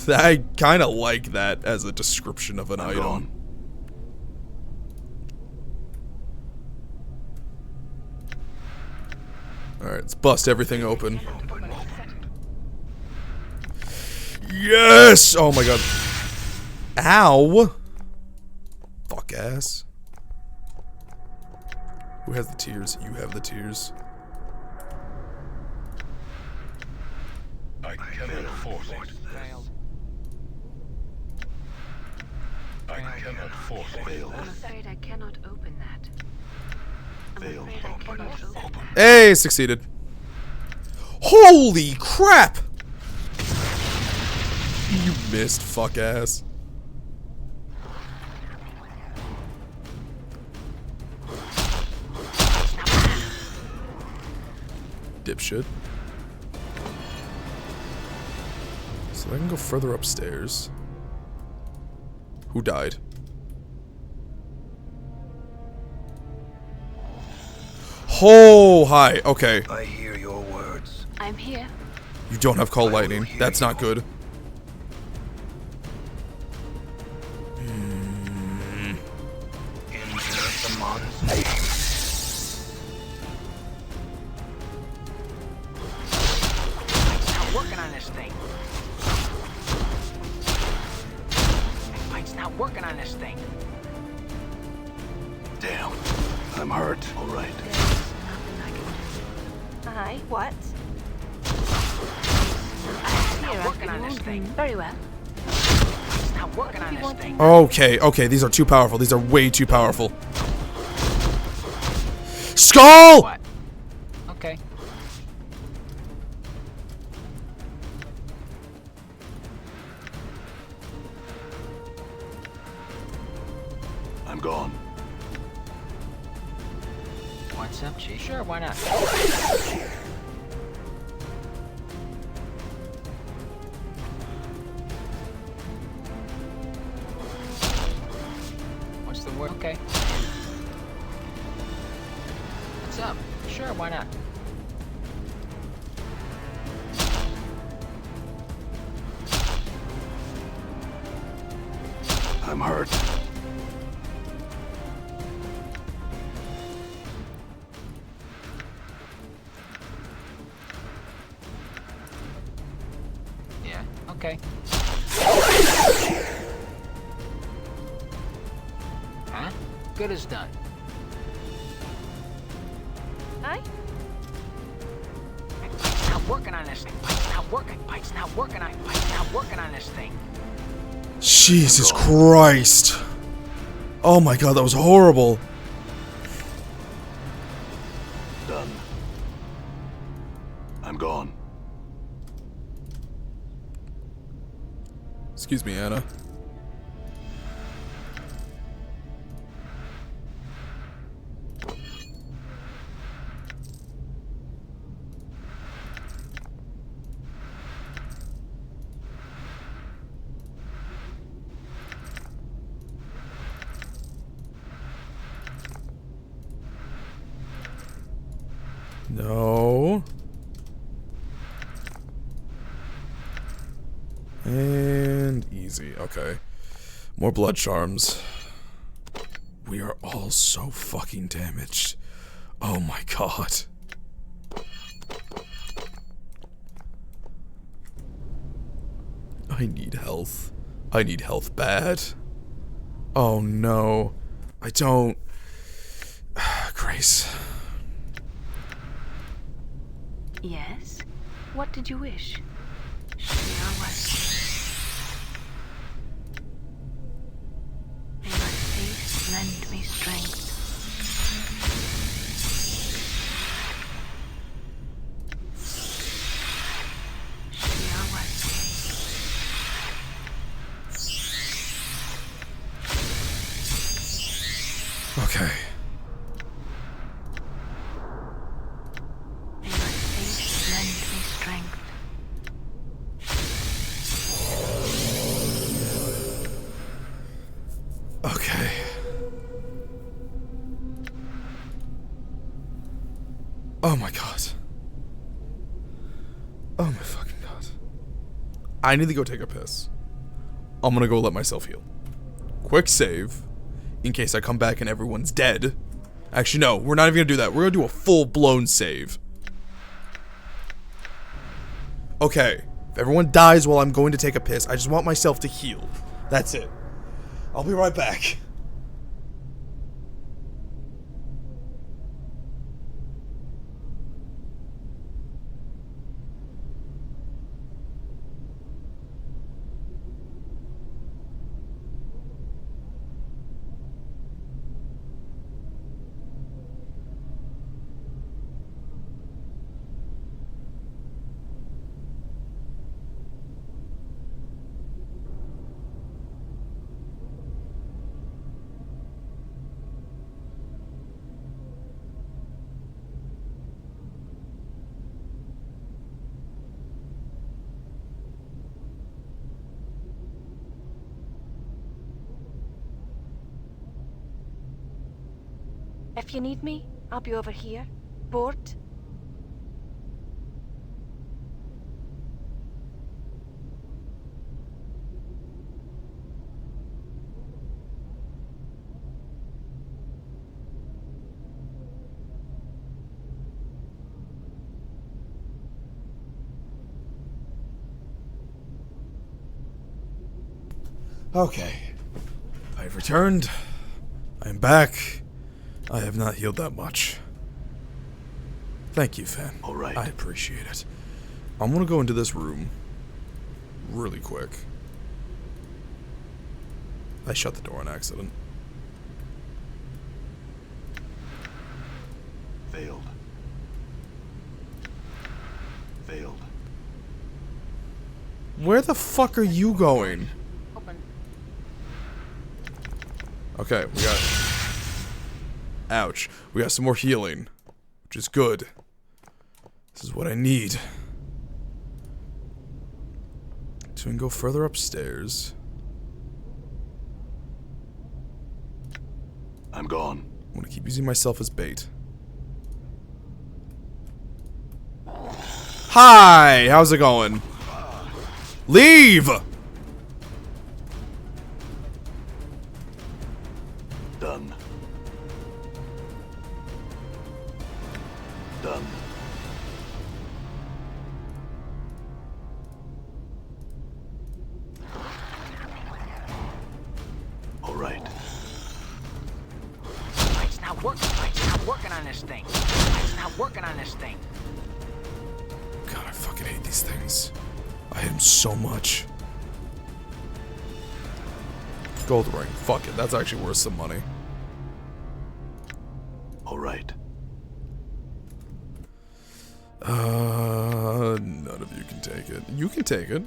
S1: I kind of like that as a description of an item. Alright, let's bust everything open. Yes! Oh my god. Ow! Fuck ass. Who has the tears? You have the tears.
S2: I cannot force it. I cannot force it.
S4: I'm afraid I cannot open that. I'm afraid I cannot open that.
S1: Hey, succeeded. Holy crap! You missed, fuck ass. Dipshit. So I can go further upstairs. Who died? Oh, hi. Okay.
S5: I hear your words.
S4: I'm here.
S1: You don't have call lightning. That's not good.
S5: Insert the monster.
S3: Not working on this thing. Mike's not working on this thing.
S5: Damn. I'm hurt. All right.
S4: Nothing I can do.
S6: Hi, what?
S3: Not working on this thing.
S4: Very well.
S3: It's not working on this thing.
S1: Okay, okay, these are too powerful. These are way too powerful. Skull!
S3: What? Okay.
S5: I'm gone.
S3: What's up, Chief? Sure, why not? What's the word? Okay. What's up? Sure, why not?
S5: I'm hurt.
S3: Yeah, okay. Huh? Good as done.
S6: Hi?
S3: Mike's not working on this thing. Mike's not working. Mike's not working on. Mike's not working on this thing.
S1: Jesus Christ. Oh my god, that was horrible.
S5: Done. I'm gone.
S1: Excuse me, Anna. No. And easy. Okay. More blood charms. We are all so fucking damaged. Oh my god. I need health. I need health bad. Oh no. I don't. Grace.
S4: Yes? What did you wish? Shia was. May my face lend me strength. Shia was.
S1: Okay.
S4: May my face lend me strength.
S1: Okay. Oh my god. Oh my fucking god. I need to go take a piss. I'm gonna go let myself heal. Quick save. In case I come back and everyone's dead. Actually, no. We're not even gonna do that. We're gonna do a full-blown save. Okay. If everyone dies while I'm going to take a piss, I just want myself to heal. That's it. I'll be right back.
S6: If you need me, I'll be over here. Bored?
S1: Okay. I've returned. I am back. I have not healed that much. Thank you, Finn.
S7: Alright.
S1: I appreciate it. I'm gonna go into this room really quick. I shut the door on accident.
S7: Failed. Failed.
S1: Where the fuck are you going?
S6: Open.
S1: Okay, we got... Ouch. We got some more healing, which is good. This is what I need. So we can go further upstairs.
S7: I'm gone.
S1: I'm gonna keep using myself as bait. Hi! How's it going? Leave!
S7: Done. Done. All right.
S3: It's not working. It's not working on this thing. It's not working on this thing.
S1: God, I fucking hate these things. I hate them so much. Gold ring. Fuck it. That's actually worth some money.
S7: All right.
S1: None of you can take it. You can take it.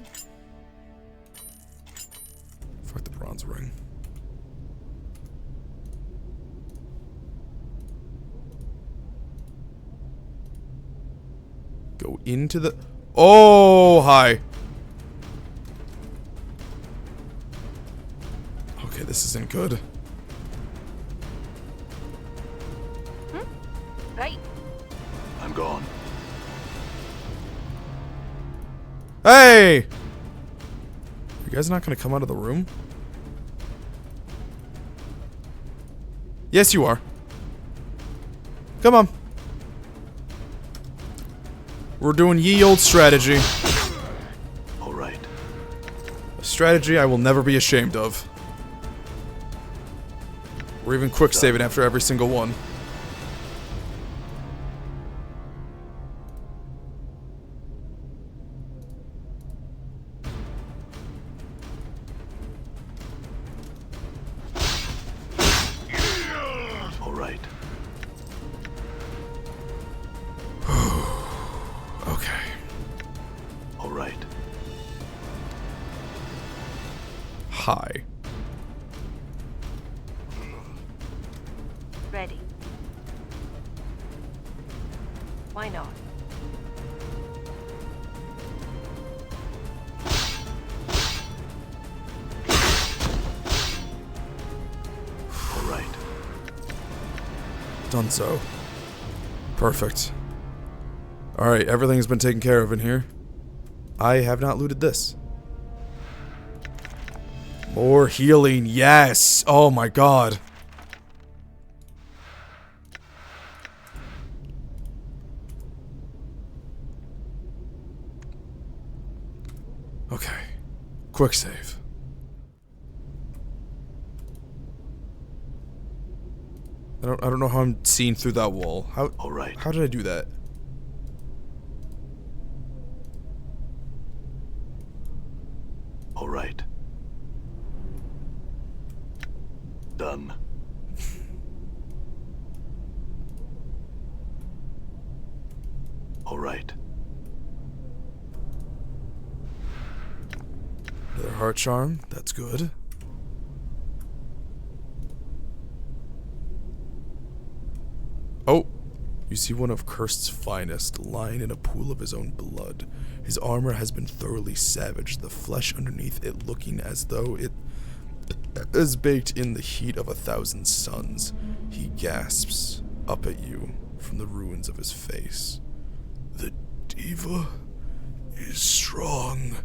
S1: Fuck the bronze ring. Go into the... Oh, hi. Okay, this isn't good.
S6: Right.
S7: I'm gone.
S1: Hey! You guys not gonna come out of the room? Yes, you are. Come on. We're doing ye old strategy.
S7: All right.
S1: A strategy I will never be ashamed of. We're even quick saving after every single one. high.
S6: Ready. Why not?
S7: All right.
S1: Done so. Perfect. Alright, everything's been taken care of in here. I have not looted this. More healing, yes! Oh my god. Okay. Quick save. I don't know how I'm seeing through that wall.
S7: All right.
S1: How did I do that?
S7: All right. Done. All right.
S1: Another heart charm. That's good. Oh, you see one of Kirst's finest lying in a pool of his own blood. His armor has been thoroughly savaged, the flesh underneath it looking as though it is baked in the heat of 1,000 suns. He gasps up at you from the ruins of his face. The diva is strong.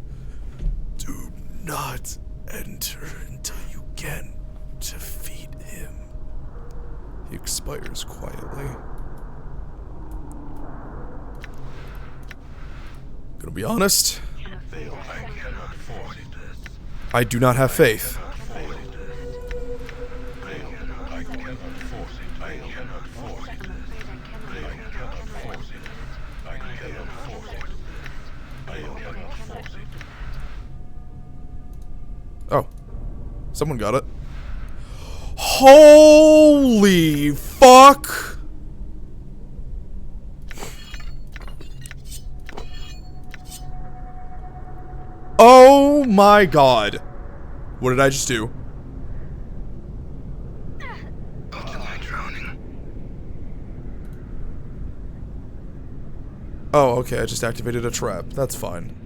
S1: Do not enter until you can defeat him. He expires quietly. Gonna be honest, I do not have faith. Oh, someone got it. Holy fuck! Oh my god. What did I just do?
S5: Ultimate drowning.
S1: Oh, okay, I just activated a trap. That's fine.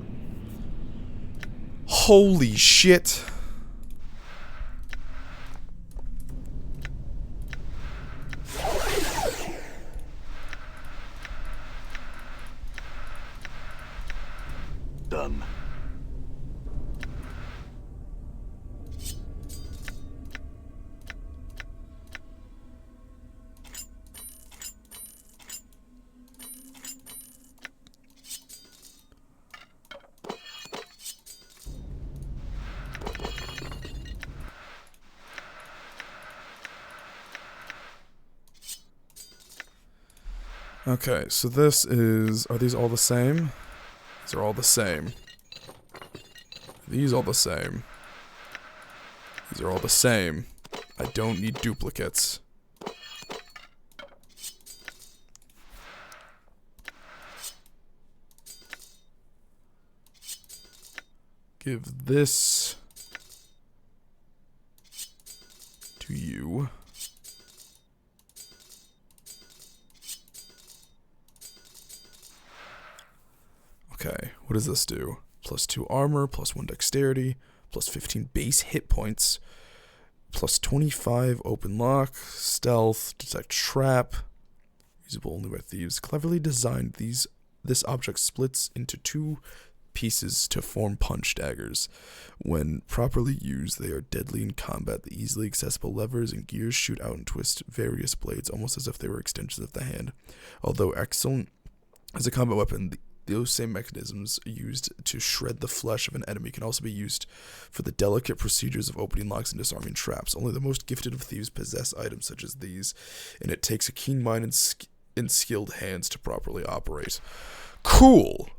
S1: Holy shit.
S7: Done.
S1: Okay, so this is... Are these all the same? These are all the same. These all the same. These are all the same. I don't need duplicates. Give this to you. Okay, what does this do? Plus 2 armor, plus 1 dexterity, plus 15 base hit points, plus 25 open lock, stealth, detect trap, usable only by thieves. Cleverly designed, this object splits into 2 pieces to form punch daggers. When properly used, they are deadly in combat. The easily accessible levers and gears shoot out and twist various blades, almost as if they were extensions of the hand. Although excellent as a combat weapon, those same mechanisms used to shred the flesh of an enemy can also be used for the delicate procedures of opening locks and disarming traps. Only the most gifted of thieves possess items such as these, and it takes a keen mind and skilled hands to properly operate. Cool.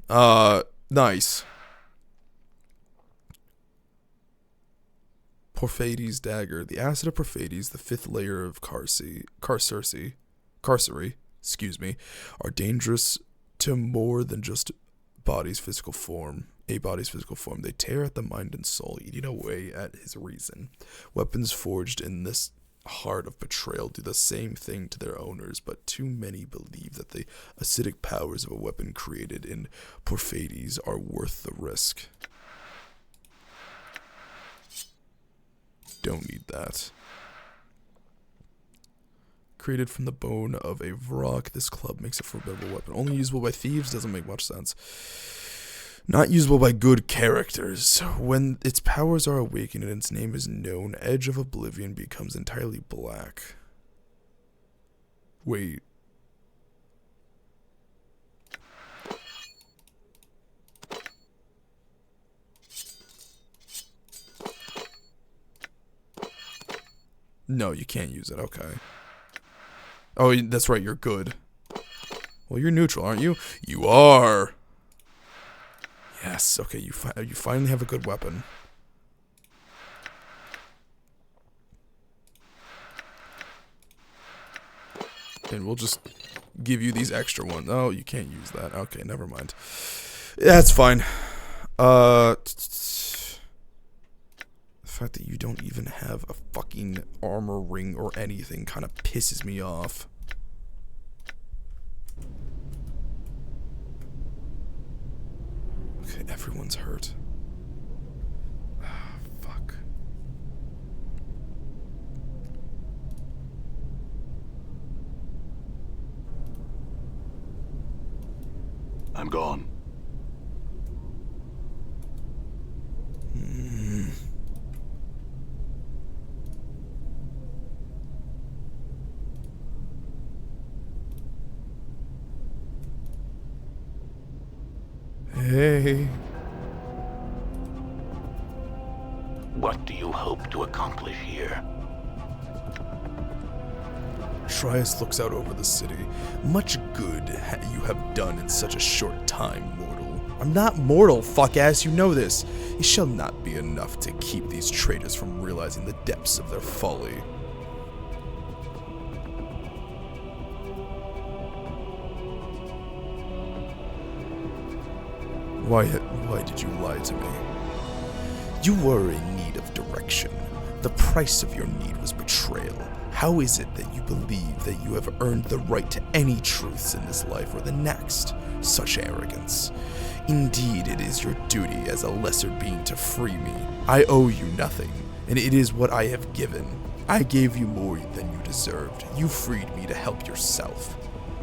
S1: Nice. Porphydes dagger. The acid of Porphydes, the 5th layer of carcery, are dangerous to more than just body's physical form. a body's physical form. They tear at the mind and soul, eating away at his reason. Weapons forged in this heart of betrayal do the same thing to their owners, but too many believe that the acidic powers of a weapon created in Porphyades are worth the risk. Don't need that. Created from the bone of a Vrock, this club makes a formidable weapon. Only usable by thieves doesn't make much sense. Not usable by good characters. When its powers are awakened and its name is known, Edge of Oblivion becomes entirely black. Wait. No, you can't use it. Okay. Oh, that's right. You're good. Well, you're neutral, aren't you? You are. Yes. Okay. You finally have a good weapon. And we'll just give you these extra ones. Oh, you can't use that. Okay, never mind. That's fine. The fact that you don't even have a fucking armor ring or anything kind of pisses me off. Okay, everyone's hurt. Fuck.
S7: I'm gone.
S1: Hey.
S3: What do you hope to accomplish here?
S1: Trias looks out over the city. Much good you have done in such a short time, mortal. I'm not mortal, fuck-ass, you know this. It shall not be enough to keep these traitors from realizing the depths of their folly. Why did you lie to me? You were in need of direction. The price of your need was betrayal. How is it that you believe that you have earned the right to any truths in this life or the next? Such arrogance. Indeed, it is your duty as a lesser being to free me. I owe you nothing, and it is what I have given. I gave you more than you deserved. You freed me to help yourself.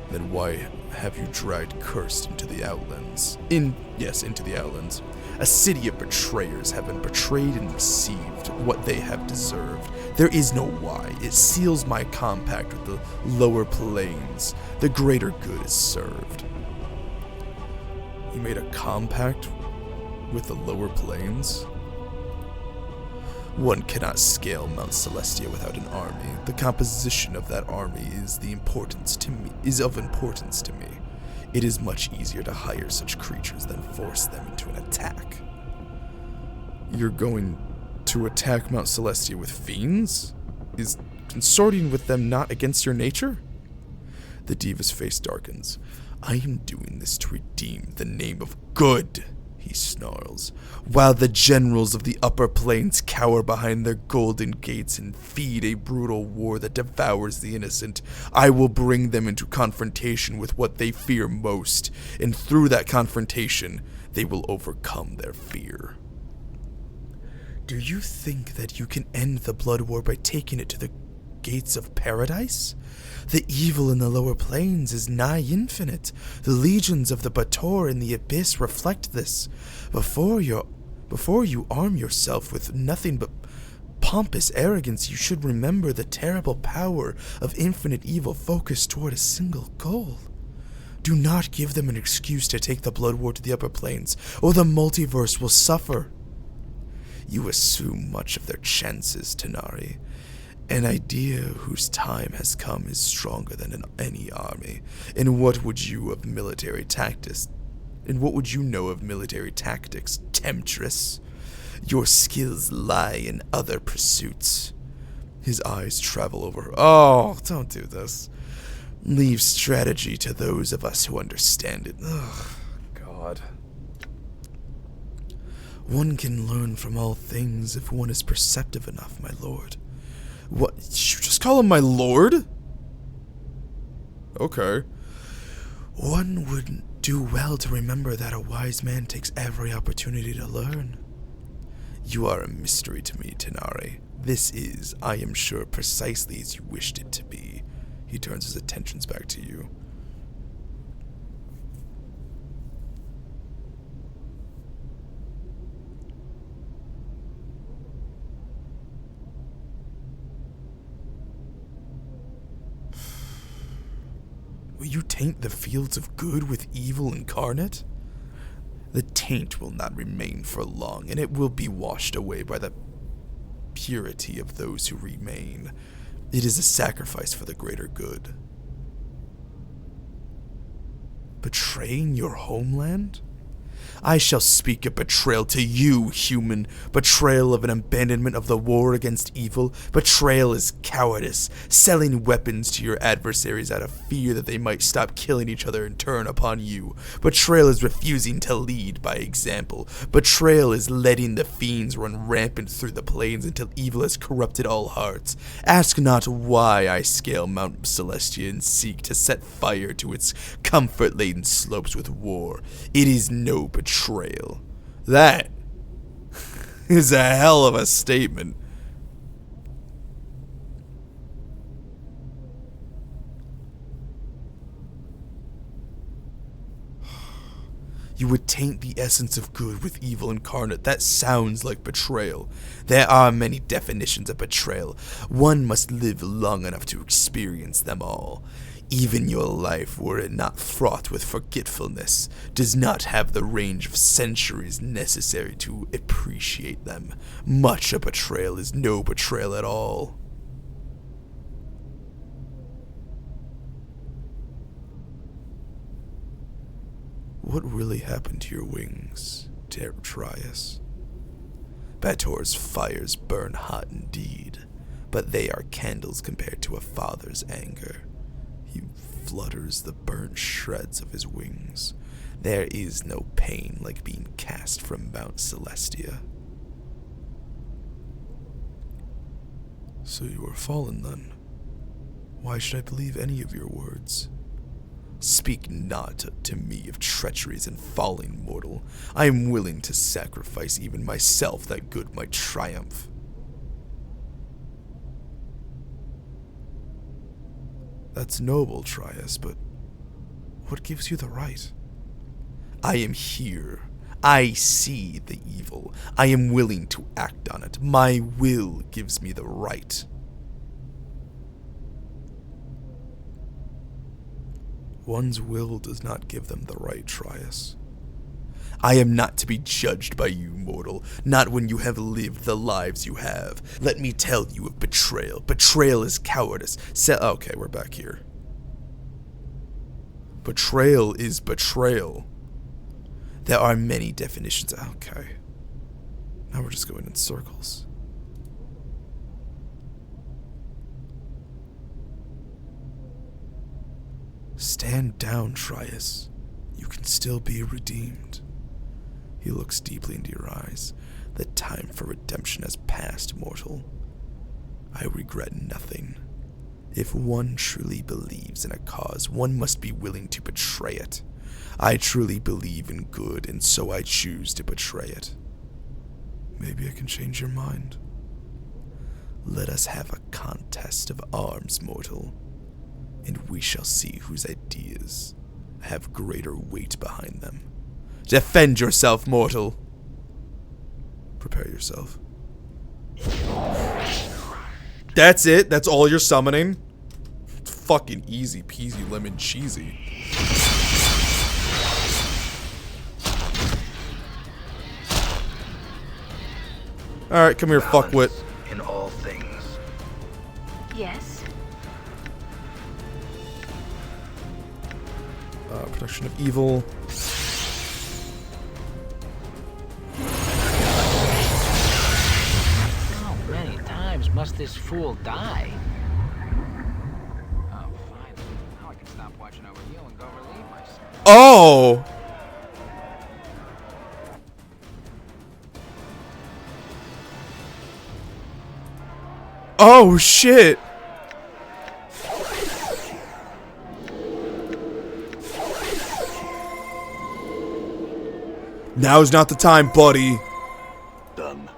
S1: Then why have you dragged Cursed into the Outlands? Into the Outlands. A city of betrayers have been betrayed and received what they have deserved. There is no why. It seals my compact with the lower planes. The greater good is served. You made a compact with the lower planes? One cannot scale Mount Celestia without an army. The composition of that army is of importance to me. It is much easier to hire such creatures than force them into an attack. You're going to attack Mount Celestia with fiends? Is consorting with them not against your nature? The diva's face darkens. I am doing this to redeem the name of good, he snarls, while the generals of the upper planes cower behind their golden gates and feed a brutal war that devours the innocent. I will bring them into confrontation with what they fear most, and through that confrontation, they will overcome their fear. Do you think that you can end the blood war by taking it to the gates of paradise? The evil in the lower planes is nigh infinite. The legions of the Bator in the abyss reflect this. Before you arm yourself with nothing but pompous arrogance, you should remember the terrible power of infinite evil focused toward a single goal. Do not give them an excuse to take the blood war to the upper planes, or the multiverse will suffer. You assume much of their chances, Tanari. An idea whose time has come is stronger than any army. And what would you know of military tactics, temptress? Your skills lie in other pursuits. His eyes travel over. Oh, don't do this. Leave strategy to those of us who understand it. Ugh, God. One can learn from all things if one is perceptive enough, my lord. What? You just call him my lord? Okay. One would do well to remember that a wise man takes every opportunity to learn. You are a mystery to me, Tenare. This is, I am sure, precisely as you wished it to be. He turns his attentions back to you. Will you taint the fields of good with evil incarnate? The taint will not remain for long, and it will be washed away by the purity of those who remain. It is a sacrifice for the greater good. Betraying your homeland? I shall speak of betrayal to you, human. Betrayal of an abandonment of the war against evil. Betrayal is cowardice, selling weapons to your adversaries out of fear that they might stop killing each other and turn upon you. Betrayal is refusing to lead by example. Betrayal is letting the fiends run rampant through the plains until evil has corrupted all hearts. Ask not why I scale Mount Celestia and seek to set fire to its comfort-laden slopes with war. It is no betrayal. That is a hell of a statement. You would taint the essence of good with evil incarnate. That sounds like betrayal. There are many definitions of betrayal. One must live long enough to experience them all. Even your life, were it not fraught with forgetfulness, does not have the range of centuries necessary to appreciate them. Much a betrayal is no betrayal at all. What really happened to your wings, Trias? Bator's fires burn hot indeed, but they are candles compared to a father's anger. He flutters the burnt shreds of his wings. There is no pain like being cast from Mount Celestia. So you are fallen then. Why should I believe any of your words? Speak not to me of treacheries and falling, mortal. I am willing to sacrifice even myself that good might triumph. That's noble, Trias, but what gives you the right? I am here. I see the evil. I am willing to act on it. My will gives me the right. One's will does not give them the right, Trias. I am not to be judged by you, mortal, not when you have lived the lives you have. Let me tell you of betrayal. Betrayal is cowardice. Okay, we're back here. Betrayal is betrayal. There are many definitions. Okay. Now we're just going in circles. Stand down, Trias. You can still be redeemed. He looks deeply into your eyes. The time for redemption has passed, mortal. I regret nothing. If one truly believes in a cause, one must be willing to betray it. I truly believe in good, and so I choose to betray it. Maybe I can change your mind. Let us have a contest of arms, mortal, and we shall see whose ideas have greater weight behind them. Defend yourself, mortal. Prepare yourself. That's it? That's all you're summoning? It's fucking easy peasy lemon cheesy. Alright, come here, fuckwit.
S5: In all things.
S6: Yes?
S1: Protection of evil.
S3: How many times must this fool die? Oh, finally. Now I can stop watching over you and go relieve myself.
S1: Oh! Oh shit! Now's not the time, buddy.
S7: Done.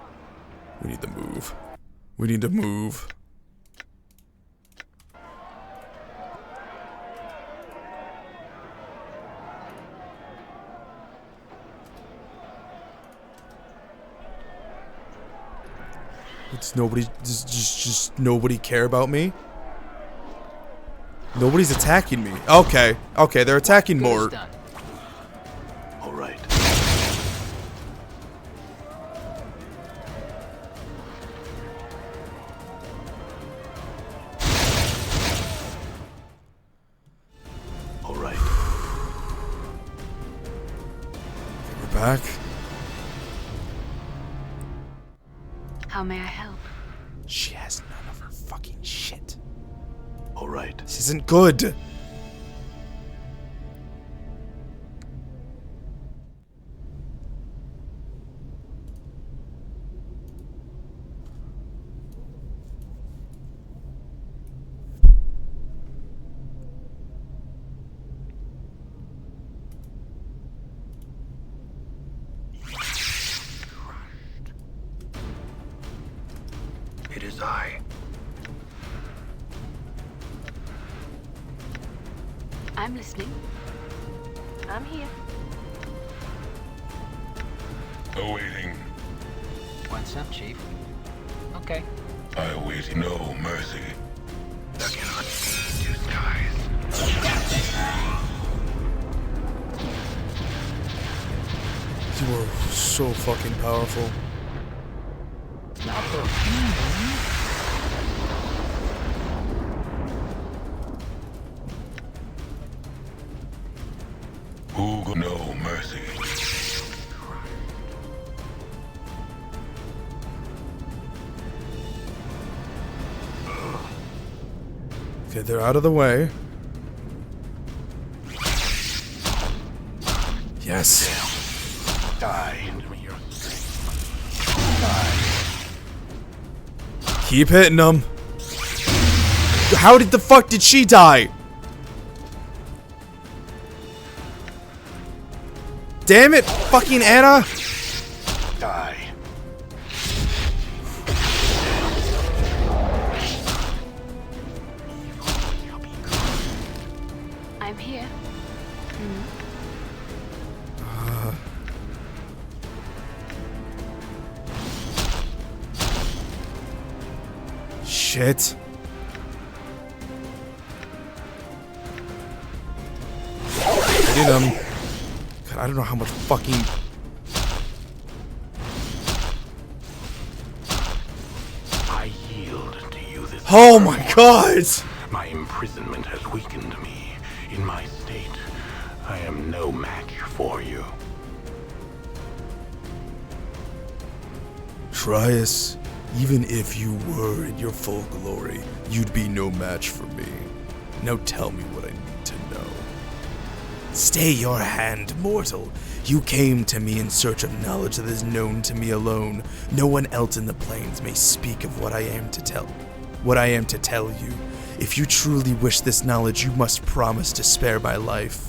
S1: We need to move. We need to move. Does nobody just nobody care about me? Nobody's attacking me. Okay, okay, they're attacking more.
S7: All right. All right.
S1: We're back.
S4: How may I help?
S1: She has none of her fucking shit.
S7: All right.
S1: This isn't good.
S5: It is I.
S4: I'm listening.
S6: I'm here.
S2: Awaiting.
S8: What's up, Chief? Okay.
S2: I await no mercy.
S5: There cannot be two skies.
S1: You are so fucking powerful.
S8: Not for
S2: Who go no mercy?
S1: Okay, they're out of the way. Yes.
S7: Die.
S1: Keep hitting them. How did the fuck did she die? Damn it, fucking Anna.
S7: Die.
S4: I'm here.
S1: Shit. Hitting them. God, I don't know how much fucking...
S5: I yield to you this.
S1: Oh my god!
S5: My imprisonment has weakened me. In my state, I am no match for you.
S1: Trius, even if you were in your full glory, you'd be no match for me. Now tell me what I need to know. Stay your hand, mortal. You came to me in search of knowledge that is known to me alone. No one else in the plains may speak of what I am to tell. What I am to tell you. If you truly wish this knowledge, you must promise to spare my life.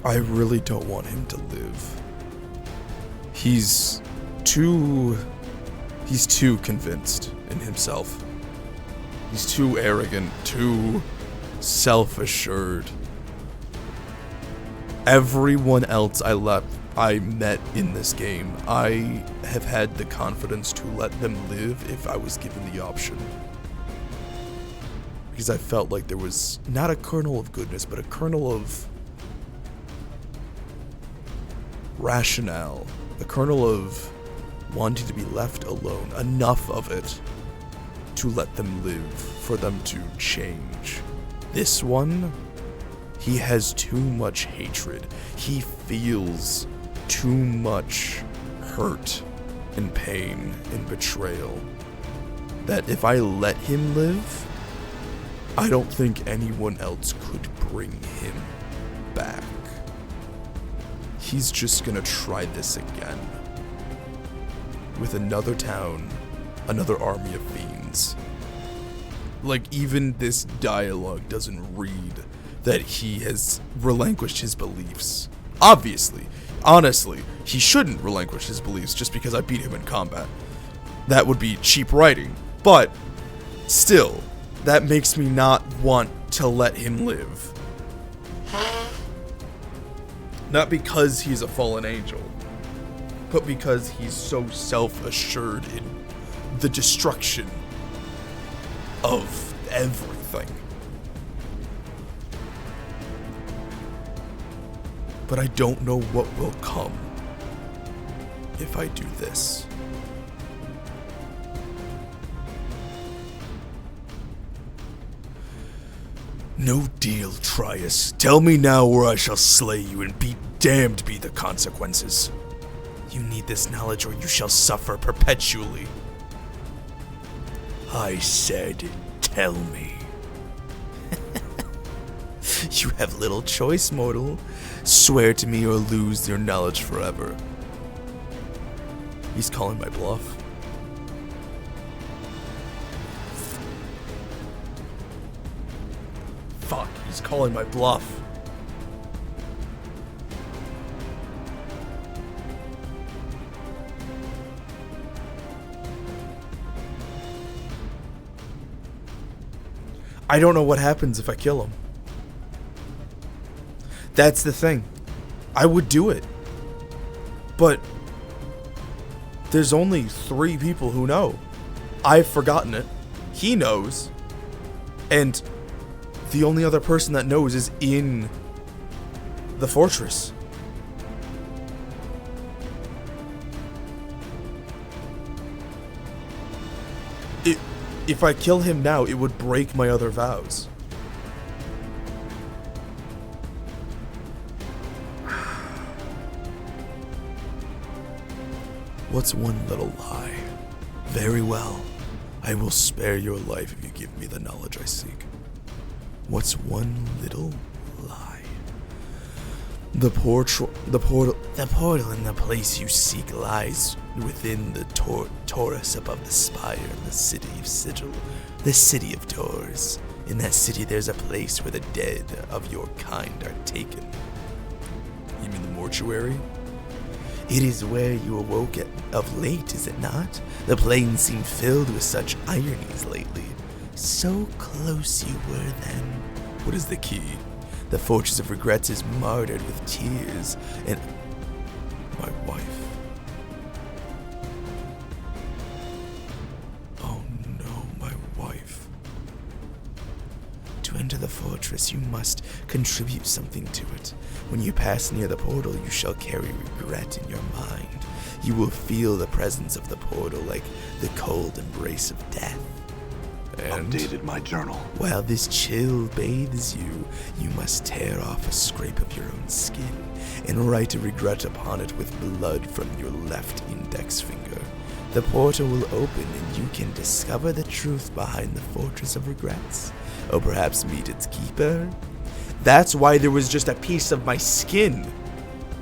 S1: I really don't want him to live. He's too convinced in himself. He's too arrogant, too self-assured. Everyone else I met in this game, I have had the confidence to let them live if I was given the option. Because I felt like there was not a kernel of goodness, but a kernel of rationale, a kernel of wanting to be left alone, enough of it to let them live, for them to change. This one, he has too much hatred. He feels too much hurt and pain and betrayal that if I let him live, I don't think anyone else could bring him back. He's just gonna try this again. With another town, another army of fiends. Like, even this dialogue doesn't read that he has relinquished his beliefs. Obviously, honestly, he shouldn't relinquish his beliefs just because I beat him in combat. That would be cheap writing. But, still, that makes me not want to let him live. Not because he's a fallen angel, but because he's so self-assured in the destruction of everything. But I don't know what will come if I do this. No deal, Trius. Tell me now or I shall slay you, and be damned be the consequences. You need this knowledge or you shall suffer perpetually. I said, tell me. You have little choice, mortal. Swear to me or lose your knowledge forever. He's calling my bluff. Fuck, he's calling my bluff. I don't know what happens if I kill him. That's the thing. I would do it. But there's only 3 people who know. I've forgotten it. He knows. And the only other person that knows is in the fortress. If I kill him now, it would break my other vows. What's one little lie? Very well. I will spare your life if you give me the knowledge I seek. What's one little lie? The portal in the place you seek lies within the torus above the spire in the city of Sigil, the city of doors. In that city there's a place where the dead of your kind are taken. You mean the mortuary? It is where you awoke of late, is it not? The plains seem filled with such ironies lately. So close you were then. What is the key? The Fortress of Regrets is martyred with tears, and my wife. Oh no, my wife. To enter the fortress, you must contribute something to it. When you pass near the portal, you shall carry regret in your mind. You will feel the presence of the portal like the cold embrace of death. And
S7: Updated my journal.
S1: while this chill bathes you, you must tear off a scrape of your own skin and write a regret upon it with blood from your left index finger. The portal will open and you can discover the truth behind the Fortress of Regrets, or perhaps meet its keeper. That's why there was just a piece of my skin.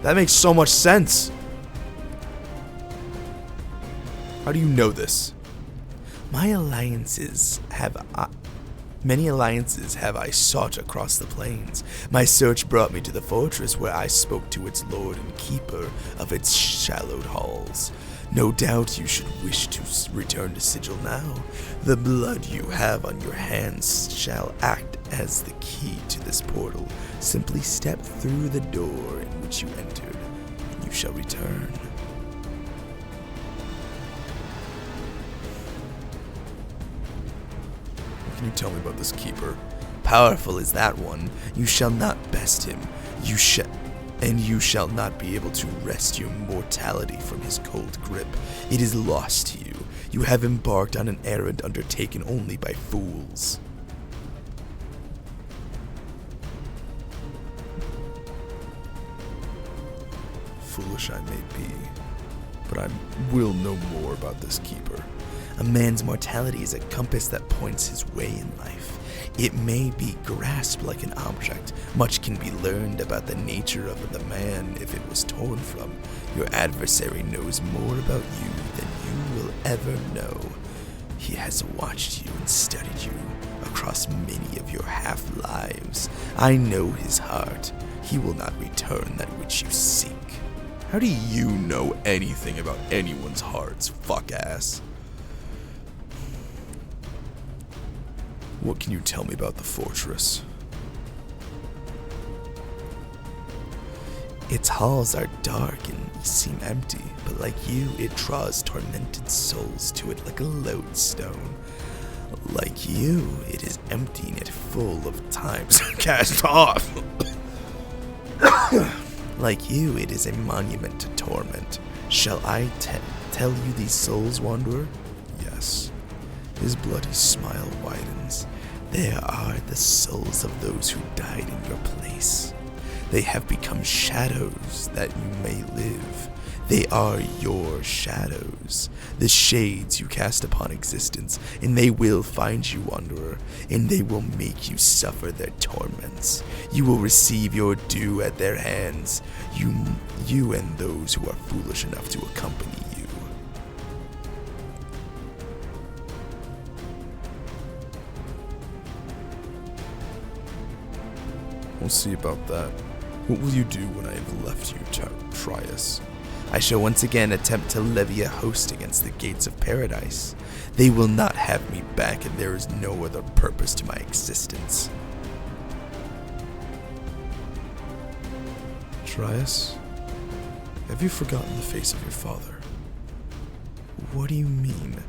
S1: That makes so much sense. How do you know this? Many alliances have I sought across the plains. My search brought me to the fortress where I spoke to its lord and keeper of its shallowed halls. No doubt you should wish to return to Sigil now. The blood you have on your hands shall act as the key to this portal. Simply step through the door in which you entered, and you shall return. What can you tell me about this keeper? Powerful is that one. You shall not best him. You shall not be able to wrest your mortality from his cold grip. It is lost to you. You have embarked on an errand undertaken only by fools. Foolish I may be, but I will know more about this keeper. A man's mortality is a compass that points his way in life. It may be grasped like an object. Much can be learned about the nature of the man if it was torn from. Your adversary knows more about you than you will ever know. He has watched you and studied you across many of your half-lives. I know his heart. He will not return that which you seek. How do you know anything about anyone's hearts, fuck ass? What can you tell me about the fortress? Its halls are dark and seem empty, but like you, it draws tormented souls to it like a lodestone. Like you, it is empty and yet full of times cast off. Like you, it is a monument to torment. Shall I tell you these souls, Wanderer? Yes. His bloody smile widens. They are the souls of those who died in your place. They have become shadows that you may live. They are your shadows, the shades you cast upon existence, and they will find you, Wanderer, and they will make you suffer their torments. You will receive your due at their hands, you and those who are foolish enough to accompany you. We'll see about that. What will you do when I have left you, Trias? I shall once again attempt to levy a host against the gates of paradise. They will not have me back, and there is no other purpose to my existence. Trias, have you forgotten the face of your father? What do you mean?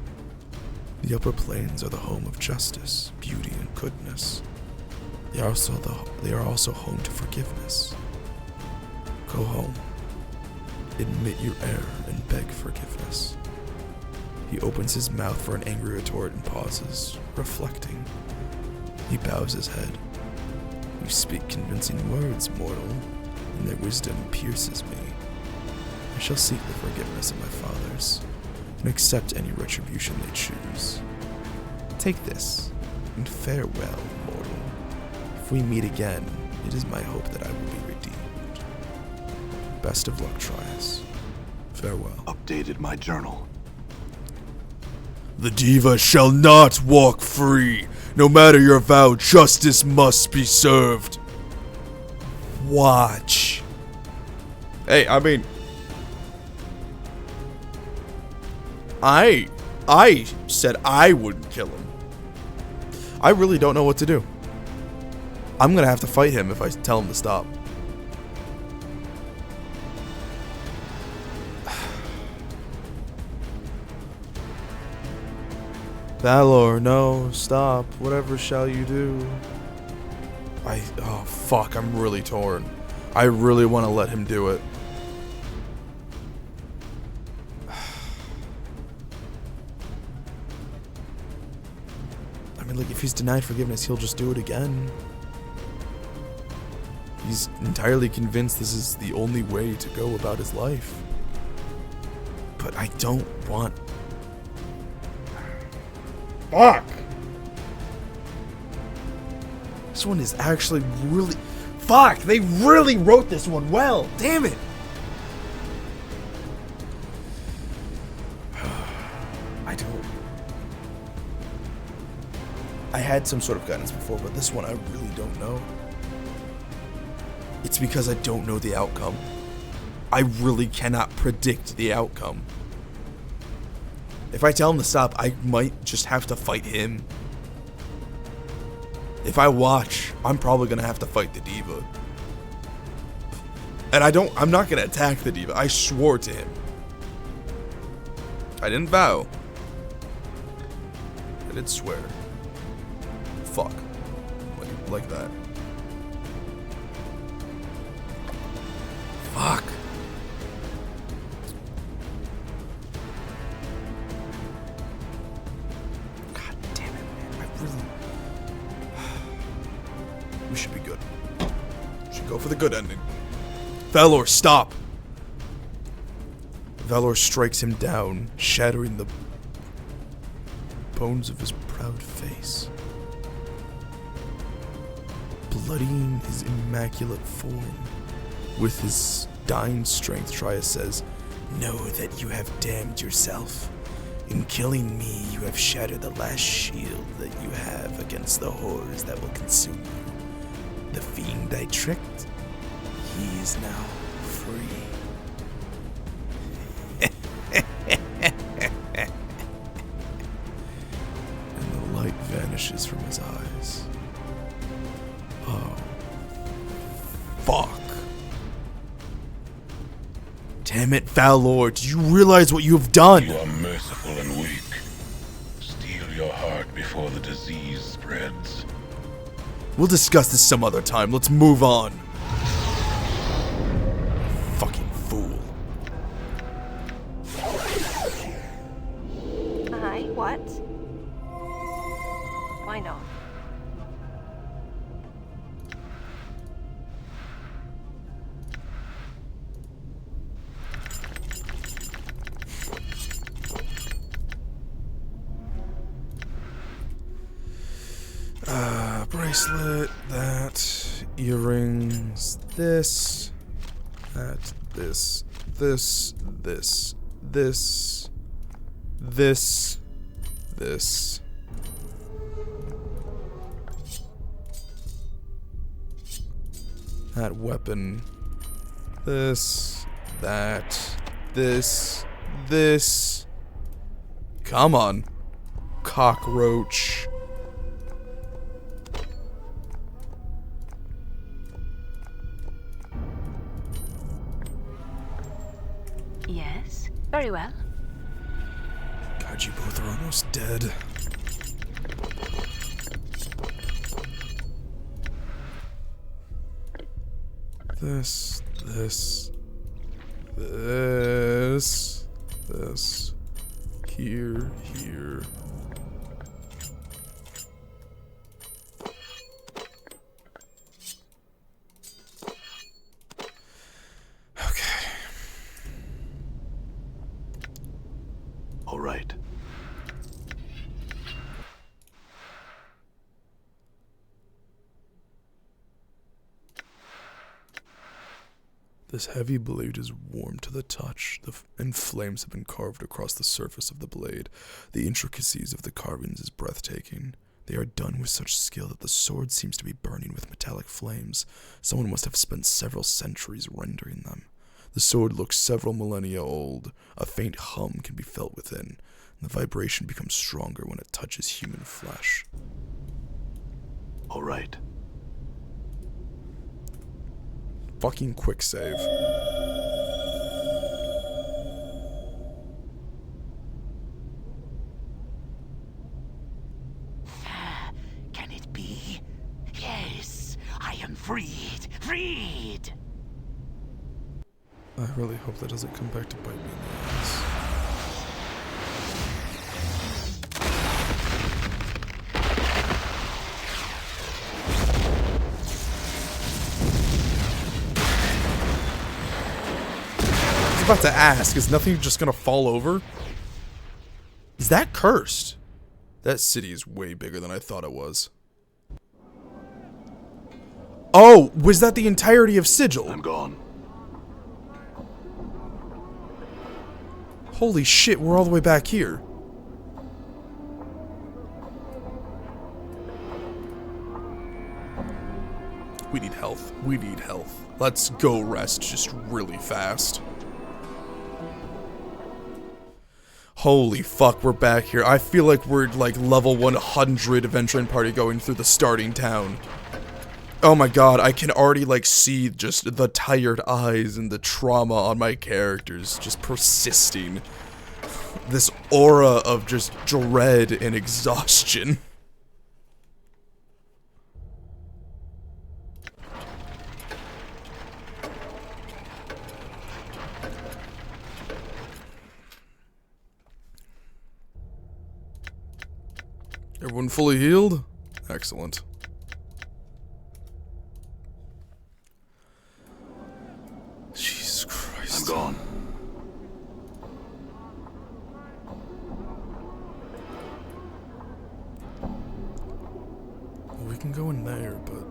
S1: The upper planes are the home of justice, beauty, and goodness. They are also home to forgiveness. Go home. Admit your error and beg forgiveness. He opens his mouth for an angry retort and pauses, reflecting. He bows his head. You speak convincing words, mortal, and their wisdom pierces me. I shall seek the forgiveness of my fathers, and accept any retribution they choose. Take this, and farewell, mortal. If we meet again, it is my hope that I will be redeemed. Best of luck, Trias. Farewell.
S7: Updated my journal.
S1: The diva shall not walk free. No matter your vow, justice must be served. Watch. Hey, I mean, I said I wouldn't kill him. I really don't know what to do. I'm gonna have to fight him if I tell him to stop. Valor, no, stop. Whatever shall you do? Oh fuck, I'm really torn. I really want to let him do it. I mean, like, if he's denied forgiveness, he'll just do it again. He's entirely convinced this is the only way to go about his life. But I don't want... Fuck! This one is actually really... Fuck! They really wrote this one well! Damn it! I don't... I had some sort of guidance before, but this one I really don't know. It's because I don't know the outcome. I really cannot predict the outcome. If I tell him to stop, I might just have to fight him. If I watch, I'm probably gonna have to fight the diva. And I'm not gonna attack the diva. I swore to him. I didn't vow. I did swear. Fuck. Like that. Fuck. God damn it, man. I really... We should be good. We should go for the good ending. Valor, stop. Valor strikes him down, shattering the bones of his proud face. Bloodying his immaculate form. With his dying strength, Trias says, "Know that you have damned yourself. In killing me, you have shattered the last shield that you have against the horrors that will consume you. The fiend I tricked, he is now free." And the light vanishes from his eyes. Oh. Fuck. Damn it, Valor, do you realize what you have done?
S2: You are merciful and weak. Steel your heart before the disease spreads.
S1: We'll discuss this some other time. Let's move on. Fucking fool.
S6: Aye, what? Why not?
S1: Bracelet, that, earrings, this, that, this, this, this. That weapon, this, that, this. Come on, cockroach.
S6: Yes, very well.
S1: God, you both are almost dead. This. Here. Okay.
S7: All right.
S1: This heavy blade is warm to the touch, and flames have been carved across the surface of the blade. The intricacies of the carvings is breathtaking. They are done with such skill that the sword seems to be burning with metallic flames. Someone must have spent several centuries rendering them. The sword looks several millennia old. A faint hum can be felt within, and the vibration becomes stronger when it touches human flesh.
S7: All right.
S1: Fucking quick save.
S3: Can it be? Yes, I am freed! Freed!
S1: I really hope that doesn't come back to bite me in the ass. I was about to ask, is nothing just gonna fall over? Is that cursed? That city is way bigger than I thought it was. Oh, was that the entirety of Sigil?
S7: I'm gone.
S1: Holy shit, we're all the way back here. We need health. We need health. Let's go rest just really fast. Holy fuck, we're back here. I feel like we're like level 100 adventuring party going through the starting town. Oh my god, I can already like see just the tired eyes and the trauma on my characters just persisting. This aura of just dread and exhaustion. Everyone fully healed? Excellent. Jesus Christ.
S7: I'm gone.
S1: can go in there, but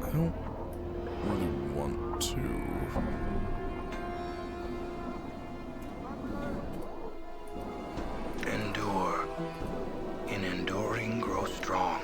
S1: I don't really want to.
S5: Endure. In enduring, grow strong.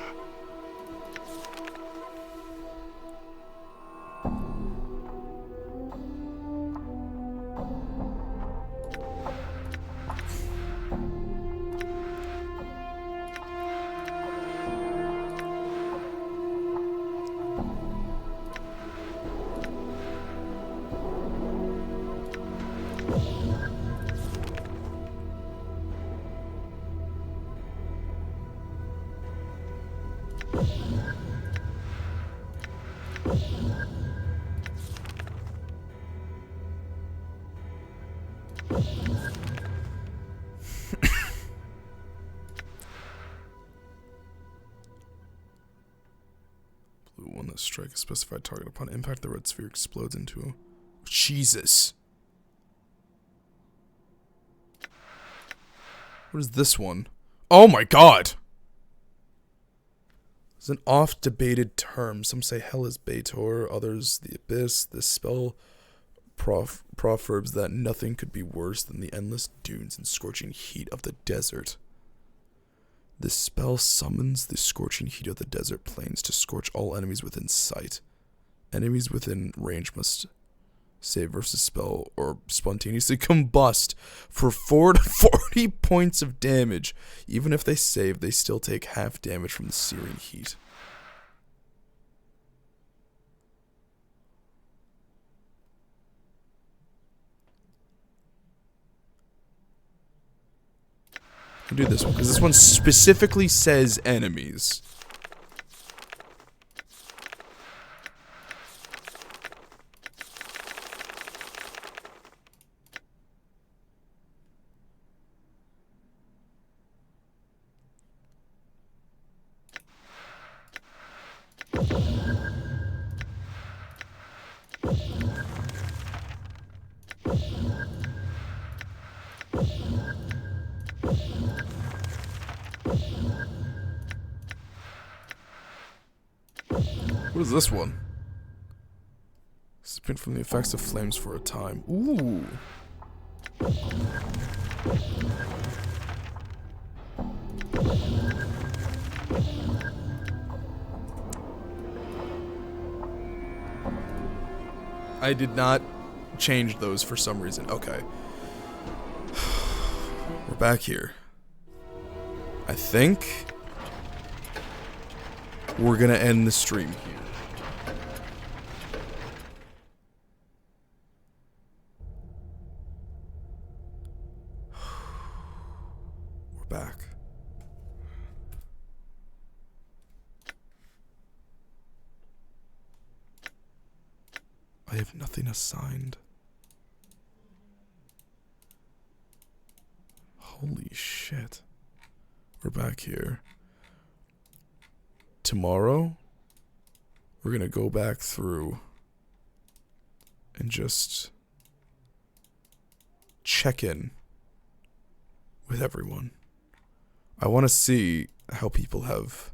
S1: Blue one that strike a specified target. Upon impact, the red sphere explodes into a... Jesus. What is this one? Oh my god! It's an oft-debated term. Some say hell is Baator, others the abyss. This spell proverbs that nothing could be worse than the endless dunes and scorching heat of the desert. This spell summons the scorching heat of the desert plains to scorch all enemies within sight. Enemies within range must save versus spell or spontaneously combust for 4 to 40 points of damage. Even if they save, they still take half damage from the searing heat. I'll do this one, because this one specifically says enemies. What is this one? Spin from the effects of flames for a time. Ooh. I did not change those for some reason. Okay. We're back here. I think we're gonna end the stream here. We're back. I have nothing assigned. Holy shit. We're back here. Tomorrow, we're gonna go back through and just check in with everyone. I want to see how people have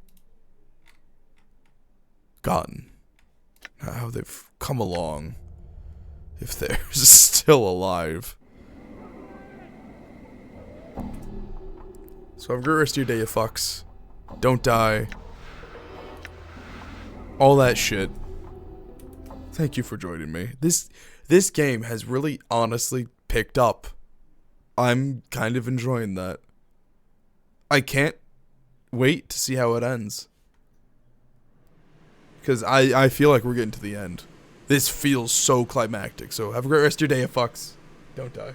S1: gotten, how they've come along, if they're still alive. So have a great rest of your day, you fucks. Don't die. All that shit. Thank you for joining me. This game has really honestly picked up. I'm kind of enjoying that. I can't wait to see how it ends. Because I feel like we're getting to the end. This feels so climactic. So have a great rest of your day, you fucks. Don't die.